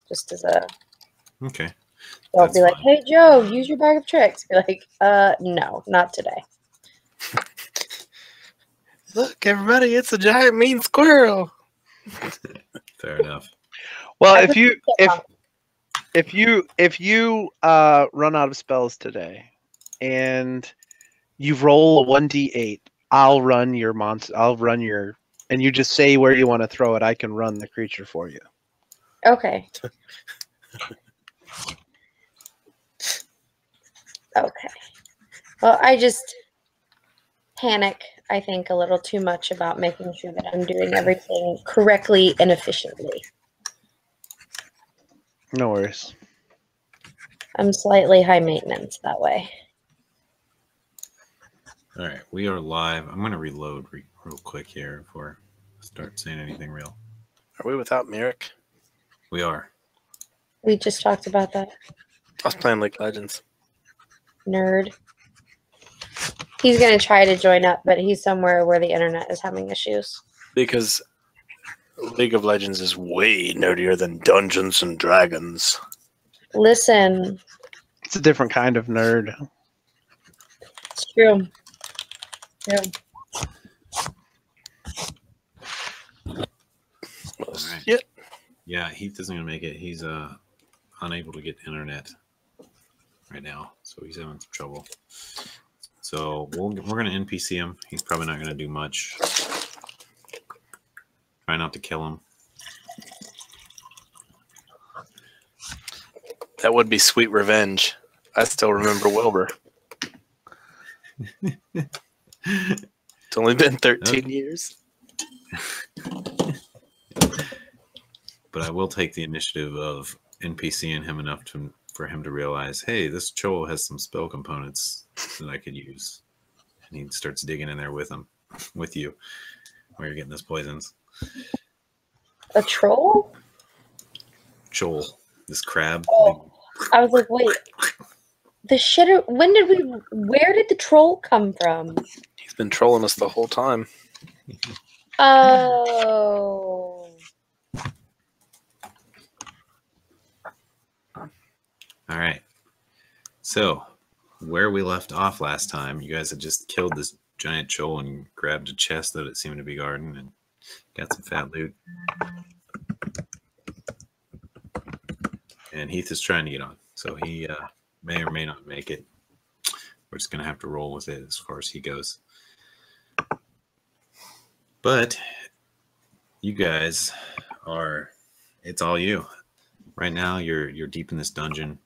just as a. Okay. So I'll be like, "Hey Joe, use your bag of tricks." Be like, no, not today." Look, everybody, it's a giant mean squirrel. Fair enough. Well, if you run out of spells today, and you roll a 1d8, I'll run your monster. And you just say where you want to throw it. I can run the creature for you. Okay. Okay. Well, I just panic, I think, a little too much about making sure that I'm doing everything correctly and efficiently. No worries. I'm slightly high maintenance that way. All right, we are live. I'm going to reload real quick here before I start saying anything real. Are we without Merrick? We are. We just talked about that. I was playing League of Legends. Nerd. He's going to try to join up, but he's somewhere where the internet is having issues. Because League of Legends is way nerdier than Dungeons and Dragons. Listen. It's a different kind of nerd. It's true. Yeah. Right. Yep. Yeah, Heath isn't going to make it. He's unable to get internet right now, so he's having some trouble. So we're going to NPC him. He's probably not going to do much. Try not to kill him. That would be sweet revenge. I still remember Wilbur. It's only been 13 years. But I will take the initiative of NPCing him enough for him to realize, hey, this troll has some spell components that I could use. And he starts digging in there with you, where you're getting those poisons. A troll? Troll. This crab. Oh, I was like, wait. Where did the troll come from? He's been trolling us the whole time. Oh. All right. So, where we left off last time, you guys had just killed this giant troll and grabbed a chest that it seemed to be guarding and got some fat loot. And Heath is trying to get on, so he may or may not make it. We're just going to have to roll with it as far as he goes. But you guys it's all you. Right now, you're deep in this dungeon.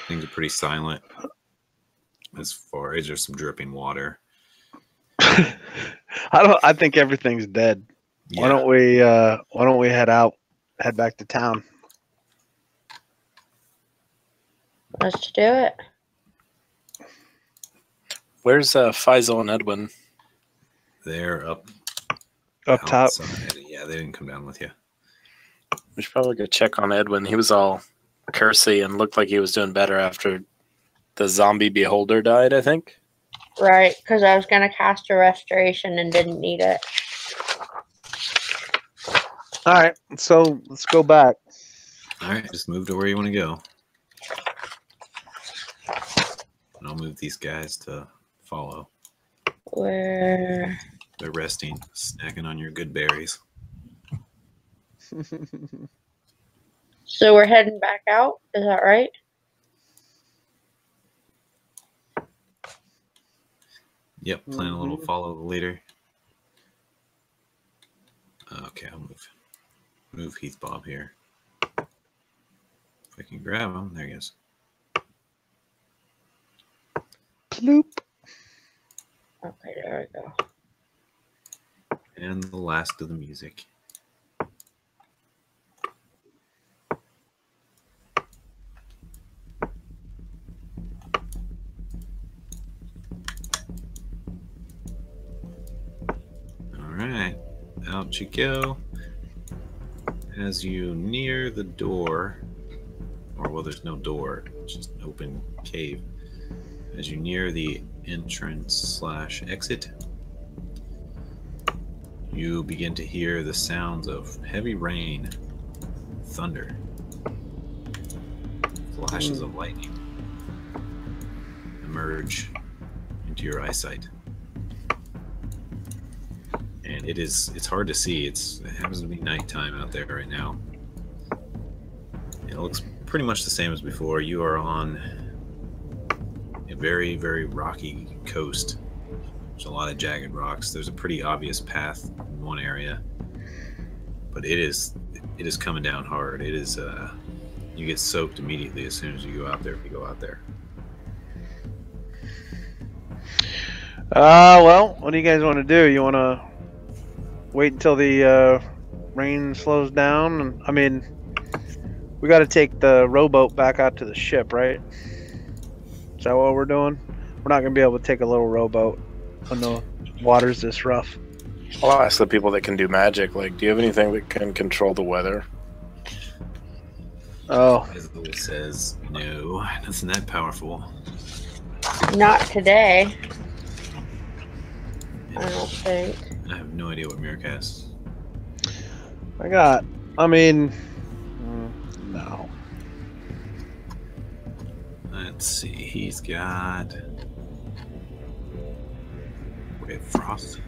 Things are pretty silent. As far as there's some dripping water. I think everything's dead. Yeah. Why don't we head back to town? Let's do it. Where's Faisal and Edwin? They're up top. Yeah, they didn't come down with you. We should probably go check on Edwin. He was all cursy and looked like he was doing better after the zombie beholder died, I think. Right, because I was going to cast a restoration and didn't need it. All right, so let's go back. All right, just move to where you want to go. And I'll move these guys to follow. Where? They're resting, snacking on your good berries. So we're heading back out? Is that right? Yep, plan a little follow the leader. Okay, I'll move Heath Bob here. If I can grab him, there he is. Ploop. Okay, there we go. And the last of the music. Alright, out you go. As you near the door, well, there's no door, it's just an open cave. As you near the entrance/exit, you begin to hear the sounds of heavy rain, thunder, flashes of lightning emerge into your eyesight. And it's hard to see. It happens to be nighttime out there right now. It looks pretty much the same as before. You are on a very, very rocky coast. There's a lot of jagged rocks. There's a pretty obvious path in one area, but it is coming down hard. It is you get soaked immediately as soon as you go out there. If you go out there. Well, what do you guys want to do? You want to wait until the rain slows down? And I mean, we got to take the rowboat back out to the ship, right? Is that what we're doing? We're not going to be able to take a little rowboat when the water's this rough. I'll ask the people that can do magic. Like, do you have anything that can control the weather? Oh. As it always says, no, nothing that powerful. Not today. I don't think. I have no idea what Mirror casts. No. Let's see. He's got Red Frost.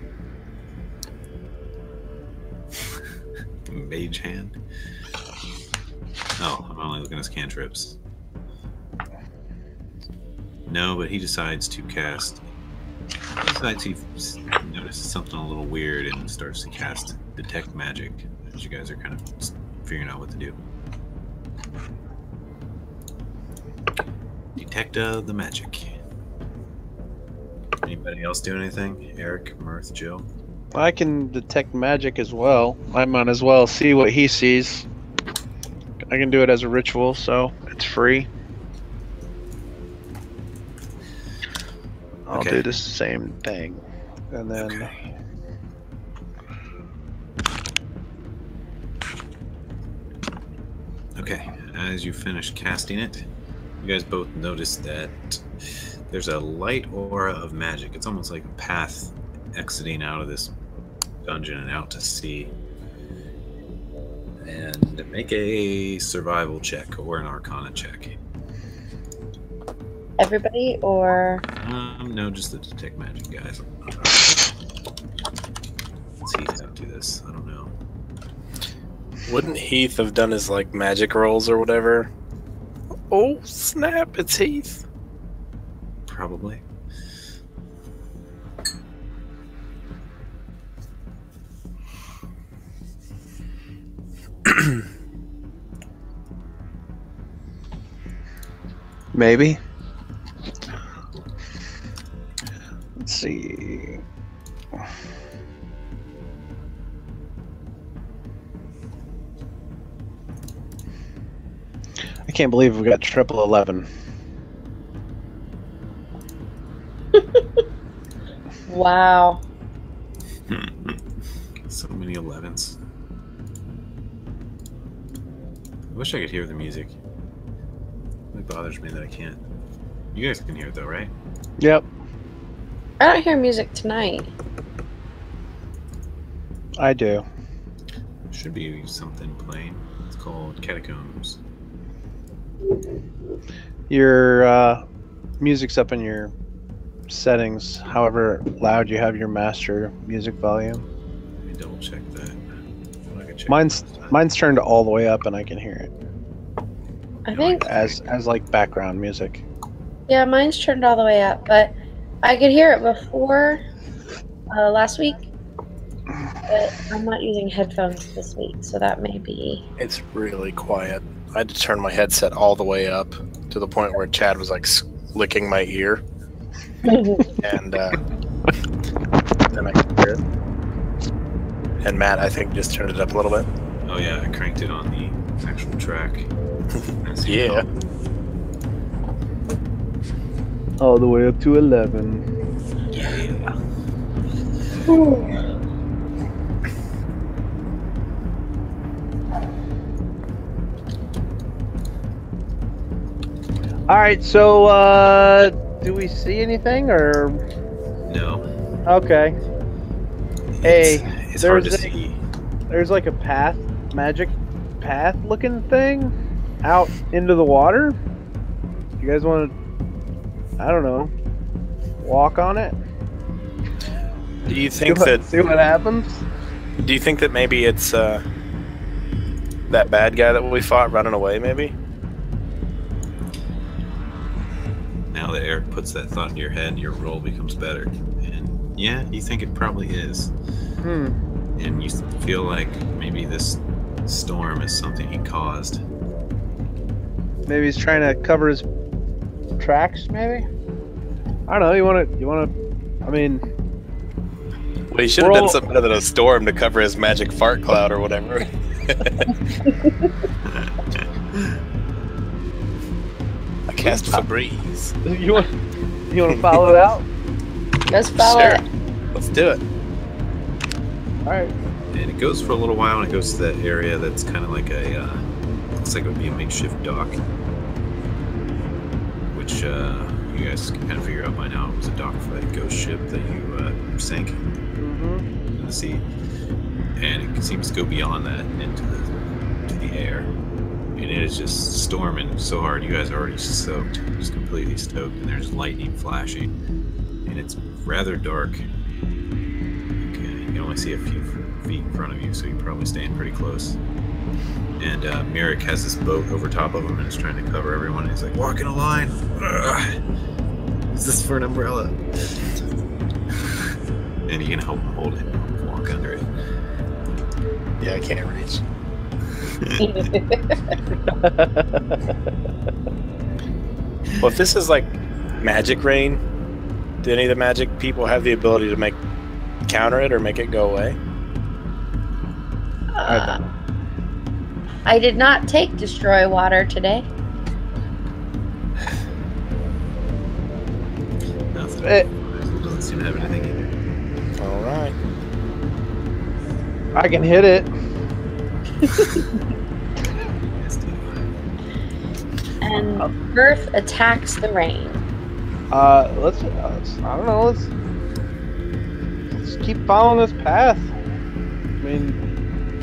Mage Hand. Oh, I'm only looking at his cantrips. No, but he decides to cast. He decides he notices something a little weird and starts to cast Detect Magic, as you guys are kind of figuring out what to do. Detect the magic. Anybody else do anything? Eric, Mirth, Jill? I can detect magic as well. I might as well see what he sees. I can do it as a ritual, so it's free. I'll Okay. do the same thing. And then... Okay. Okay, as you finish casting it, you guys both notice that there's a light aura of magic. It's almost like a path exiting out of this dungeon and out to sea. And make a survival check or an arcana check. Everybody or No, just the detect magic guys. Let's see how to do this. I don't know. Wouldn't Heath have done his like magic rolls or whatever? Oh snap! It's Heath. Probably. Maybe. Let's see. I can't believe we got triple 11. wow. So many 11s. I wish I could hear the music. It bothers me that I can't. You guys can hear it though, right? Yep, I don't hear music tonight. I do. Should be something playing. It's called Catacombs. Your music's up in your settings, however loud you have your master music volume. Let me double check that. Well, I can check Mine's turned all the way up and I can hear it I think, as like background music. yeah, mine's turned all the way up, but I could hear it before last week. But I'm not using headphones this week, so that may be. It's really quiet. I had to turn my headset all the way up to the point where Chad was like licking my ear, and then I could hear it. And Matt, I think, just turned it up a little bit. Oh yeah, I cranked it on the actual track. Yeah. All the way up to 11. Yeah. All right, so do we see anything or? No. Okay. Hey, It's hard to there's see. There's like a magic path looking thing out into the water. You guys want to, I don't know, walk on it? Do you think See what happens? Do you think that maybe it's that bad guy that we fought running away? Maybe. Now that Eric puts that thought into your head, your roll becomes better. And yeah, you think it probably is. And you feel like maybe this storm is something he caused. Maybe he's trying to cover his tracks. Maybe. I don't know. You want to. I mean. Well, he should have done something better than a storm to cover his magic fart cloud or whatever. I cast Febreze. You want to follow it out? Let's follow it. Let's do it. All right. And it goes for a little while, and it goes to that area that's kind of like a, looks like it would be a makeshift dock, which you guys can kind of figure out by now it was a dock for that ghost ship that you sank in the sea. And it seems to go beyond that into the air. And it is just storming so hard. You guys are already soaked, just completely soaked, and there's lightning flashing. And it's rather dark. Okay, you can only see a few feet in front of you, so you're probably staying pretty close. And Merrick has this boat over top of him and is trying to cover everyone. He's like, walk in a line. Ugh. Is this for an umbrella? And you can help him hold it, walk under it. Yeah, I can't reach. Well, if this is like magic rain, do any of the magic people have the ability to counter it or make it go away? I did not take destroy water today. Nothing. It doesn't seem to have anything either. All right. I can hit it. And Earth attacks the rain. Let's I don't know. Let's keep following this path. I mean,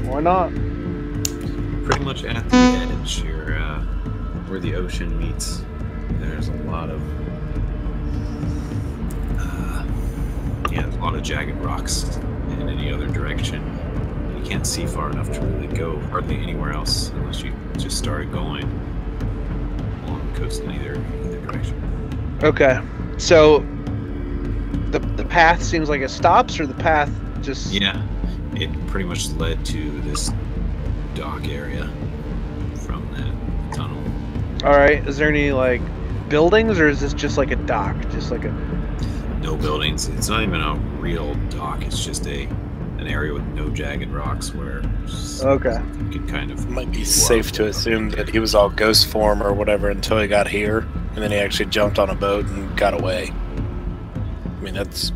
why not? Pretty much at the edge, you're where the ocean meets. There's a lot of there's a lot of jagged rocks in any other direction. You can't see far enough to really go hardly anywhere else unless you just started going along the coast in either direction. Okay, so the path seems like it stops, or the path just... Yeah, it pretty much led to this dock area from that tunnel. Alright, is there any, like, buildings, or is this just like a dock? Just like a... No buildings. It's not even a real dock. It's just an area with no jagged rocks where you could kind of... It might be safe to assume that he was all ghost form or whatever until he got here, and then he actually jumped on a boat and got away. I mean, that's...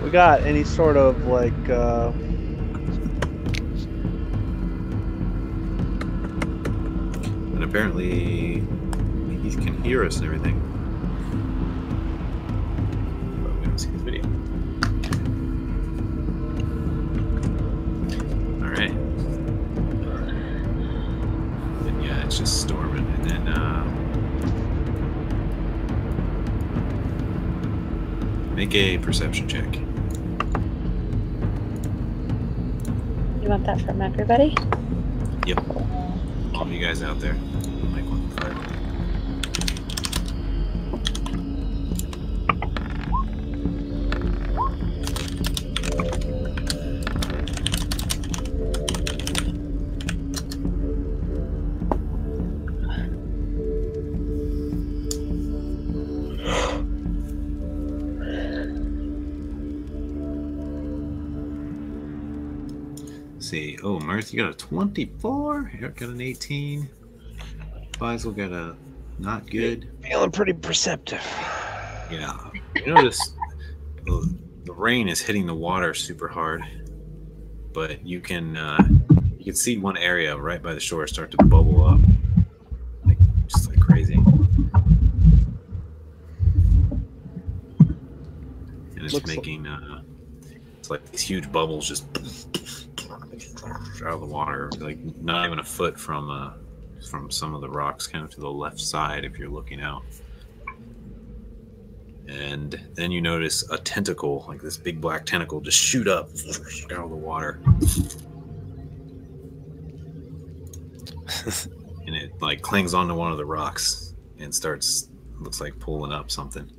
we got any sort of, like, And apparently he can hear us and everything. But we don't see his video. Alright. And yeah, it's just storming. And then make a perception check. You want that from everybody? Yep. All you guys out there. Make one fire. See, oh, Mirth, you got a 24. Eric got an 18. Faisal got a not good. feeling pretty perceptive. Yeah, you notice the rain is hitting the water super hard, but you can see one area right by the shore start to bubble up, just like crazy, and it's making it's like these huge bubbles just out of the water, like not even a foot from from some of the rocks kind of to the left side if you're looking out. And then you notice a tentacle, like this big black tentacle, just shoot up out of the water. And it like clings onto one of the rocks and starts, looks like pulling up something.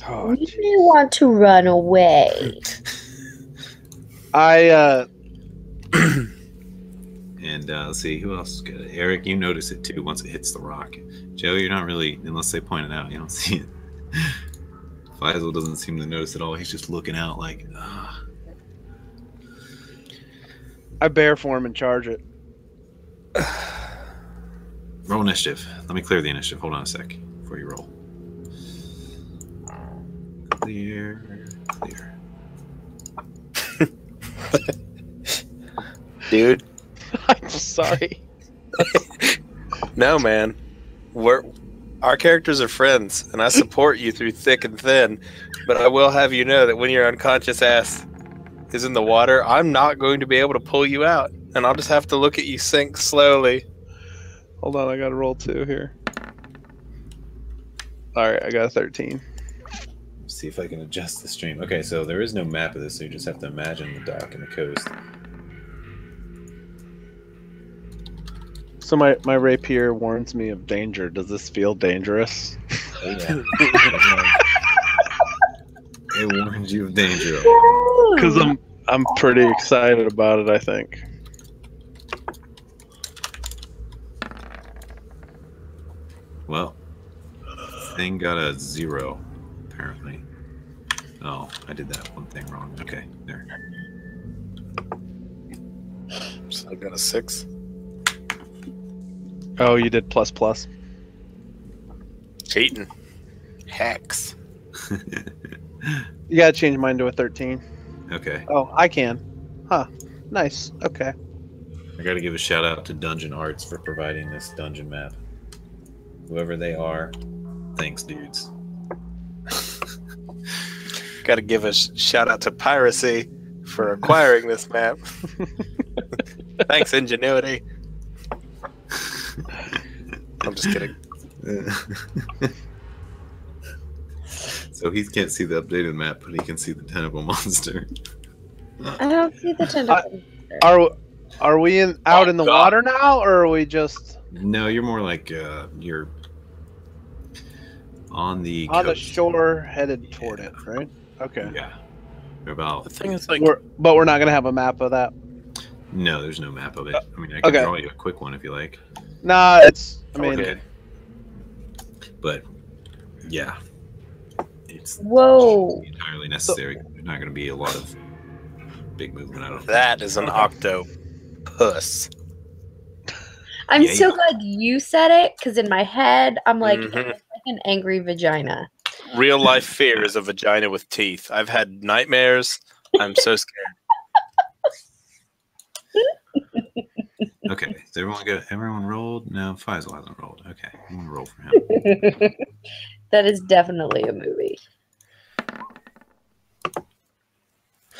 Oh, you want to run away. And let's see, who else is good? Eric, you notice it too once it hits the rock. Joe, you're not really, unless they point it out, you don't see it. Faisal doesn't seem to notice at all. He's just looking out like, ah. I bear form and charge it. Roll initiative. Let me clear the initiative. Hold on a sec before you roll. Clear. Dude. I'm sorry. No, man. Our characters are friends, and I support you through thick and thin, but I will have you know that when your unconscious ass is in the water, I'm not going to be able to pull you out, and I'll just have to look at you sink slowly. Hold on, I gotta roll 2 here. Alright, I got a 13. Let's see if I can adjust the stream. Okay, so there is no map of this, so you just have to imagine the dock and the coast. So my rapier warns me of danger. Does this feel dangerous? Oh, yeah. It warns you of danger. Because I'm pretty excited about it, I think. Well, thing got a 0, apparently. Oh, I did that one thing wrong. Okay, there. So I got a 6. Oh, you did ++. Cheating. Hex. You gotta change mine to a 13. Okay. Oh, I can. Huh. Nice. Okay. I gotta give a shout out to Dungeon Arts for providing this dungeon map. Whoever they are, thanks, dudes. Got to give a shout out to Piracy for acquiring this map. Thanks, Ingenuity. I'm just kidding. So he can't see the updated map, but he can see the tentacle monster. I don't see the tentacle. Are we out in the God. water now, or are we just No, you're more like you're on the on the coast. shore headed toward it, right? Okay. Yeah. You're about. The thing is, like, But we're not gonna have a map of that. No, there's no map of it. I mean, I can Okay. draw you a quick one if you like. Nah, it's. I mean, Okay. But yeah, it's Whoa. entirely necessary. There's not going to be a lot of big movement. I don't. that is an octopus. I'm Yeah, so you- glad you said it, because in my head, I'm like, Mhm. it's like an angry vagina. Real life fear is a vagina with teeth. I've had nightmares. I'm so scared. Okay, is everyone good? Everyone rolled? No, Faisal hasn't rolled. Okay, I'm gonna roll for him. That is definitely a movie. All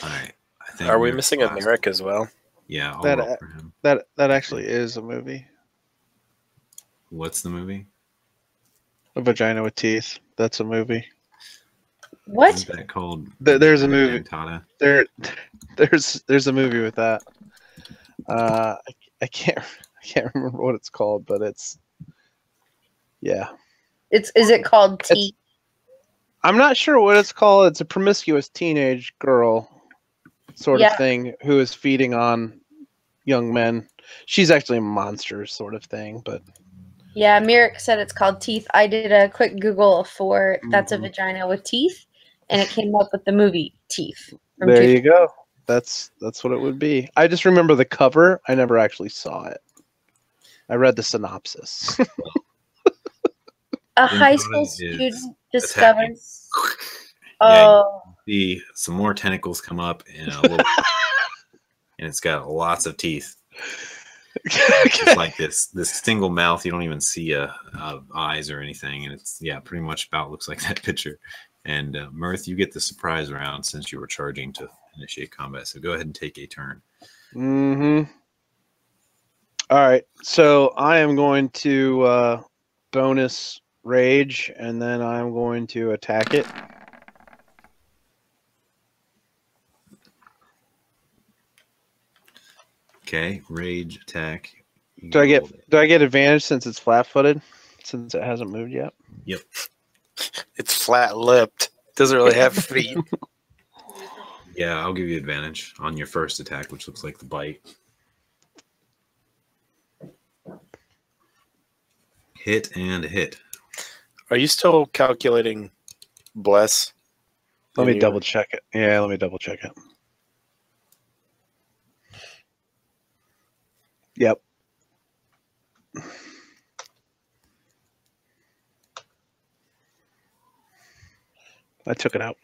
right. I think Are we we're missing Faisal. Merrick as well? Yeah, I'll That- roll for him. that actually is a movie. What's the movie? A vagina with teeth. That's a movie. What? Isn't that called? There's a movie. Cantata? There's a movie with that. I can't remember what it's called, but it's yeah. Is it called T? I'm not sure what it's called. It's a promiscuous teenage girl sort Yeah. of thing who is feeding on young men. She's actually a monster sort of thing, but Yeah, Merrick said it's called Teeth. I did a quick Google for that's a Mhm. vagina with teeth, and it came up with the movie Teeth. from there 2000. you go. That's what it would be. I just remember the cover. I never actually saw it. I read the synopsis. A high school is student attacking. discovers. Yeah, Oh, See some more tentacles come up and a little, and it's got lots of teeth. It's like this single mouth. You don't even see eyes or anything, and it's pretty much about looks like that picture. And Mirth, you get the surprise round since you were charging to initiate combat. So go ahead and take a turn. Mm-hmm. All right, so I am going to bonus rage, and then I'm going to attack it. Okay, rage attack. You Do I roll it. get advantage since it's flat-footed, since it hasn't moved yet? Yep. It's flat-lipped. Doesn't really have feet. Yeah, I'll give you advantage on your first attack, which looks like the bite. Hit and hit. Are you still calculating bless? Let me double check it. Yeah, let me double check it. Yep. I took it out.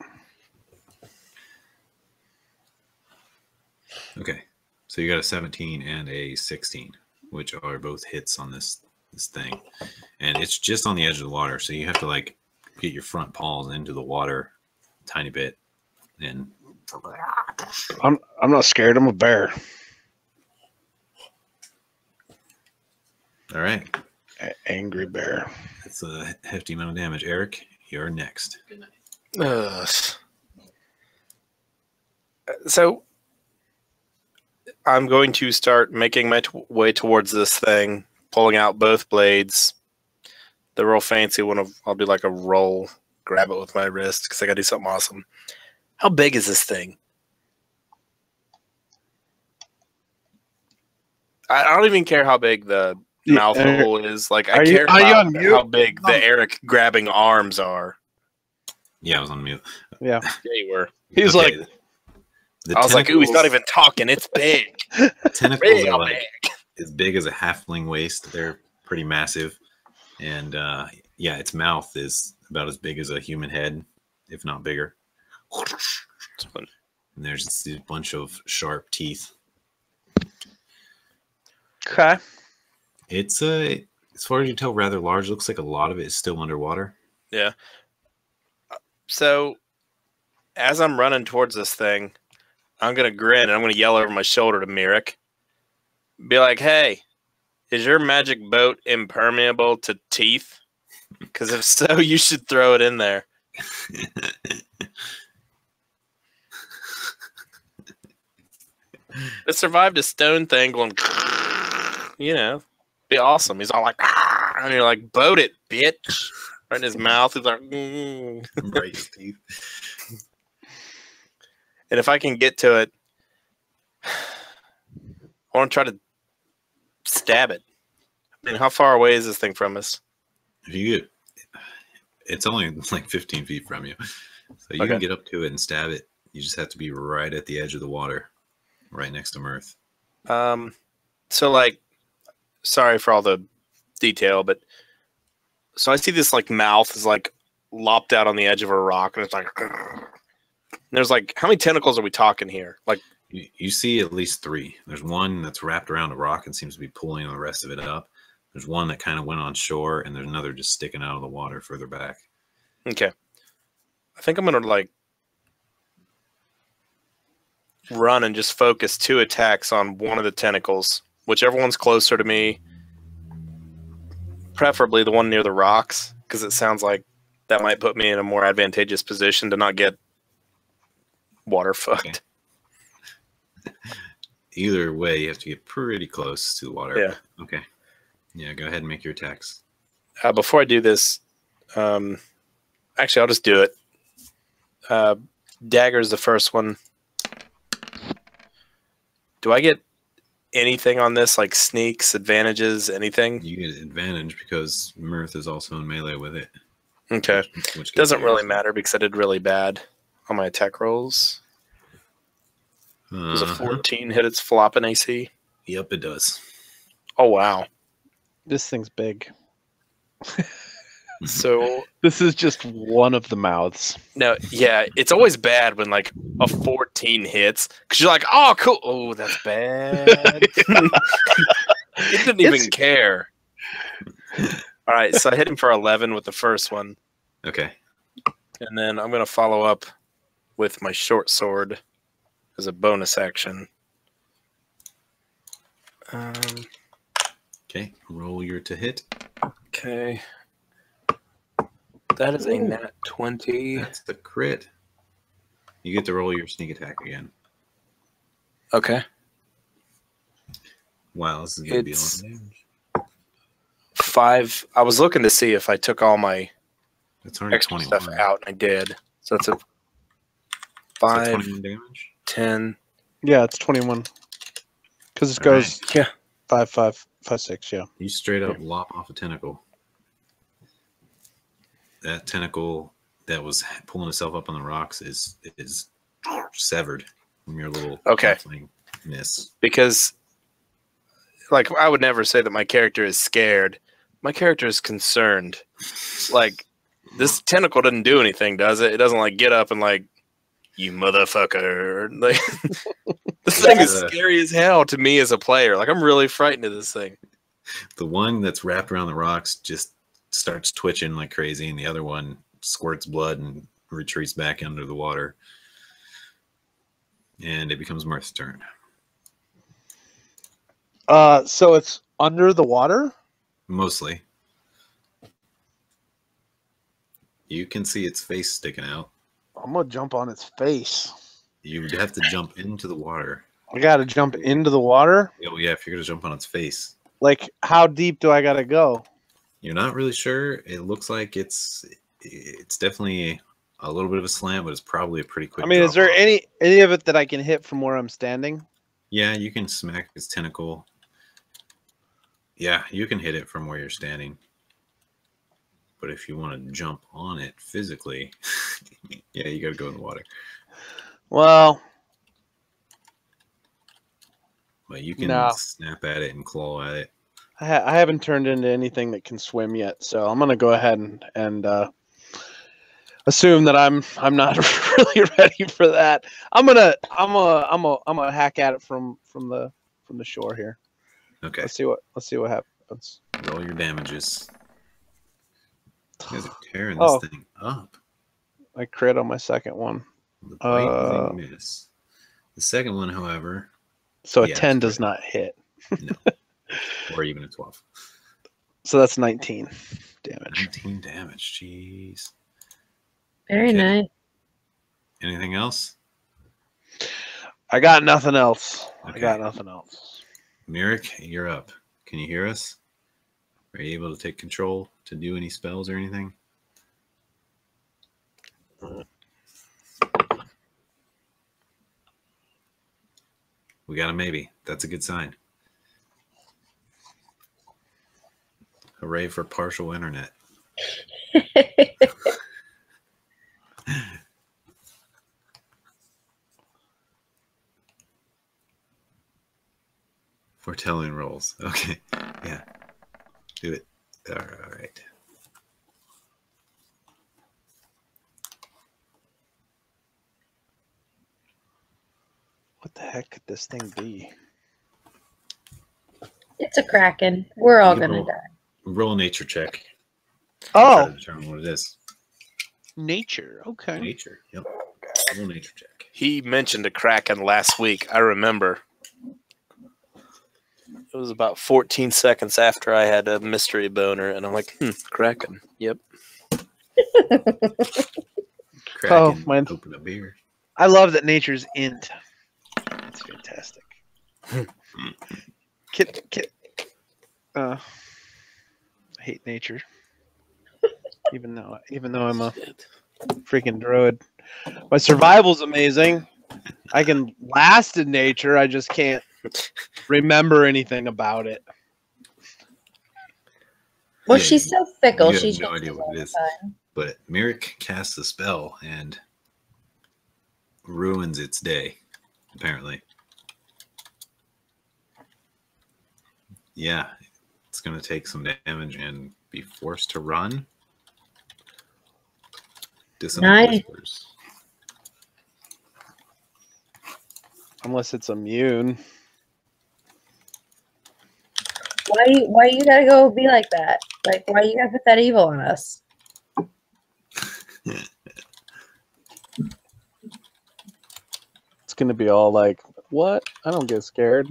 Okay, so you got a 17 and a 16, which are both hits on this thing, and it's just on the edge of the water, so you have to like get your front paws into the water a tiny bit, and I'm not scared. I'm a bear. all right, Angry bear. that's a hefty amount of damage. Eric, you're next. So I'm going to start making my way towards this thing, pulling out both blades. The real fancy one, I'll do like a roll, grab it with my wrist because I got to do something awesome. How big is this thing? I don't even care how big the mouth hole is. Like, I care about how big the Eric grabbing arms are. Yeah, I was on mute. Yeah. Yeah, you were. He was like, I was like, ooh, he's not even talking. It's big. Tentacles are like as big as a halfling waist. They're pretty massive. And yeah, its mouth is about as big as a human head, if not bigger. And there's this bunch of sharp teeth. okay. It's as far as you tell, rather large. Looks like a lot of it is still underwater. Yeah. So as I'm running towards this thing, I'm going to grin and I'm going to yell over my shoulder to Mirik. Be like, hey, is your magic boat impermeable to teeth? Because if so, you should throw it in there. It survived a stone thing going, you know, be awesome. He's all like, and you're like, boat it, bitch. Right in his mouth. He's like, Right, his teeth. And if I can get to it, I want to try to stab it. I mean, how far away is this thing from us? If you get, it's only like 15 feet from you, so you can get up to it and stab it. You just have to be right at the edge of the water, right next to Mirth. So like, sorry for all the detail, but so I see this like mouth is like lopped out on the edge of a rock, and it's like, and there's like, how many tentacles are we talking here? Like, you see at least 3. There's one that's wrapped around a rock and seems to be pulling the rest of it up. There's one that kind of went on shore, and there's another just sticking out of the water further back. Okay. I think I'm going to, like, run and just focus 2 attacks on one of the tentacles. Whichever one's closer to me. Preferably the one near the rocks, because it sounds like that might put me in a more advantageous position to not get water fucked. Okay. Either way, you have to get pretty close to the water. Yeah. Okay. Yeah, go ahead and make your attacks. Before I do this, actually, I'll just do it. Dagger's the first one. Do I get anything on this, like sneaks, advantages, anything? You get advantage because Mirth is also in melee with it. Okay. Which doesn't really matter because I did really bad on my attack rolls. Does a 14 hit its flopping AC? Yep, it does. Oh, wow. This thing's big. So this is just one of the mouths. No, yeah, it's always bad when like a 14 hits because you're like, oh, cool. Oh, that's bad. It didn't even care. All right, so I hit him for 11 with the first one. Okay. And then I'm going to follow up with my short sword as a bonus action. Okay, roll your to hit. Okay. That is a nat 20. That's the crit. You get to roll your sneak attack again. Okay. Wow, this is going to be a lot It's- of damage. 5. I was looking to see if I took all my That's already extra 21. stuff out, and I did. So that's a Is that 5, 21 damage? 10. Yeah, it's 21. Because it All goes right. Yeah. 5, 5, 5, 6. Yeah. You straight up lop off a tentacle. That tentacle that was pulling itself up on the rocks is severed from your little Okay. halflingness. Because, like, I would never say that my character is scared. My character is concerned. Like, this tentacle doesn't do anything, does it? It doesn't, like, get up and, like, you motherfucker. Like, this thing is scary as hell to me as a player. Like, I'm really frightened of this thing. The one that's wrapped around the rocks just starts twitching like crazy, and the other one squirts blood and retreats back under the water. And it becomes Mirth's turn. So it's under the water? Mostly. You can see its face sticking out. I'm going to jump on its face. You would have to jump into the water. I got to jump into the water? Oh, yeah, if you're going to jump on its face. Like, how deep do I got to go? You're not really sure. It looks like it's definitely a little bit of a slant, but it's probably a pretty quick I mean, is there drop-off. any of it that I can hit from where I'm standing? Yeah, you can smack its tentacle. Yeah, you can hit it from where you're standing. But if you want to jump on it physically, yeah, you got to go in the water. Well, But you can No. snap at it and claw at it. I haven't turned into anything that can swim yet, so I'm gonna go ahead and assume that I'm not really ready for that. I'm gonna hack at it from the shore here. Okay, Let's see what happens. roll your damages. You guys are tearing Oh. this thing up. I crit on my second one, The bite was a miss. The second one, however, so a Yeah, 10 it's does crit. not hit. no. Or even a 12. So that's 19 damage. 19 damage, jeez. Very Okay. nice. Anything else? I got nothing else. Okay. I got nothing else. Merrick, you're up. Can you hear us? Are you able to take control to do any spells or anything? We got a maybe. That's a good sign. Hooray for partial internet. Foretelling rolls. Okay. Yeah. Do it. All right. What the heck could this thing be? It's a kraken. We're all You can gonna roll- die. Roll a nature check. Try Oh, to determine what it is. nature. Okay. Nature. Yep. Roll nature check. He mentioned a kraken last week. I remember. It was about 14 seconds after I had a mystery boner, and I'm like, kraken. Yep. Kraken, man. open a beer. I love that nature's int. That's fantastic. I hate nature. Even though I'm a freaking druid. My survival's amazing. I can last in nature. I just can't remember anything about it. Well, Yeah, she's so fickle. you She have no changes idea what all it the is. time. But Merrick casts a spell and ruins its day, apparently. Yeah, it's going to take some damage and be forced to run. Dissonant Nice. whispers. Unless it's immune. Why you gotta go be like that? Like, why you gotta put that evil on us? It's gonna be all like, what? I don't get scared.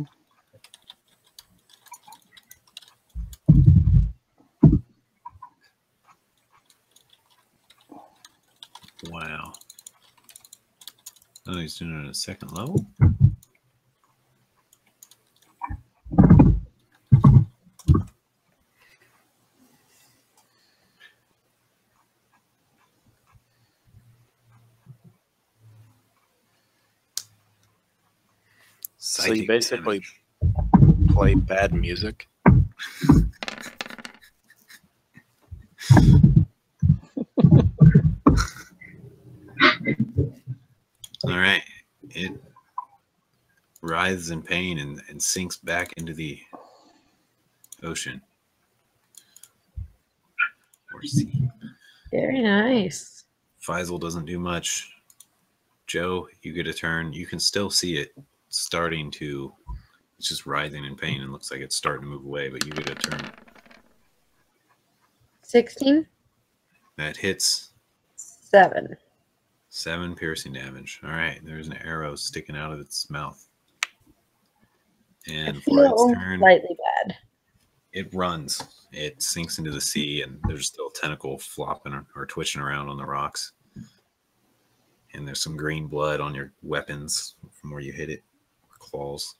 Oh, he's doing it at a second level? So you Psychic basically damage. play bad music. All right. It writhes in pain and sinks back into the ocean. Or sea. Very nice. Faisal doesn't do much. Joe, you get a turn. You can still see it starting to... It's just writhing in pain and looks like it's starting to move away, but you get a turn. 16? That hits 7. 7 piercing damage. All right, there's an arrow sticking out of its mouth. And for its turn, slightly bad. it runs. It sinks into the sea, and there's still a tentacle flopping or twitching around on the rocks. And there's some green blood on your weapons from where you hit it, claws.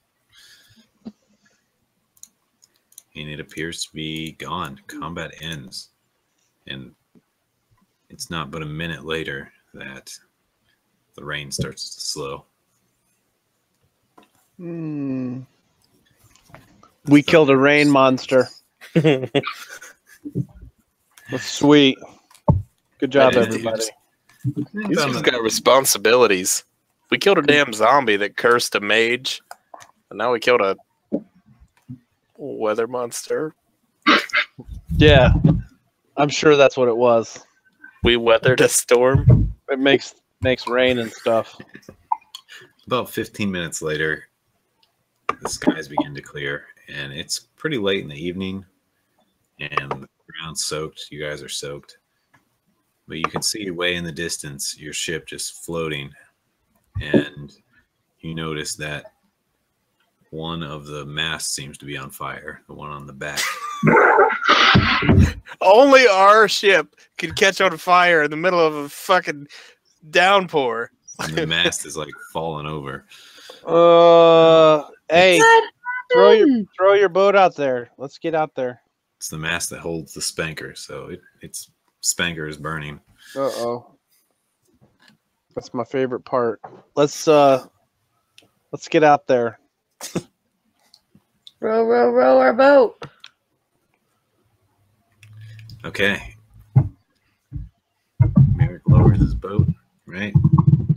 And it appears to be gone. Combat ends. And it's not but a minute later that the rain starts to slow. We killed a rain monster. That's sweet. Good job, everybody. These guys got responsibilities. We killed a damn zombie that cursed a mage, and now we killed a weather monster. Yeah, I'm sure that's what it was. We weathered a storm. It makes rain and stuff. About 15 minutes later, the skies begin to clear, and it's pretty late in the evening, and the ground's soaked. You guys are soaked. But you can see way in the distance your ship just floating, and you notice that one of the masts seems to be on fire, the one on the back. Only our ship could catch on fire in the middle of a fucking downpour. And the mast is like falling over. Hey, throw your boat out there. Let's get out there. It's the mast that holds the spanker, so its spanker is burning. Uh-oh. That's my favorite part. Let's get out there. Row our boat. Okay. Merrick lowers his boat, right?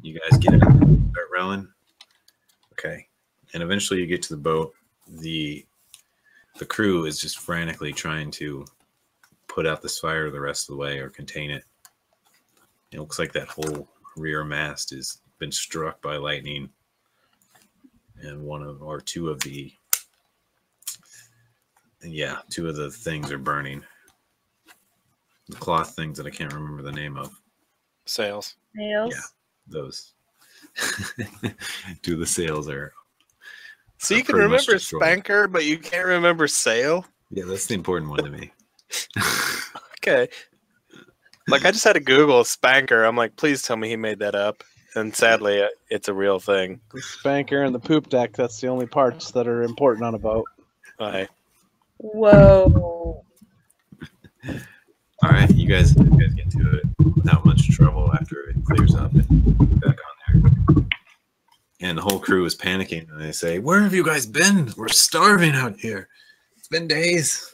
You guys get out, start rowing. Okay. And eventually you get to the boat. The crew is just frantically trying to put out this fire the rest of the way or contain it. It looks like that whole rear mast has been struck by lightning, and two of the things are burning. The cloth things that I can't remember the name of. Sails. Nails. Yeah, those. Two of the sails are. So you can remember spanker, but you can't remember sail? Yeah, that's the important one to me. Okay. Like, I just had to Google spanker. I'm like, please tell me he made that up. And sadly, it's a real thing. The spanker and the poop deck, that's the only parts that are important on a boat. Bye. Whoa. All right, you guys get to it without much trouble after it clears up and back on there. And the whole crew is panicking, and they say, "Where have you guys been? We're starving out here. It's been days."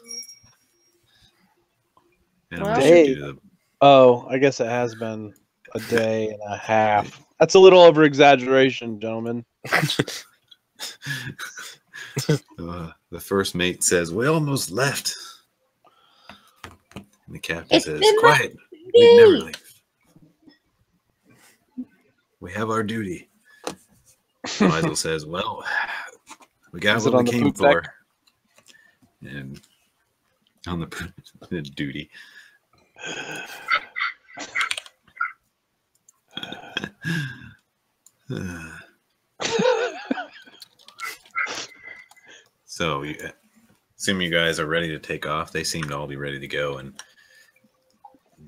And I'm gonna shoot you to the... Oh, I guess it has been a day and a half. That's a little over exaggeration, gentlemen. The first mate says, "We almost left." And the captain says, "Quiet. We'd never leave. We have our duty." Faisal says, "Well, we got what we came for." And on the duty. So, assume you guys are ready to take off. They seem to all be ready to go, and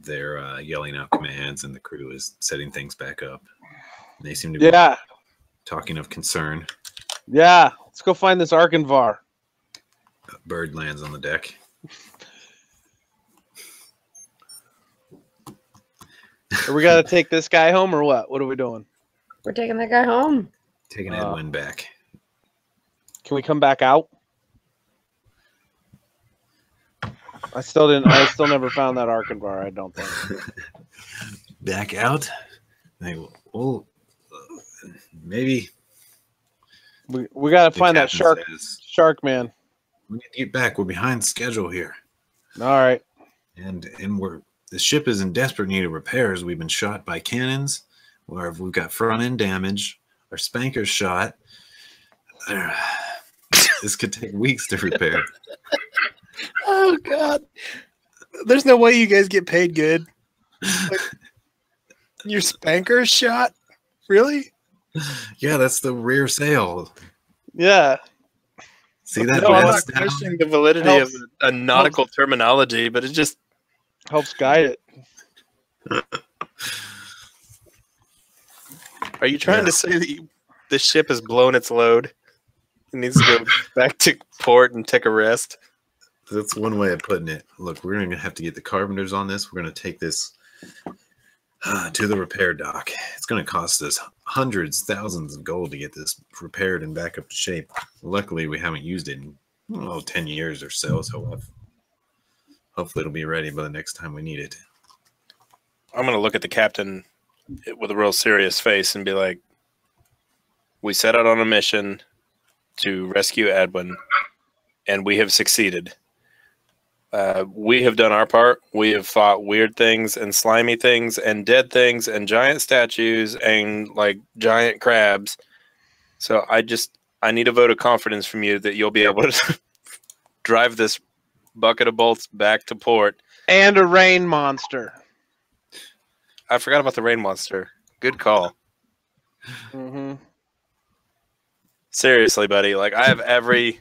they're yelling out commands, and the crew is setting things back up. They seem to be talking of concern, Yeah, let's go find this Arkanvar. a bird lands on the deck. Are we got to take this guy home or what? What are we doing? We're taking that guy home. Taking Edwin back. Can we come back out? I still never found that Arkanvar, I don't think. Back out? Well, maybe. We got to find that captain shark man. We need to get back. We're behind schedule here. All right. And the ship is in desperate need of repairs. We've been shot by cannons. We've got front end damage. Our spanker's shot. This could take weeks to repair. Oh God! There's no way you guys get paid good. Like, your spanker's shot? Really? Yeah, that's the rear sail. Yeah. See that? No, I'm not questioning the validity of a nautical terminology, but it just helps guide it. Are you trying to say that the ship has blown its load? It needs to go back to port and take a rest? That's one way of putting it. Look, we're going to have to get the carpenters on this. We're going to take this to the repair dock. It's going to cost us hundreds, thousands of gold to get this repaired and back up to shape. Luckily, we haven't used it in 10 years or so, hopefully it'll be ready by the next time we need it. I'm going to look at the captain with a real serious face and be like, we set out on a mission to rescue Edwin, and we have succeeded. We have done our part. We have fought weird things and slimy things and dead things and giant statues and like giant crabs. So I need a vote of confidence from you that you'll be able to drive this bucket of bolts back to port. And a rain monster. I forgot about the rain monster. Good call. Mm-hmm. Seriously, buddy. Like, I have every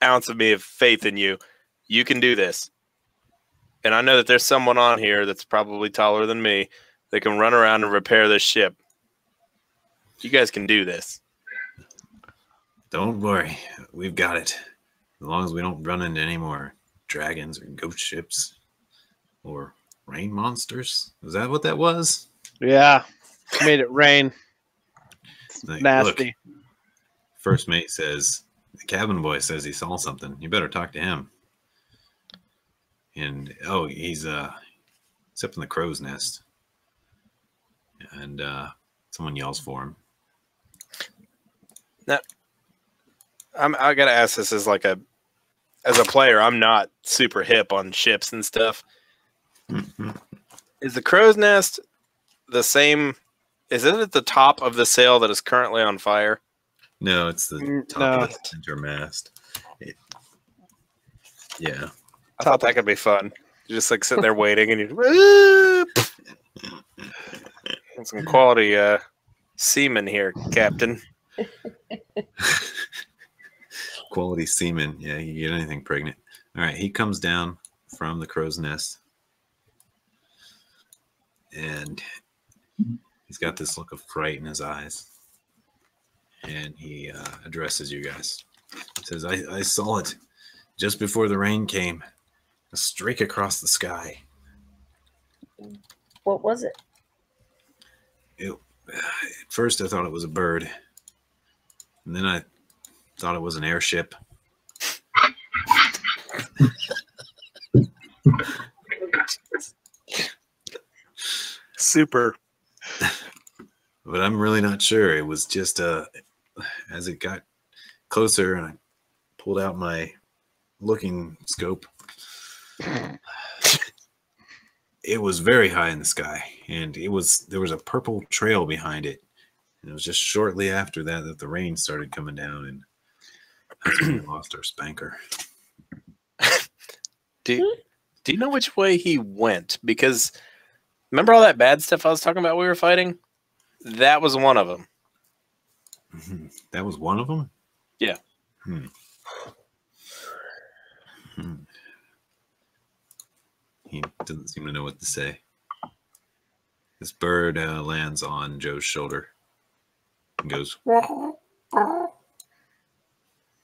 ounce of me of faith in you. You can do this. And I know that there's someone on here that's probably taller than me that can run around and repair this ship. You guys can do this. Don't worry. We've got it. As long as we don't run into any more dragons or ghost ships or rain monsters. Is that what that was? Yeah. Made it rain. It's like, nasty. Look, first mate says, the cabin boy says he saw something. You better talk to him. And, he's up in the crow's nest. And someone yells for him. Now, I got to ask this as a player, I'm not super hip on ships and stuff. Is the crow's nest the same? Is it at the top of the sail that is currently on fire? No, it's the top of the center mast. Yeah. I thought that could be fun. You're just like sitting there waiting and you some quality semen here, Captain. Quality semen. Yeah, you get anything pregnant. All right, he comes down from the crow's nest. And he's got this look of fright in his eyes. And he addresses you guys. He says, I saw it just before the rain came. A streak across the sky. What was it? At first, I thought it was a bird. And then I thought it was an airship. Super. But I'm really not sure. It was just as it got closer and I pulled out my looking scope, it was very high in the sky, and there was a purple trail behind it. And it was just shortly after that the rain started coming down, and that's when we lost our spanker. Do you know which way he went? Because remember all that bad stuff I was talking about we were fighting? That was one of them. Mm-hmm. That was one of them? Yeah. He doesn't seem to know what to say. This bird lands on Joe's shoulder. and goes,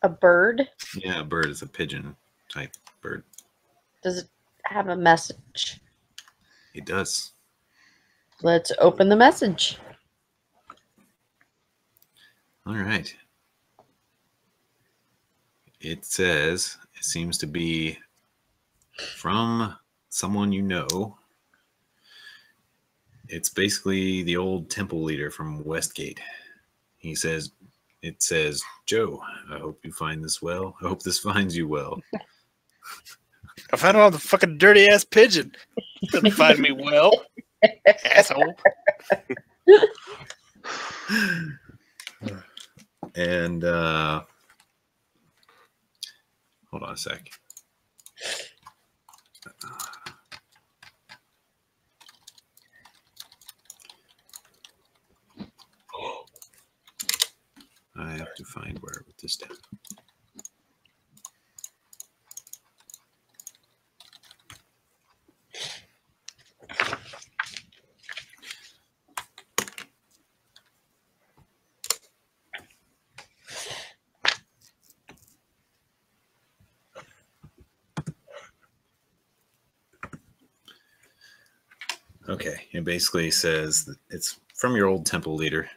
A bird? yeah, a bird is a pigeon type bird. Does it have a message? It does. Let's open the message. All right. It says, it seems to be from someone you know. It's basically the old temple leader from Westgate. He says, it says, Joe, I hope you find this well. I hope this finds you well. I found out the fucking dirty ass pigeon. Couldn't find me well, asshole. And hold on a sec. I have to find where I wrote this down. Okay, it basically says that it's from your old temple leader,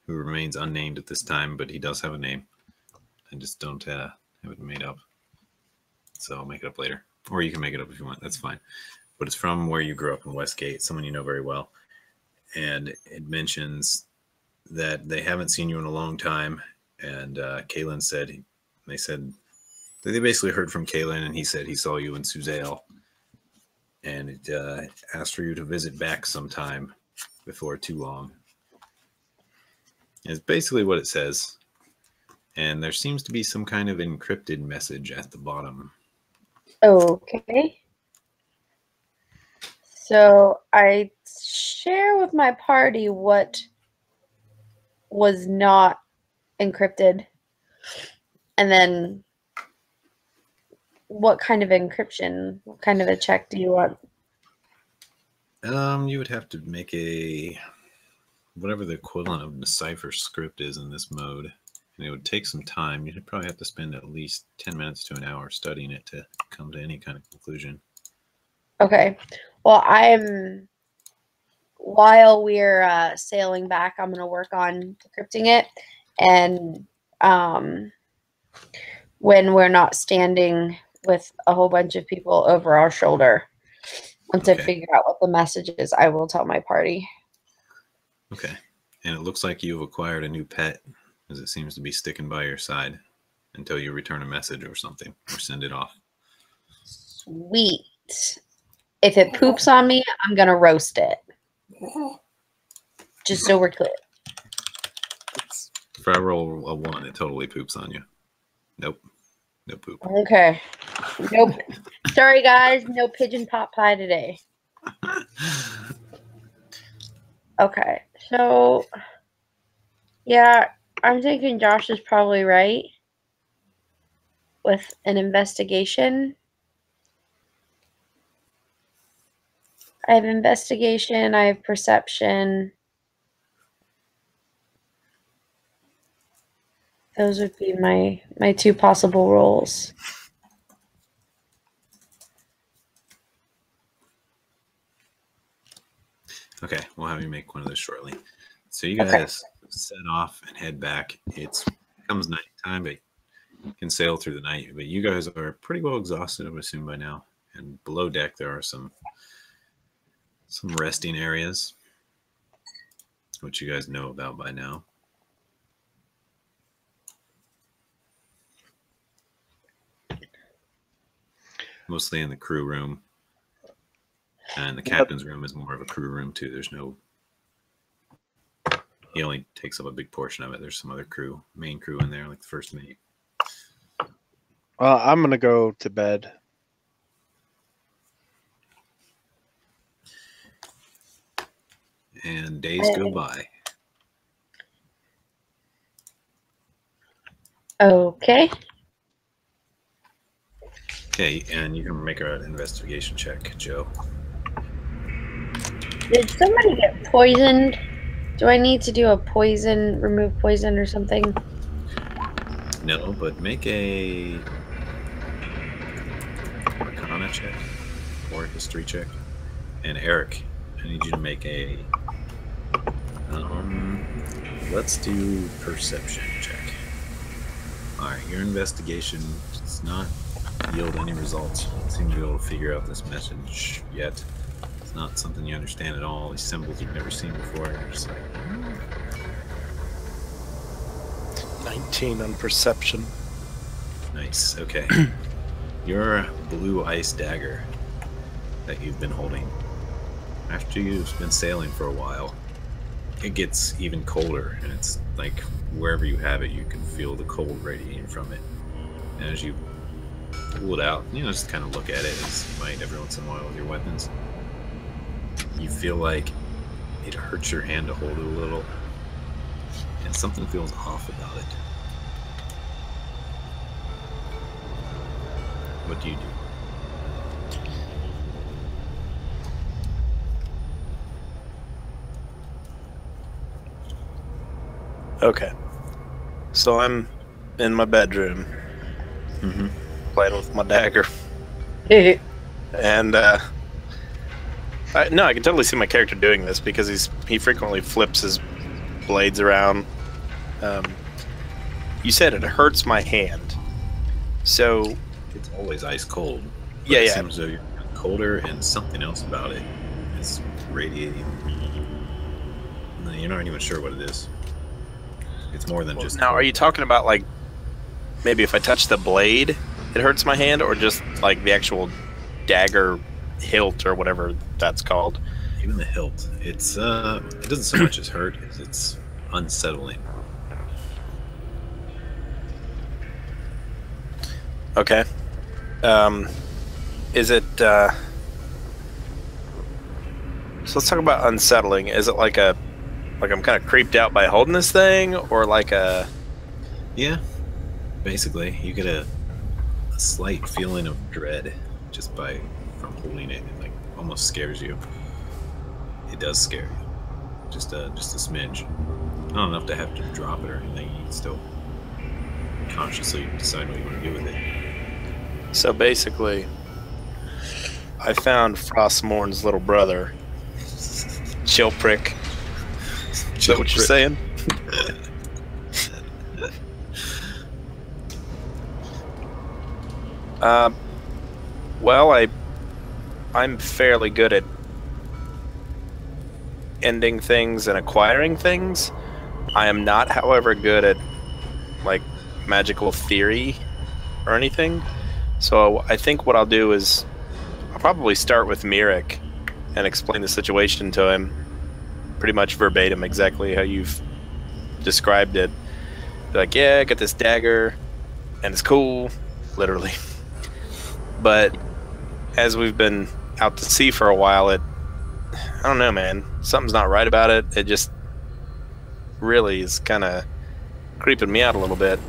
who remains unnamed at this time, but he does have a name. I just don't have it made up. So I'll make it up later. Or you can make it up if you want. That's fine. But it's from where you grew up in Westgate, someone you know very well. And it mentions that they haven't seen you in a long time. And Kalen said, they said, they basically heard from Kalen, and he said he saw you in Suzail. And it asked for you to visit back sometime before too long. It's basically what it says. And there seems to be some kind of encrypted message at the bottom. Okay. So I share with my party what was not encrypted. And then what kind of encryption, what kind of a check do you want? You would have to make a, whatever the equivalent of the cipher script is in this mode. And it would take some time. You'd probably have to spend at least 10 minutes to an hour studying it to come to any kind of conclusion. Okay. Well, while we're sailing back, I'm going to work on decrypting it. And when we're not standing with a whole bunch of people over our shoulder, once I figure out what the message is, I will tell my party. Okay. And it looks like you've acquired a new pet, as it seems to be sticking by your side until you return a message or something, or send it off. Sweet. If it poops on me, I'm going to roast it. Just so we're clear. If I roll a 1, it totally poops on you. Nope. No poop. Okay. Nope. Sorry, guys. No pigeon pot pie today. Okay. So, yeah, I'm thinking Josh is probably right with an investigation. I have investigation. I have perception. Those would be my two possible roles. Okay, we'll have you make one of those shortly. So you guys set off and head back. It comes nighttime, but you can sail through the night. But you guys are pretty well exhausted, I would assume, by now. And below deck, there are some resting areas, which you guys know about by now. Mostly in the crew room. And the captain's room is more of a crew room, too. There's no... He only takes up a big portion of it. There's some other crew, main crew in there, like the first mate. Well, I'm going to go to bed. And days go by. Okay. Okay, and you can make an investigation check, Joe. Did somebody get poisoned? Do I need to do a poison, remove poison or something? No, but make a Arcana check or a history check. And Eric, I need you to make a. Let's do perception check. All right, your investigation does not yield any results. You don't seem to be able to figure out this message yet. It's not something you understand at all. These symbols you've never seen before. You're just like, 19 on perception. nice. Okay. Your blue ice dagger that you've been holding, after you've been sailing for a while, it gets even colder, and it's like wherever you have it, you can feel the cold radiating from it. And as you pull it out, just kind of look at it as you might every once in a while with your weapons, you feel like it hurts your hand to hold it a little, and something feels off about it. What do you do? Okay. So I'm in my bedroom, playing with my dagger. And, I can totally see my character doing this because he frequently flips his blades around. You said it hurts my hand. So... It's always ice cold. Yeah, It yeah. seems though you're colder, and something else about it is radiating. You're not even sure what it is. It's more than just. Now, are you talking about, like, maybe if I touch the blade, it hurts my hand, or just, like, the actual dagger hilt or whatever that's called? Even the hilt. It's, it doesn't so much as hurt as it's unsettling. Okay. Is it, so let's talk about unsettling. Is it like I'm kind of creeped out by holding this thing, or like a... Yeah. Basically, you get a slight feeling of dread just from holding it. It, like, almost scares you. It does scare you. Just a smidge. Not enough to have to drop it or anything. You can still consciously decide what you want to do with it. So basically, I found Frostmourn's little brother, Chill Prick. Is that what you're saying? Well, I'm fairly good at ending things and acquiring things. I am not, however, good at, like, magical theory or anything. So I think what I'll do is I'll probably start with Mirek and explain the situation to him pretty much verbatim, exactly how you've described it. Be like, yeah, I got this dagger and it's cool, literally. But as we've been out to sea for a while, I don't know, man. Something's not right about it. It just really is kind of creeping me out a little bit.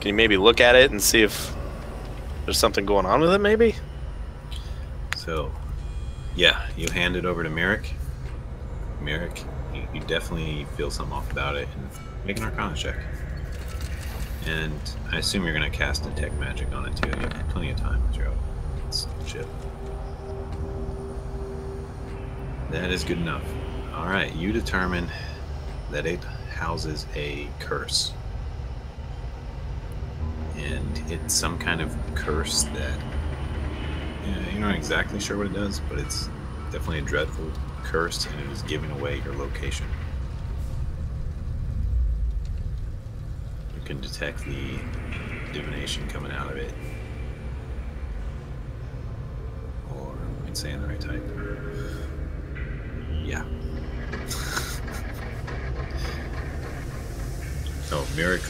Can you maybe look at it and see if there's something going on with it, maybe? So, yeah, you hand it over to Mirek. Mirek, you definitely feel something off about it, and make an Arcana check. And I assume you're going to cast Detect Magic on it, too. You have plenty of time to throw this shit. That is good enough. Alright, you determine that it houses a curse. And it's some kind of curse that you're not exactly sure what it does, but it's definitely a dreadful curse, and it is giving away your location. You can detect the divination coming out of it, or am I saying the right type? Yeah. Oh, Mirek.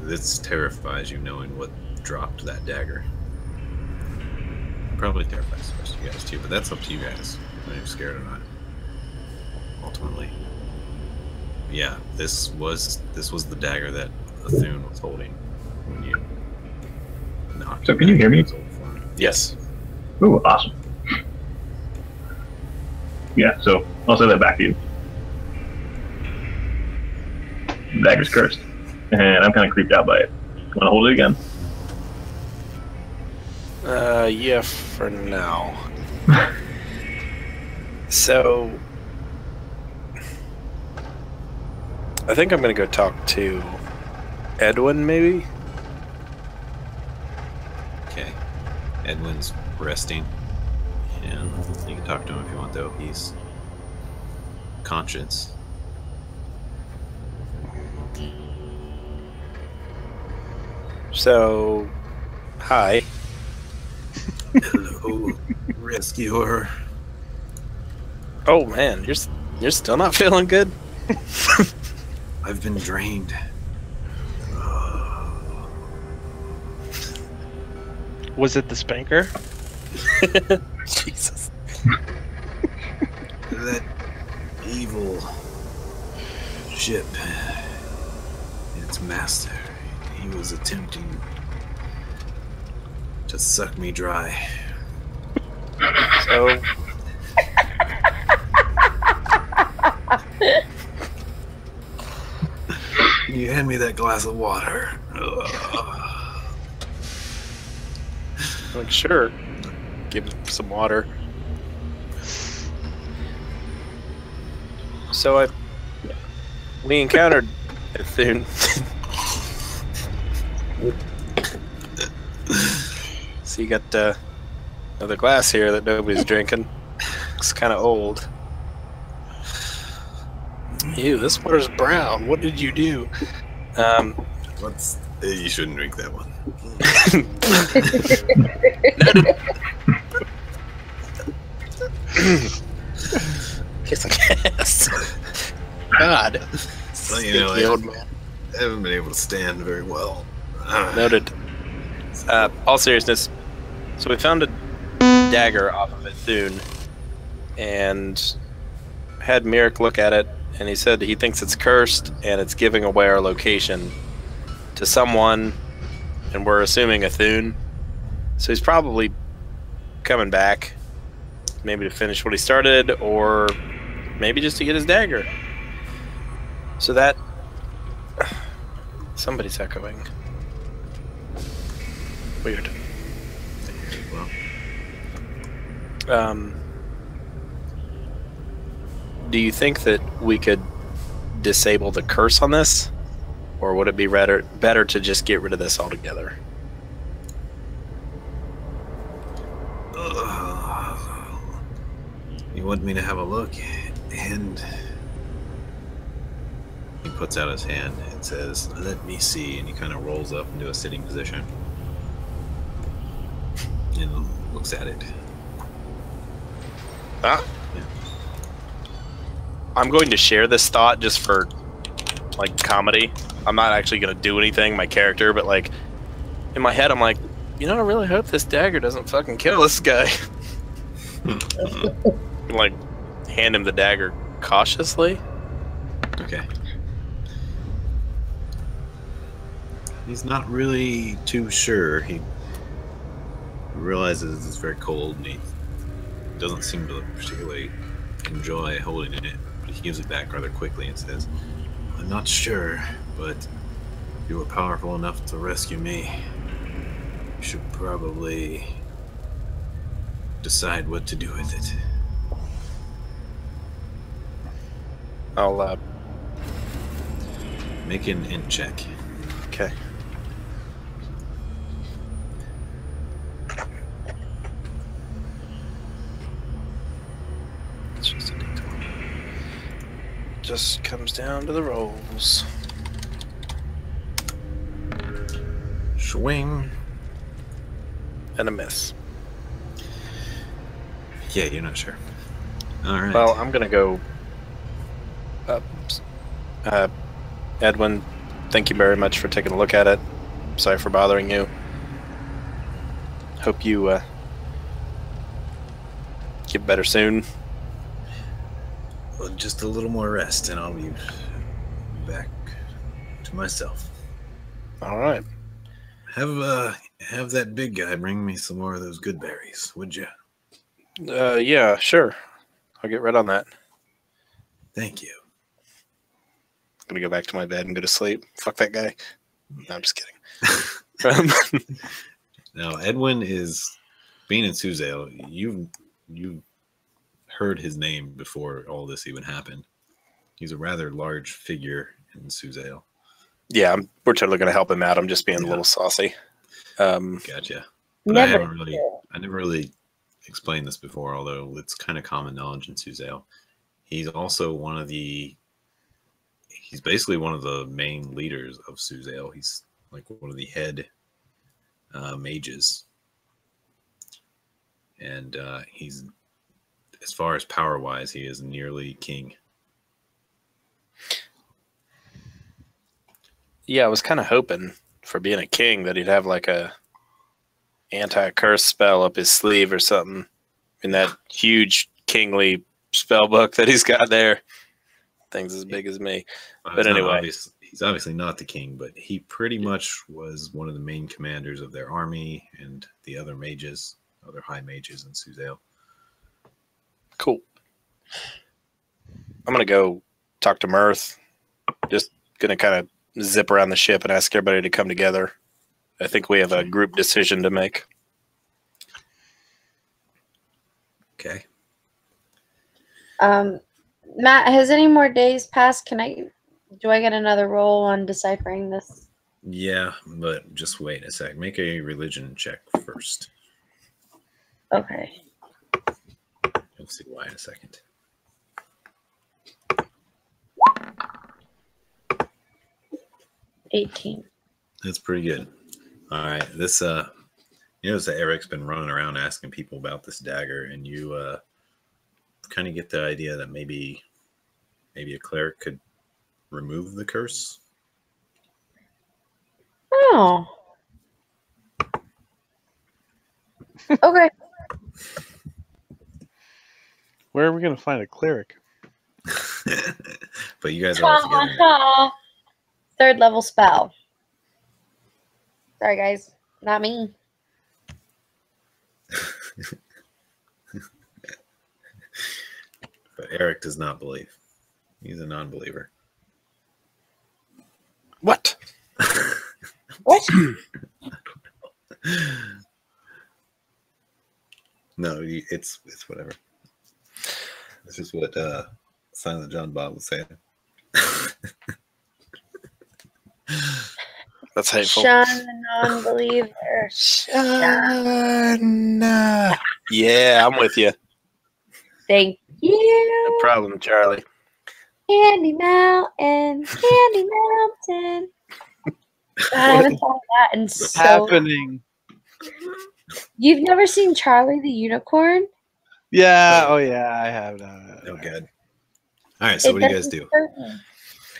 This terrifies you, knowing what dropped that dagger. Probably terrifies the rest of you guys too, but that's up to you guys. Whether you're scared or not. Ultimately. Yeah, this was the dagger that Athun was holding when you knocked. So can you hear me? Yes. Ooh, awesome. Yeah, so I'll say that back to you. The dagger's cursed, and I'm kind of creeped out by it. Want to hold it again? Yeah, for now. So, I think I'm gonna go talk to Edwin, maybe? Okay. Edwin's resting. And you can talk to him if you want, though. He's conscious. So, hi. Hello, rescuer. Oh man, you're still not feeling good? I've been drained. Was it the spanker? Jesus. That evil ship, its master, he was attempting to suck me dry. So, Can you hand me that glass of water? like, sure. Give him some water. So we encountered Thune. So you got another glass here that nobody's drinking. Looks kind of old. Ew, this water's brown. What did you do? You shouldn't drink that one. Kiss a guess. God. Well, you know, Stinky old man. I haven't been able to stand very well. Noted. All seriousness, so we found a dagger off of Thune and had Mirek look at it, and he said he thinks it's cursed and it's giving away our location to someone, and we're assuming a Thune. So he's probably coming back, maybe to finish what he started, or maybe just to get his dagger. So that... Somebody's echoing. Weird. Well, do you think that we could disable the curse on this? Or would it be better to just get rid of this altogether? you want me to have a look? And he puts out his hand and says, "Let me see." And he kind of rolls up into a sitting position and looks at it. I'm going to share this thought just for, like, comedy. I'm not actually going to do anything, my character, but, like, in my head, I'm like, you know, I really hope this dagger doesn't fucking kill this guy. Like, hand him the dagger cautiously. Okay. He's not really too sure. He realizes it's very cold, and he doesn't seem to particularly enjoy holding it. But he gives it back rather quickly and says, "I'm not sure, but if you were powerful enough to rescue me, you should probably decide what to do with it." I'll, Make an int check. okay. It's just a D20. Just comes down to the rolls. Swing. And a miss. Yeah, you're not sure. All right. Well, I'm gonna go. Edwin, thank you very much for taking a look at it. Sorry for bothering you. Hope you get better soon. Well, just a little more rest, and I'll be back to myself. All right. Have that big guy bring me some more of those good berries, would you? Yeah, sure. I'll get right on that. Thank you. I'm gonna go back to my bed and go to sleep. Fuck that guy. No, I'm just kidding. Now, Edwin is being in Suzail. You heard his name before all this even happened. He's a rather large figure in Suzail. Yeah, we're totally gonna help him out. I'm just being a little saucy. Gotcha. But I never really explained this before, although it's kind of common knowledge in Suzail. He's also he's basically one of the main leaders of Suzail. He's like one of the head mages. And he's, as far as power-wise, he is nearly king. Yeah, I was kind of hoping for being a king that he'd have like a anti-curse spell up his sleeve or something in that huge kingly spell book that he's got there. Things as big as me. But anyway. He's obviously not the king, but he pretty much was one of the main commanders of their army and the other mages, other high mages in Suzail. Cool. I'm going to go talk to Mirth. Just going to kind of zip around the ship and ask everybody to come together. I think we have a group decision to make. Okay. Matt, has any more days passed? Do I get another roll on deciphering this? Yeah, but just wait a sec. Make a religion check first. Okay. You'll see why in a second. 18. That's pretty good. All right. This you notice that Eric's been running around asking people about this dagger, and you kind of get the idea that maybe a cleric could remove the curse. Oh. Okay. Where are we going to find a cleric? But you guys are all together. 3rd level spell. Sorry, guys. Not me. But Eric does not believe. He's a non-believer. What? What? No, it's whatever. This is what Silent John Bob was saying. That's hateful. Sean the non-believer. Sean. Yeah, I'm with you. Thank you. No problem, Charlie. Candy Mountain. Candy Mountain. I haven't thought of that in so Happening. You've never seen Charlie the Unicorn? Yeah. Oh, yeah. I have. Oh, good. All right. So what do you guys do?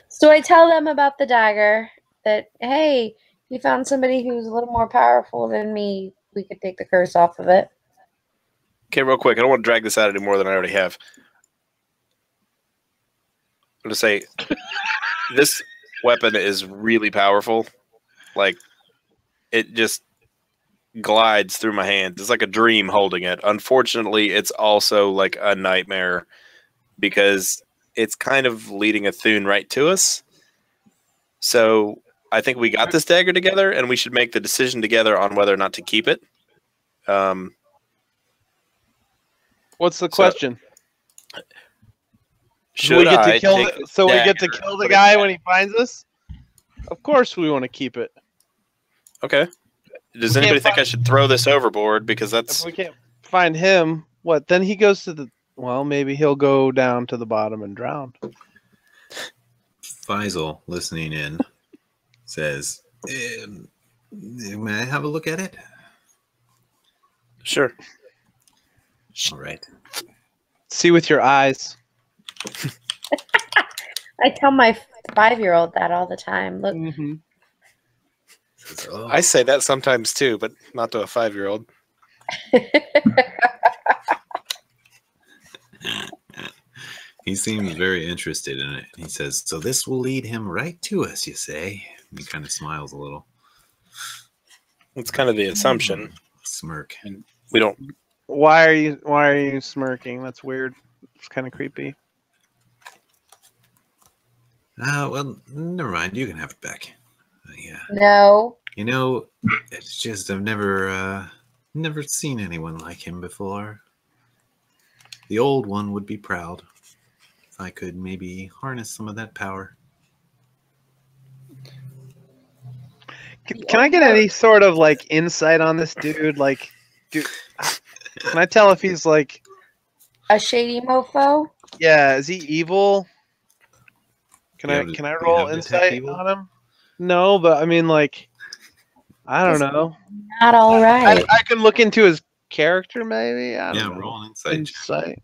So I tell them about the dagger. That, hey, we found somebody who's a little more powerful than me. We could take the curse off of it. Okay, real quick. I don't want to drag this out any more than I already have. I'm going to say this weapon is really powerful. Like, it just glides through my hands. It's like a dream holding it. Unfortunately, it's also like a nightmare because it's kind of leading a Thune right to us. So I think we got this dagger together, and we should make the decision together on whether or not to keep it. What's the question? Should we get to I kill take the, so we get to kill the guy when he finds us? Of course we want to keep it. Okay. Does anybody think I should throw this overboard? Because that's... If we can't find him, what? Then he goes to the... Well, maybe he'll go down to the bottom and drown. Faisal, listening in, says, may I have a look at it? Sure. All right. See with your eyes. I tell my 5-year-old that all the time. Look, Mm-hmm. I say that sometimes too, but not to a 5-year-old. He seems very interested in it. He says, so this will lead him right to us, you say? And he kind of smiles a little. It's kind of the assumption. Smirk. And we don't... Why are you smirking? That's weird. It's kind of creepy. Well, never mind. You can have it back. Yeah. No. You know, it's just I've never seen anyone like him before. The old one would be proud if I could maybe harness some of that power. Can I get any sort of like insight on this dude? Like, dude, can I tell if he's like a shady mofo? Yeah, is he evil? Can I roll insight evil? on him? No, but I mean, like, I don't know. Not all right. I can look into his character, maybe. I don't know. Roll an insight. Insight.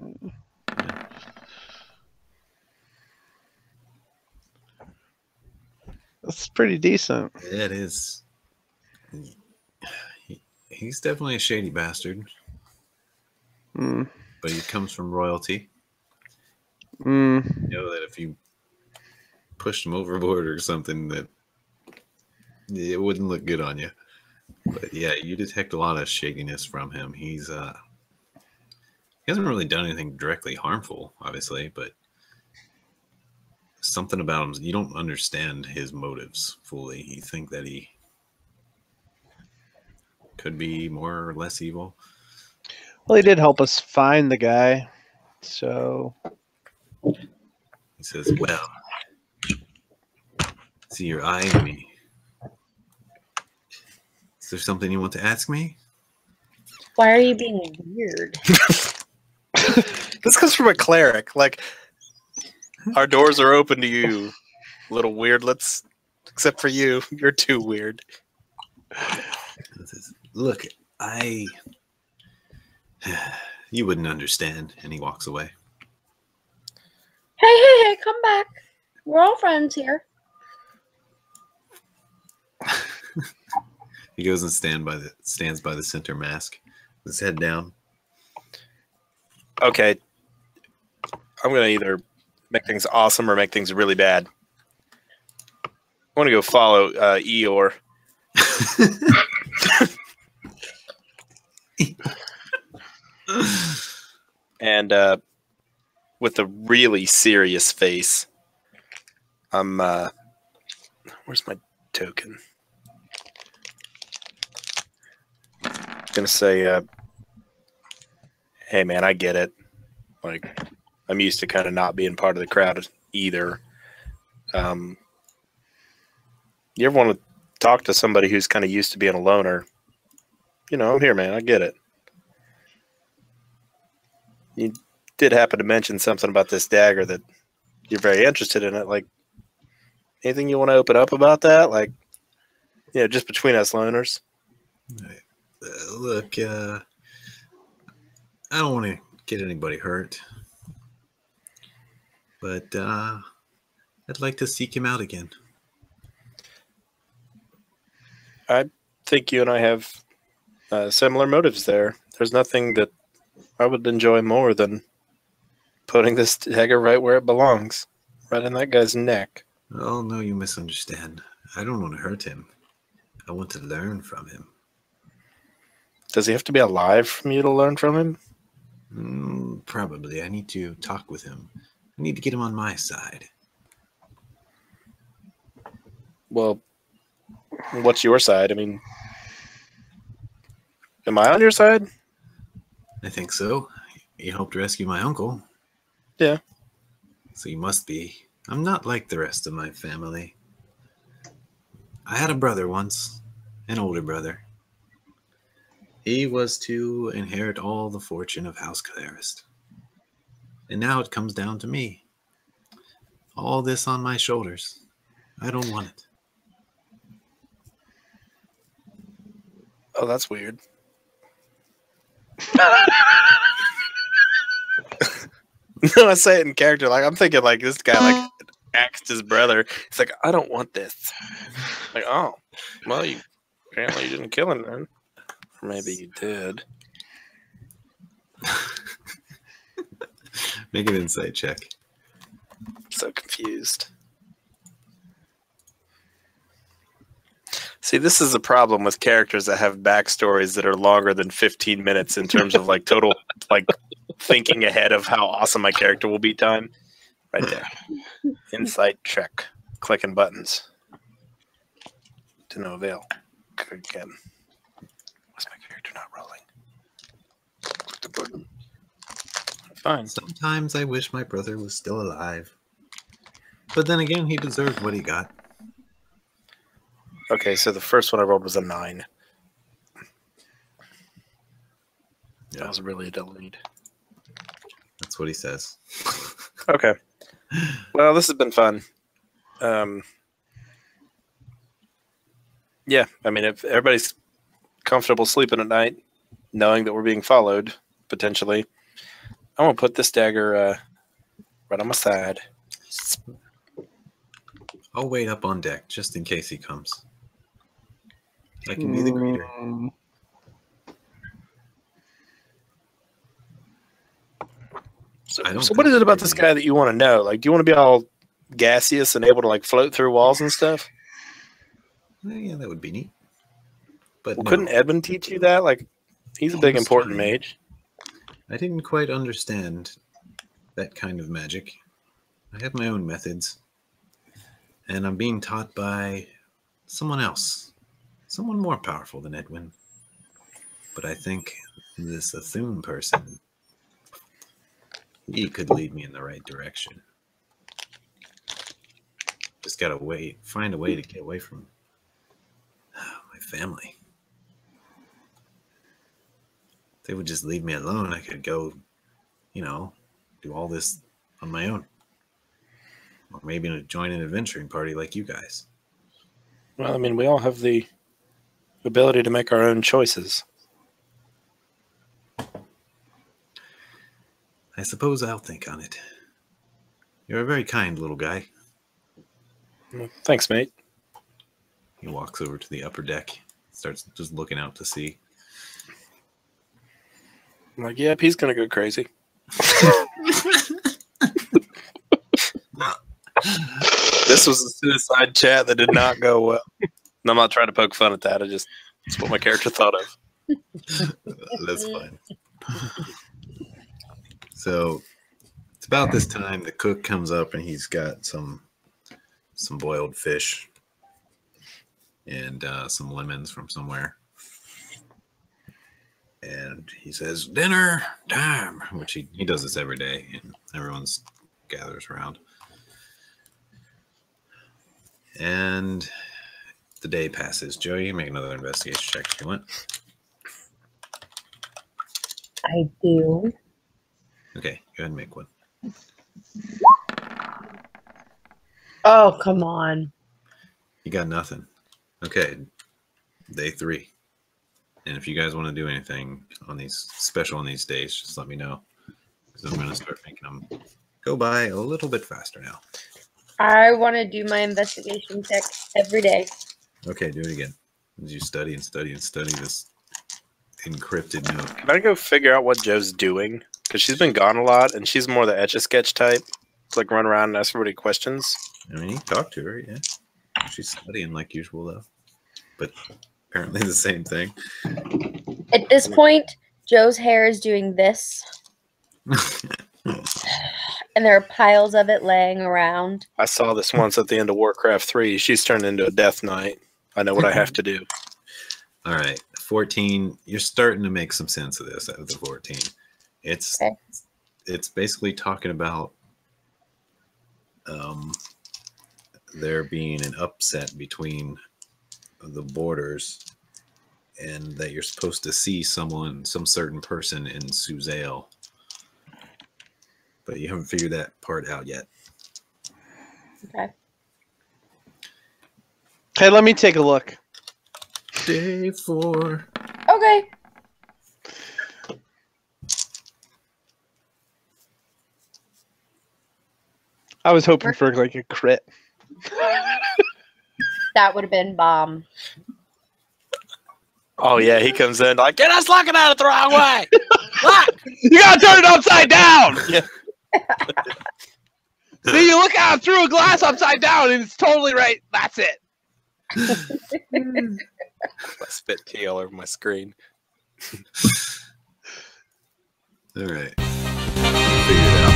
That's pretty decent. Yeah, it is. He's definitely a shady bastard. Mm. But he comes from royalty. Mm. You know that if you pushed him overboard or something, that it wouldn't look good on you. But yeah, you detect a lot of shadiness from him. He hasn't really done anything directly harmful, obviously, but something about him, you don't understand his motives fully. You think that he could be more or less evil. Well, he did help us find the guy, so he says, "Well, see, you're eyeing me. Is there something you want to ask me?" Why are you being weird? This comes from a cleric. Like, our doors are open to you, little weirdlets. Except for you. You're too weird. Look, you wouldn't understand. And he walks away. Hey, come back. We're all friends here. He goes and stands by the center mask, with his head down. Okay. I'm going to either make things awesome or make things really bad. I want to go follow Eeyore. And with a really serious face, I'm where's my token? I'm gonna say, hey man, I get it. Like, I'm used to kind of not being part of the crowd either. You ever want to talk to somebody who's kind of used to being a loner? You know, I'm here, man. I get it. You did happen to mention something about this dagger that you're very interested in it. Like, anything you want to open up about that? Like, you know, just between us loners. Look, I don't want to get anybody hurt, but I'd like to seek him out again. I think you and I have similar motives there. There's nothing that I would enjoy more than putting this dagger right where it belongs, right in that guy's neck. Oh, no, you misunderstand. I don't want to hurt him. I want to learn from him. Does he have to be alive for you to learn from him? Probably. I need to talk with him. I need to get him on my side. Well, what's your side? I mean, am I on your side? I think so. You helped rescue my uncle. Yeah. So you must be. I'm not like the rest of my family. I had a brother once, an older brother. He was to inherit all the fortune of House Clarist. And now it comes down to me. All this on my shoulders. I don't want it. Oh, that's weird. No, I say it in character. Like, I'm thinking like this guy like axed his brother. It's like, I don't want this. Like, oh, well, you apparently you didn't kill him then. Or maybe you did. Make an insight check. I'm so confused. See, this is a problem with characters that have backstories that are longer than 15 minutes in terms of like total like thinking ahead of how awesome my character will be time. Right there. Insight check. Clicking buttons. To no avail. Again. Why's my character not rolling? Click the button. Fine. Sometimes I wish my brother was still alive. But then again, he deserved what he got. Okay, so the first one I rolled was a 9. Yeah. That was really a delete. That's what he says. Okay. Well, this has been fun. Yeah, I mean, if everybody's comfortable sleeping at night, knowing that we're being followed, potentially, I'm going to put this dagger right on my side. I'll wait up on deck just in case he comes. I can be the greeter. So what is it about this guy that you want to know? Like, do you want to be all gaseous and able to like float through walls and stuff? Yeah, that would be neat. But Well, no, couldn't Edmund teach you that? Like, he's a big important mage. I didn't quite understand that kind of magic. I have my own methods. And I'm being taught by someone else. Someone more powerful than Edwin. But I think this Athun person, he could lead me in the right direction. Just gotta find a way to get away from my family. If they would just leave me alone, I could go, do all this on my own. Or maybe join an adventuring party like you guys. Well, I mean, we all have the ability to make our own choices. I suppose I'll think on it. You're a very kind little guy. Well, thanks, mate. He walks over to the upper deck, starts just looking out to sea. I'm like, yep, he's going to go crazy. This was a suicide chat that did not go well. And I'm not trying to poke fun at that. It's what my character thought of. That's fine. So it's about this time the cook comes up and he's got some boiled fish and some lemons from somewhere. And he says, dinner time, which he does this every day, and everyone's gathers around. And the day passes. Joe, you can make another investigation check if you want. I do. Okay, go ahead and make one. Oh, come on. You got nothing. Okay, day 3. And if you guys want to do anything on these days, just let me know. Because I'm going to start making them go by a little bit faster now. I want to do my investigation check every day. Okay, do it again. As you study and study and study this encrypted note. Can I go figure out what Joe's doing? Because she's been gone a lot, and she's more the Etch-a-Sketch type. It's like run around and ask everybody questions. I mean, you talk to her, yeah. She's studying like usual, though. But apparently the same thing. At this point, Joe's hair is doing this. And there are piles of it laying around. I saw this once at the end of Warcraft 3. She's turned into a Death Knight. I know what I have to do. All right, 14. You're starting to make some sense of this out of the 14. It's basically talking about there being an upset between the borders, and that you're supposed to see some certain person in Suzail. But you haven't figured that part out yet. Okay. Hey, let me take a look. Day 4. Okay. I was hoping for like a crit. That would have been bomb. Oh, yeah, he comes in like, get us looking at it the wrong way. Look! You gotta turn it upside down! Yeah. See, you look out through a glass upside down and it's totally right. That's it. I spit tea all over my screen. All right. Figure it out.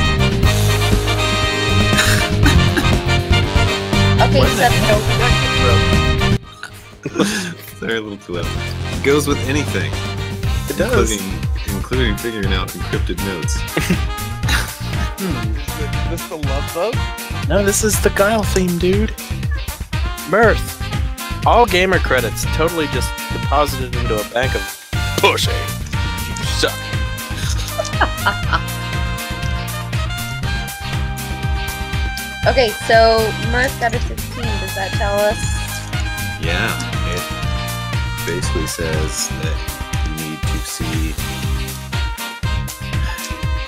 Okay, What the so Sorry, a little too loud. It goes with anything. It does. Including figuring out encrypted notes. Is this the love boat? No, this is the Guile theme, dude. Mirth. All gamer credits totally just deposited into a bank of pussy. You suck. okay, so Mirth got a 16. Does that tell us? Yeah, it basically says that you need to see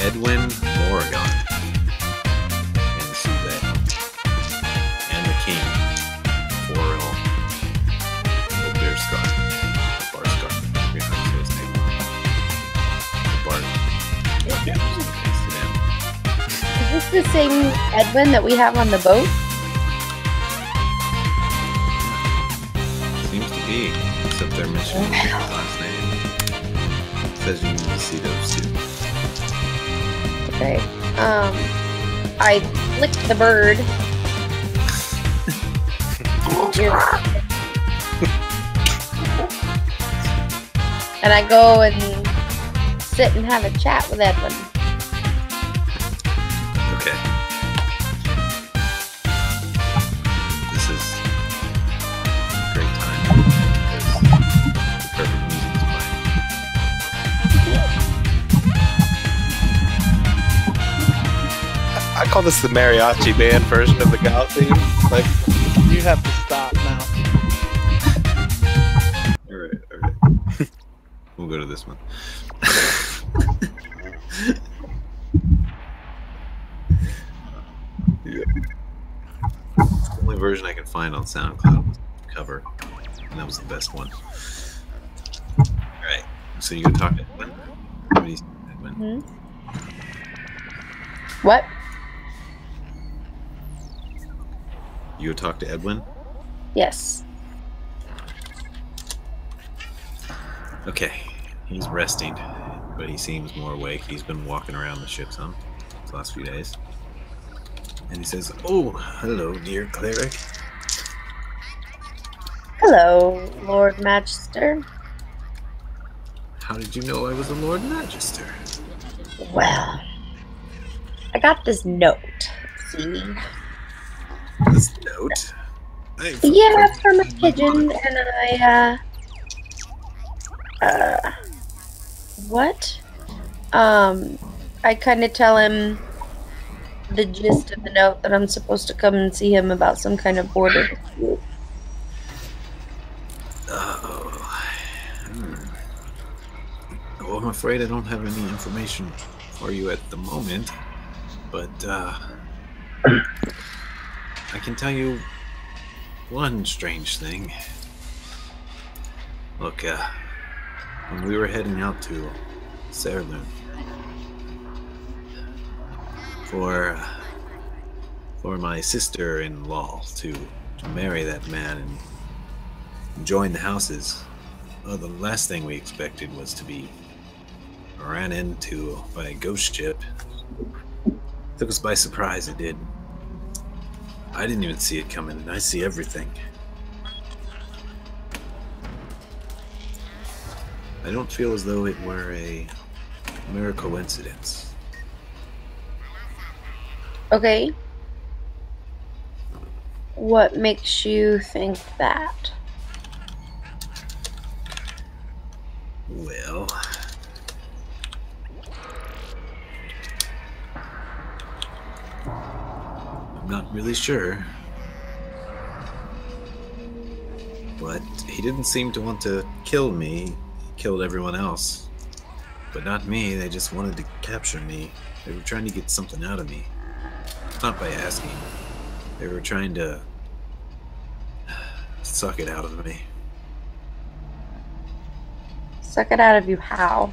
Edwin Morrigan and Suzail and the King Forel Oberscar. Barscar. Yeah, how to say his name. Bart. Yeah, thanks to them. Is this the same Edwin that we have on the boat? Seems to be, except they're mentioning his last name. It says you need to see those two. Okay. I flicked the bird. And I go and sit and have a chat with Edwin. Okay. This is a great time because the perfect music is playing. I call this the mariachi band version of the Guile theme. Like, You have to stop now. Alright. We'll go to this one. Yeah. It's the only version I could find on SoundCloud was the cover, and that was the best one. Alright, so you gonna talk to Edwin? What do you say, Edwin? Hmm? What? You go talk to Edwin? Yes. Okay, he's resting, but he seems more awake. He's been walking around the ship some these last few days. And he says, "Oh, hello, dear cleric." Hello, Lord Magister. How did you know I was a Lord Magister? Well, I got this note. See? This note? Yeah, from a pigeon, and what? I kind of tell him the gist of the note that I'm supposed to come and see him about some kind of border dispute. Well, I'm afraid I don't have any information for you at the moment, but I can tell you one strange thing. Look, when we were heading out to Saarlund for my sister-in-law to marry that man and join the houses, well, the last thing we expected was to be ran into by a ghost ship. Took us by surprise, it did. I didn't even see it coming, and I see everything. I don't feel as though it were a mere coincidence. Okay. What makes you think that? Well, I'm not really sure. But he didn't seem to want to kill me. He killed everyone else. But not me. They just wanted to capture me. They were trying to get something out of me. Not by asking. They were trying to suck it out of me. Suck it out of you how?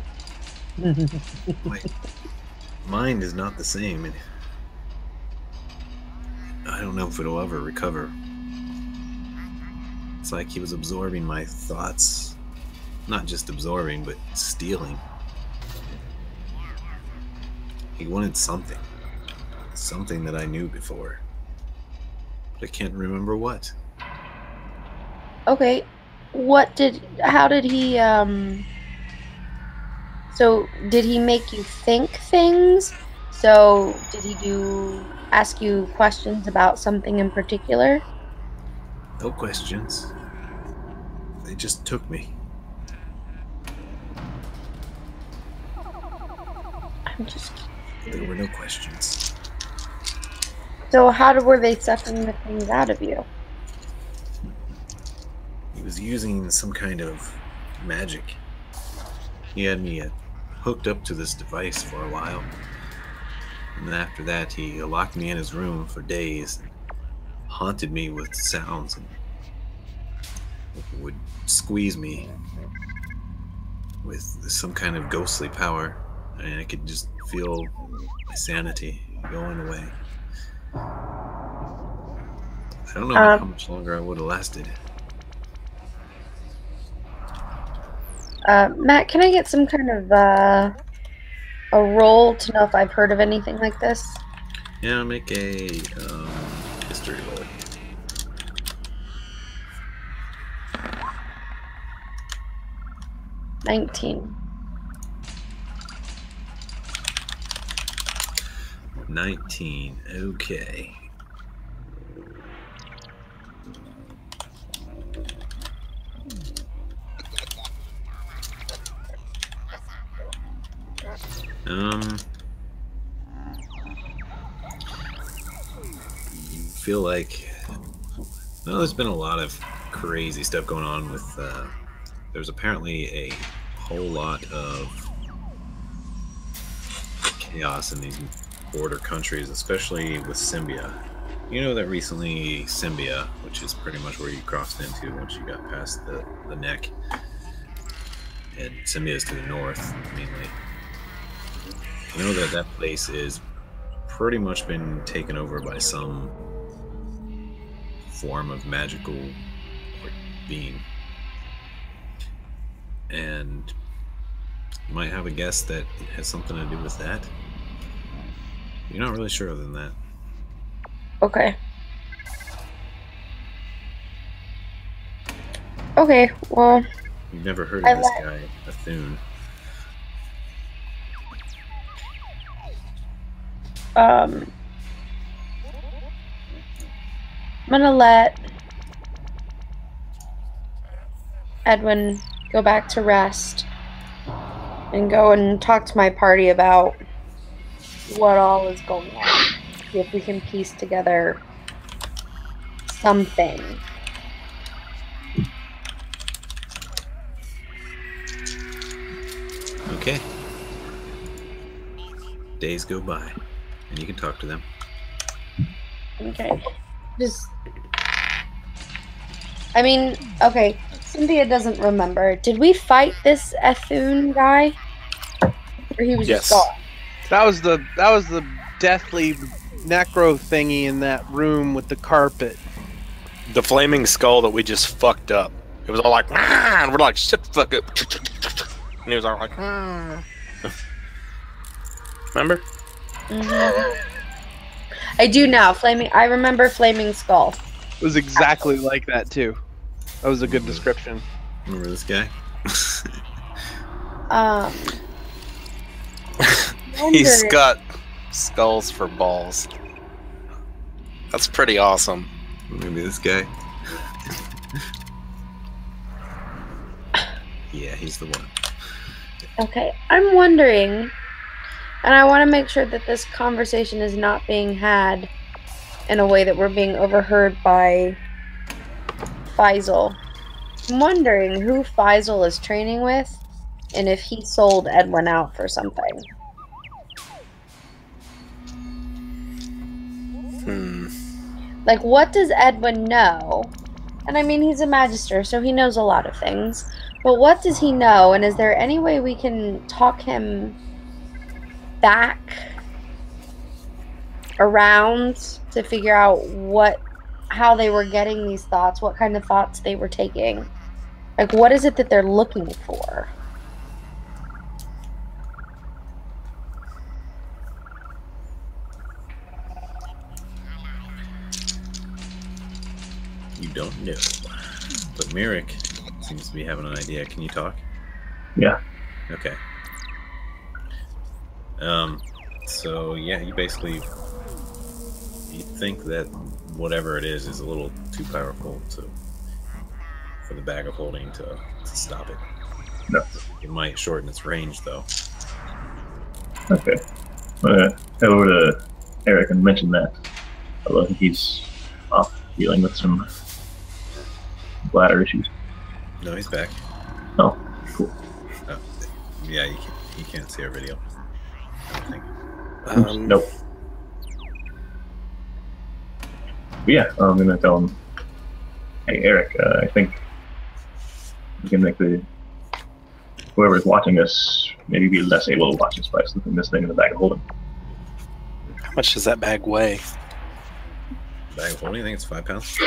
My mind is not the same. And I don't know if it'll ever recover. It's like he was absorbing my thoughts. Not just absorbing, but stealing. He wanted something. Something that I knew before. But I can't remember what. Okay. How did he, so did he make you think things? So did he ask you questions about something in particular? No questions. They just took me. I'm just... There were no questions. So were they sucking the things out of you? He was using some kind of magic. He had me hooked up to this device for a while. And then after that, he locked me in his room for days and haunted me with sounds and would squeeze me with some kind of ghostly power. And I could just feel my sanity going away. I don't know how much longer I would have lasted. Matt, can I get some kind of a roll to know if I've heard of anything like this? Yeah, I'll make a history roll. $19. 19. Okay. Feel like, well, there's been a lot of crazy stuff going on with, there's apparently a whole lot of chaos in these border countries, especially with Symbia. You know that recently Symbia, which is pretty much where you crossed into once you got past the neck, and Symbia is to the north, mainly. You know that place is pretty much been taken over by some form of magical being. And you might have a guess that it has something to do with that. You're not really sure other than that. Okay. Okay, well... You've never heard of this guy, Bethune. I'm gonna let Edwin go back to rest and go and talk to my party about what all is going on. See if we can piece together something. Okay. Days go by, and you can talk to them. Okay. I mean, okay. Cynthia doesn't remember. Did we fight this Ethune guy? Or he was just gone? That was the deathly necro thingy in that room with the carpet. The flaming skull that we just fucked up. It was all like, ah, and we're like, shut the fuck up. And he was all like, ah. Remember? Mm-hmm. I do now. I remember Flaming Skull. It was exactly like that too. That was a good description. Remember this guy? He's got skulls for balls. That's pretty awesome. Maybe this guy. Yeah, he's the one. Okay, I'm wondering, and I want to make sure that this conversation is not being had in a way that we're being overheard by Faisal. I'm wondering who Faisal is training with and if he sold Edwin out for something. Like, what does Edwin know? And I mean, he's a magister, so he knows a lot of things. But what does he know? And is there any way we can talk him back around to figure out how they were getting these thoughts, what kind of thoughts they were taking? Like, what is it that they're looking for? don't know. But Merrick seems to be having an idea. Can you talk? Yeah. Okay. So yeah, you think that whatever it is a little too powerful for the bag of holding to stop it. No. It might shorten its range though. Okay. Head over to Eric and mention that. Although I think he's off dealing with some bladder issues. No, he's back. Oh, cool. Yeah, you can't see our video. I don't think. Oops, nope. But yeah, I'm gonna tell him, hey Eric, I think we can make whoever's watching us maybe be less able to watch us by slipping this thing in the bag of holding. How much does that bag weigh? Bag of holding, I think it's 5 pounds.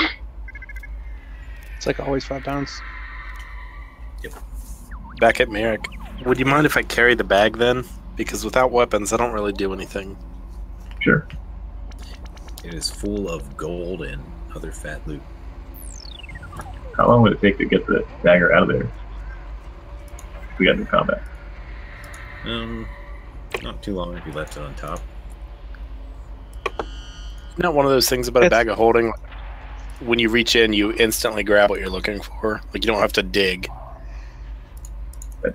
It's like always 5 pounds. Yep. Back at Merrick. Would you mind if I carry the bag then? Because without weapons, I don't really do anything. Sure. It is full of gold and other fat loot. How long would it take to get the dagger out of there? If we got into combat. Not too long if you left it on top. Not one of those things about a bag of holding. When you reach in, you instantly grab what you're looking for. Like, you don't have to dig. I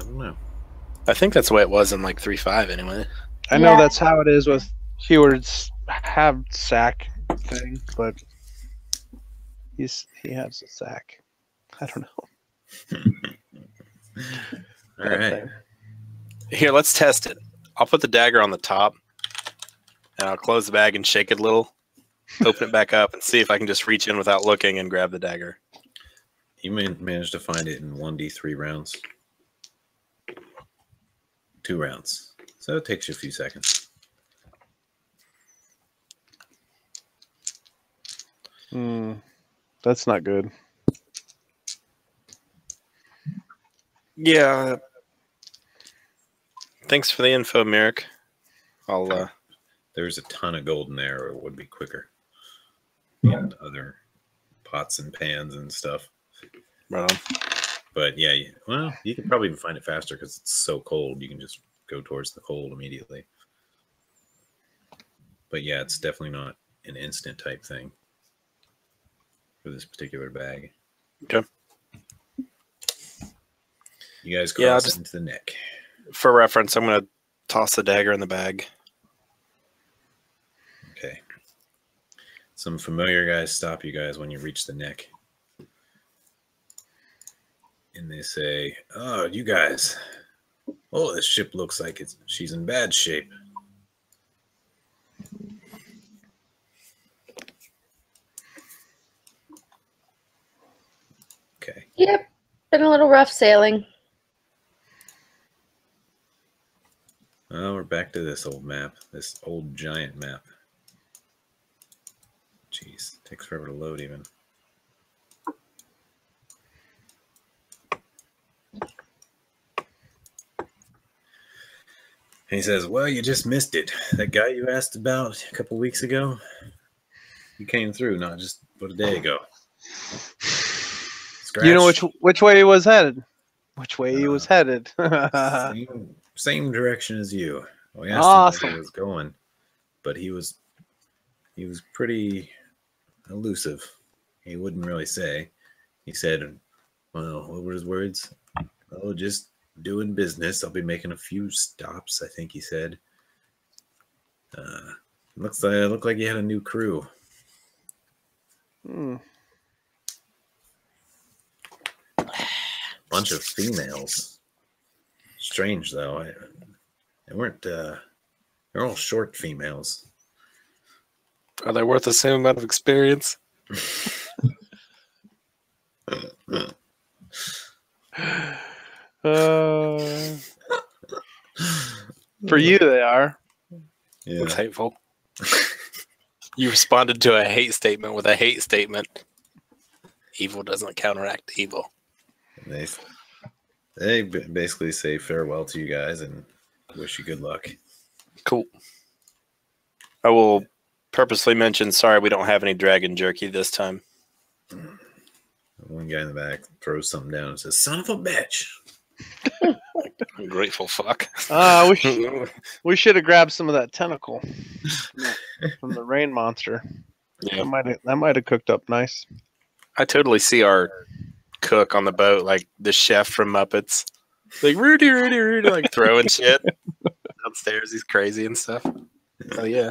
don't know. I think that's the way it was in like 3.5 anyway. I know that's how it is with Heward's have sack thing, but he has a sack. I don't know. All right. Here, let's test it. I'll put the dagger on the top, and I'll close the bag and shake it a little, open it back up, and see if I can just reach in without looking and grab the dagger. You managed to find it in 1d3 rounds. 2 rounds. So it takes you a few seconds. That's not good. Yeah. Thanks for the info, Merrick. I'll There's a ton of gold in there, or it would be quicker. And other pots and pans and stuff. Right on. But yeah, well, you can probably even find it faster because it's so cold. You can just go towards the cold immediately. But yeah, it's definitely not an instant type thing for this particular bag. Okay. You guys cross into the neck. For reference, I'm going to toss the dagger in the bag. Okay. Some familiar guys stop you guys when you reach the neck. And they say, oh, you guys, oh, this ship looks like she's in bad shape. Okay. Yep. Been a little rough sailing. Oh, we're back to this old map, this old giant map. Jeez, takes forever to load even. And he says, well, you just missed it. That guy you asked about a couple weeks ago, he came through not just but a day ago. Scratch. You know which way he was headed? Which way he was headed? Same direction as you. We asked him where he was going, but he was pretty elusive. He wouldn't really say. He said, well, what were his words? Oh, just doing business. I'll be making a few stops, I think he said. Looked like he had a new crew. Bunch of females. Strange though. They weren't. They're all short females. Are they worth the same amount of experience? For you, they are. Yeah. Looks hateful. You responded to a hate statement with a hate statement. Evil doesn't counteract evil. And they basically say farewell to you guys and wish you good luck. Cool. I will purposely mention, sorry, we don't have any dragon jerky this time. One guy in the back throws something down and says, "Son of a bitch!" Grateful fuck. We should have grabbed some of that tentacle from the rain monster. Yeah. That might have cooked up nice. I totally see our cook on the boat, like the chef from Muppets, like Rudy, like throwing shit downstairs. He's crazy and stuff. Oh yeah.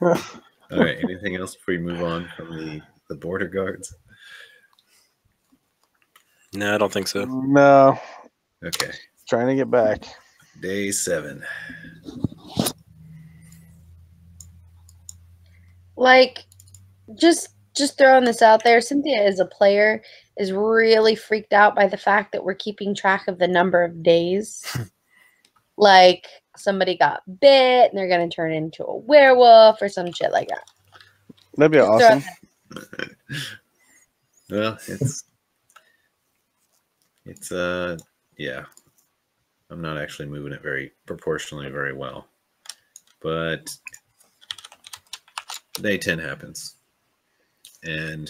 All right. Anything else before you move on from the border guards? No, I don't think so. No. Okay. Trying to get back. Day 7. Like, just throwing this out there, Cynthia as a player is really freaked out by the fact that we're keeping track of the number of days. Like, somebody got bit and they're going to turn into a werewolf or some shit like that. That'd be awesome. Well, it's yeah. I'm not actually moving it proportionally very well. But day 10 happens. And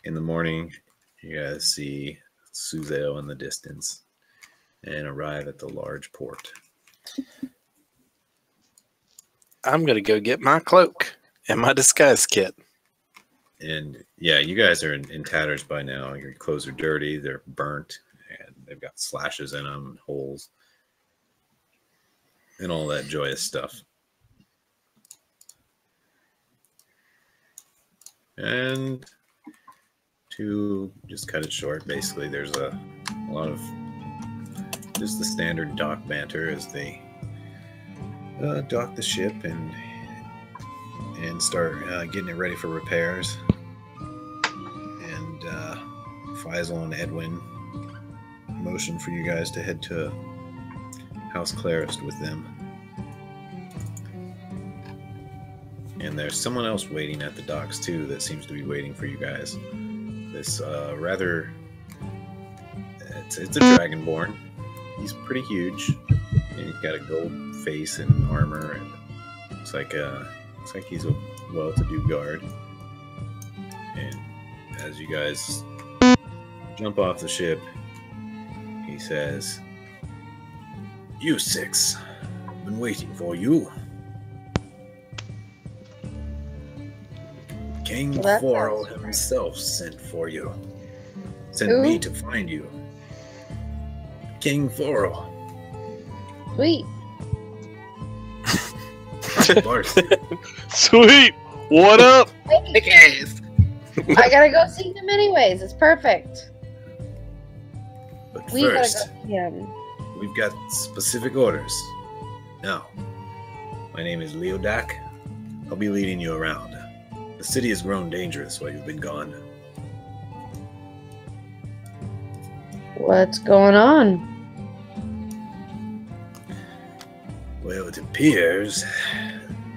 in the morning, you guys see Suzail in the distance and arrive at the large port. I'm gonna go get my cloak and my disguise kit. And yeah, you guys are in tatters by now. Your clothes are dirty, they're burnt, and they've got slashes in them and holes and all that joyous stuff. And to just cut it short, basically there's a lot of just the standard dock banter as they dock the ship and start getting it ready for repairs. And Faisal and Edwin motion for you guys to head to House Clarist with them. And there's someone else waiting at the docks too that seems to be waiting for you guys. This it's a dragonborn. He's pretty huge, and he's got a gold face and armor, and looks like he's a well-to-do guard. And as you guys jump off the ship, he says, "You 6, I've been waiting for you. King Forel himself sent for you. Sent me to find you. King Forel." Sweet. Sweet. What up? I gotta go see him anyways. It's perfect. But We first, gotta go see him. we've got specific orders. Now, my name is Leodak. I'll be leading you around. The city has grown dangerous while you've been gone. What's going on? Well, it appears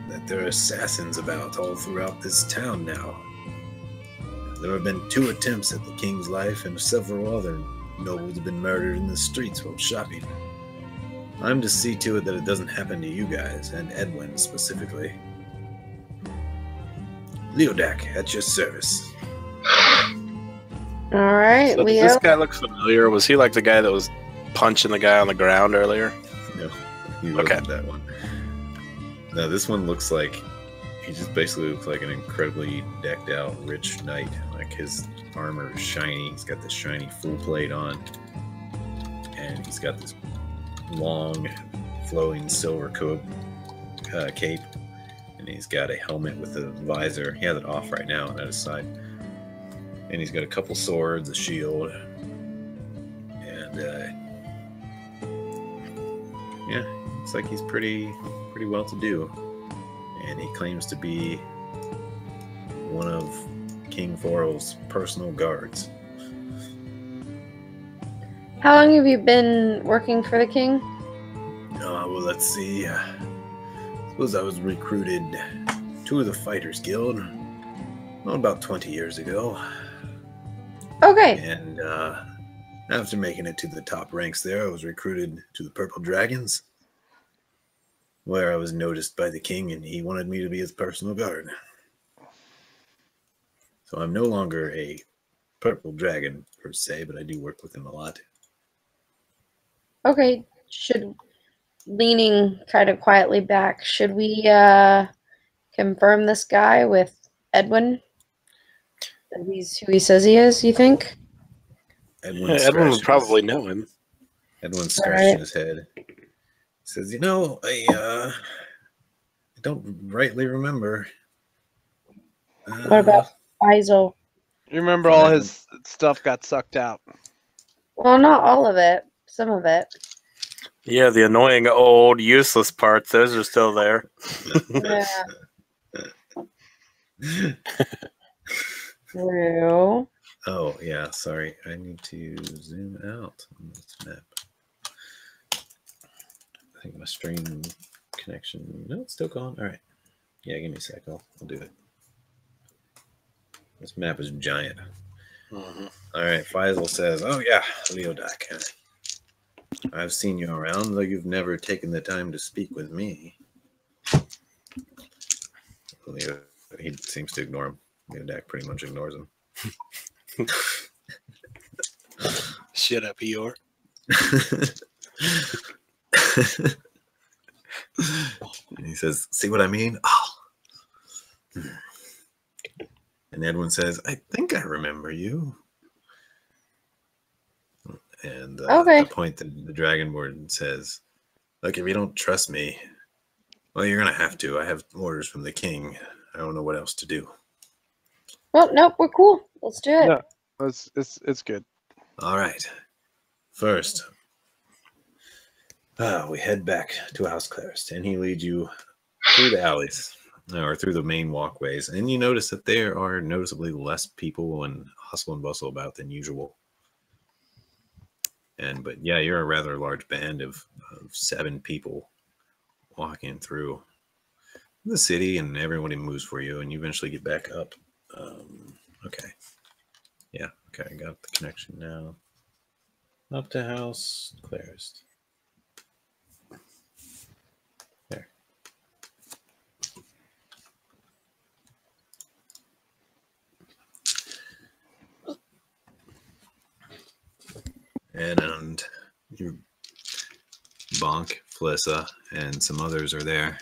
that there are assassins about all throughout this town now. There have been 2 attempts at the king's life, and several other nobles have been murdered in the streets while shopping. I'm to see to it that it doesn't happen to you guys, and Edwin specifically. Leodak, at your service. All right, So does Leo. this guy look familiar? Was he like the guy that was punching the guy on the ground earlier? No, he wasn't that one. No, this one looks like he just basically looks like an incredibly decked out rich knight. Like his armor is shiny. He's got this shiny full plate on, and he's got this long, flowing silver cape, and he's got a helmet with a visor. He has it off right now and at his side, and he's got a couple swords, a shield, and yeah, looks like he's pretty well to do, and he claims to be one of King Forel's personal guards. How long have you been working for the king? Well, let's see. Suppose I was recruited to the Fighters Guild about 20 years ago. Okay. And after making it to the top ranks there, I was recruited to the Purple Dragons, where I was noticed by the king, and he wanted me to be his personal guard. So I'm no longer a purple dragon per se, but I do work with him a lot. Okay, leaning kind of quietly back, should we confirm this guy with Edwin? That he's who he says he is, you think? Edwin would probably know him. Edwin's scratching his head. He says, you know, I don't rightly remember. What about Faisal? You remember all his stuff got sucked out. Well, not all of it. Some of it. Yeah, the annoying old useless parts, those are still there. Yeah. True. Oh, yeah, sorry. I need to zoom out on this map. I think my stream connection... No, it's still gone. All right. Yeah, give me a sec. I'll do it. This map is giant. Mm-hmm. All right, Faisal says, oh, yeah, Leodak. I've seen you around, though you've never taken the time to speak with me. Leo, he seems to ignore him. Leodak pretty much ignores him. Shut up, Eeyore. And he says, see what I mean? Oh. And Edwin says, I think I remember you. And the point that the Dragonborn says, look, if you don't trust me, well, you're going to have to. I have orders from the king. I don't know what else to do. Well, nope, we're cool. Let's do it. No, it's good. All right. First, we head back to House Clarist, and he leads you through the alleys, or through the main walkways, and you notice that there are noticeably less people and hustle and bustle about than usual. But yeah, you're a rather large band of 7 people walking through the city, and everybody moves for you, and you eventually get back up. Okay. Yeah, okay, I got the connection now. Up to House Clarist. There. And you, Bonk, Felissa, and some others are there.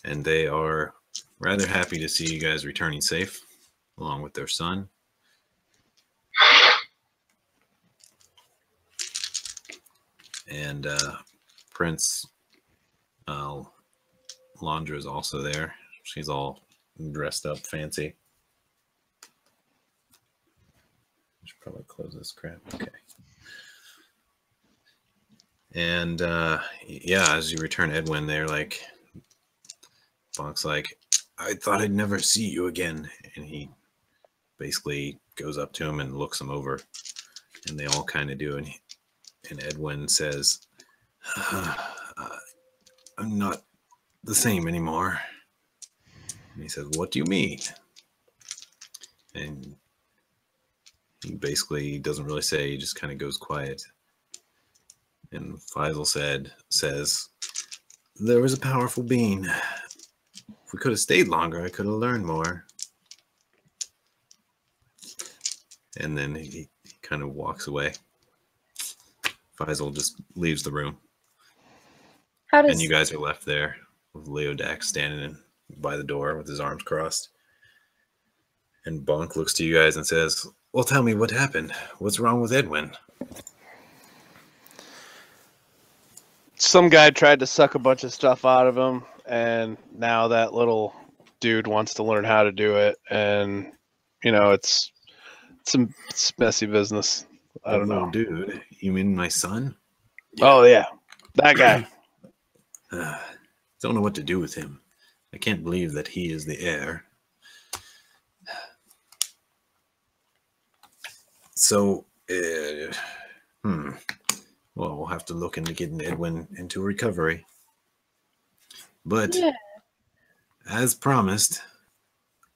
And they are rather happy to see you guys returning safe, along with their son. And Prince Landra is also there. She's all dressed up fancy. I should probably close this crap. Okay. And yeah, as you return Edwin, they're like, Bonk's like, I thought I'd never see you again. And he basically goes up to him and looks him over. And they all kind of do. And Edwin says, I'm not the same anymore. And he says, what do you mean? And he basically doesn't really say, he just kind of goes quiet. And Faisal says, there was a powerful being. If we could have stayed longer, I could have learned more. And then he kind of walks away. Faisal just leaves the room. And you guys are left there with Leodak standing by the door with his arms crossed. And Bonk looks to you guys and says, well, tell me what happened. What's wrong with Edwin? Some guy tried to suck a bunch of stuff out of him, and now that little dude wants to learn how to do it. And, you know, it's messy business. I don't know. Dude, you mean my son? Oh, yeah. That guy. Don't know what to do with him. I can't believe that he is the heir. So, well, we'll have to look into getting Edwin into recovery. But, as promised,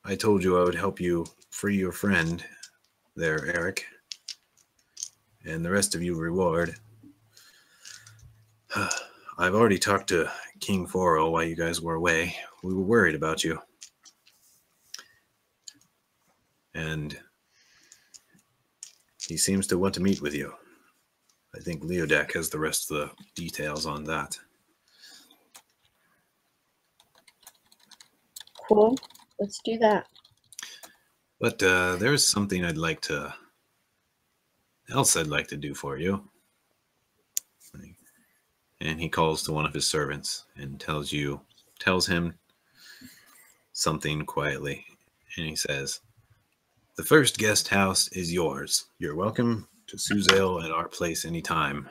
I told you I would help you free your friend there, Eric. And the rest of you reward. I've already talked to King Foro while you guys were away. We were worried about you. and he seems to want to meet with you. I think Leodak has the rest of the details on that. Cool. Let's do that. But there's something I'd like to do for you. And he calls to one of his servants and tells him something quietly. And he says, "The first guest house is yours. You're welcome to Suzail at our place anytime."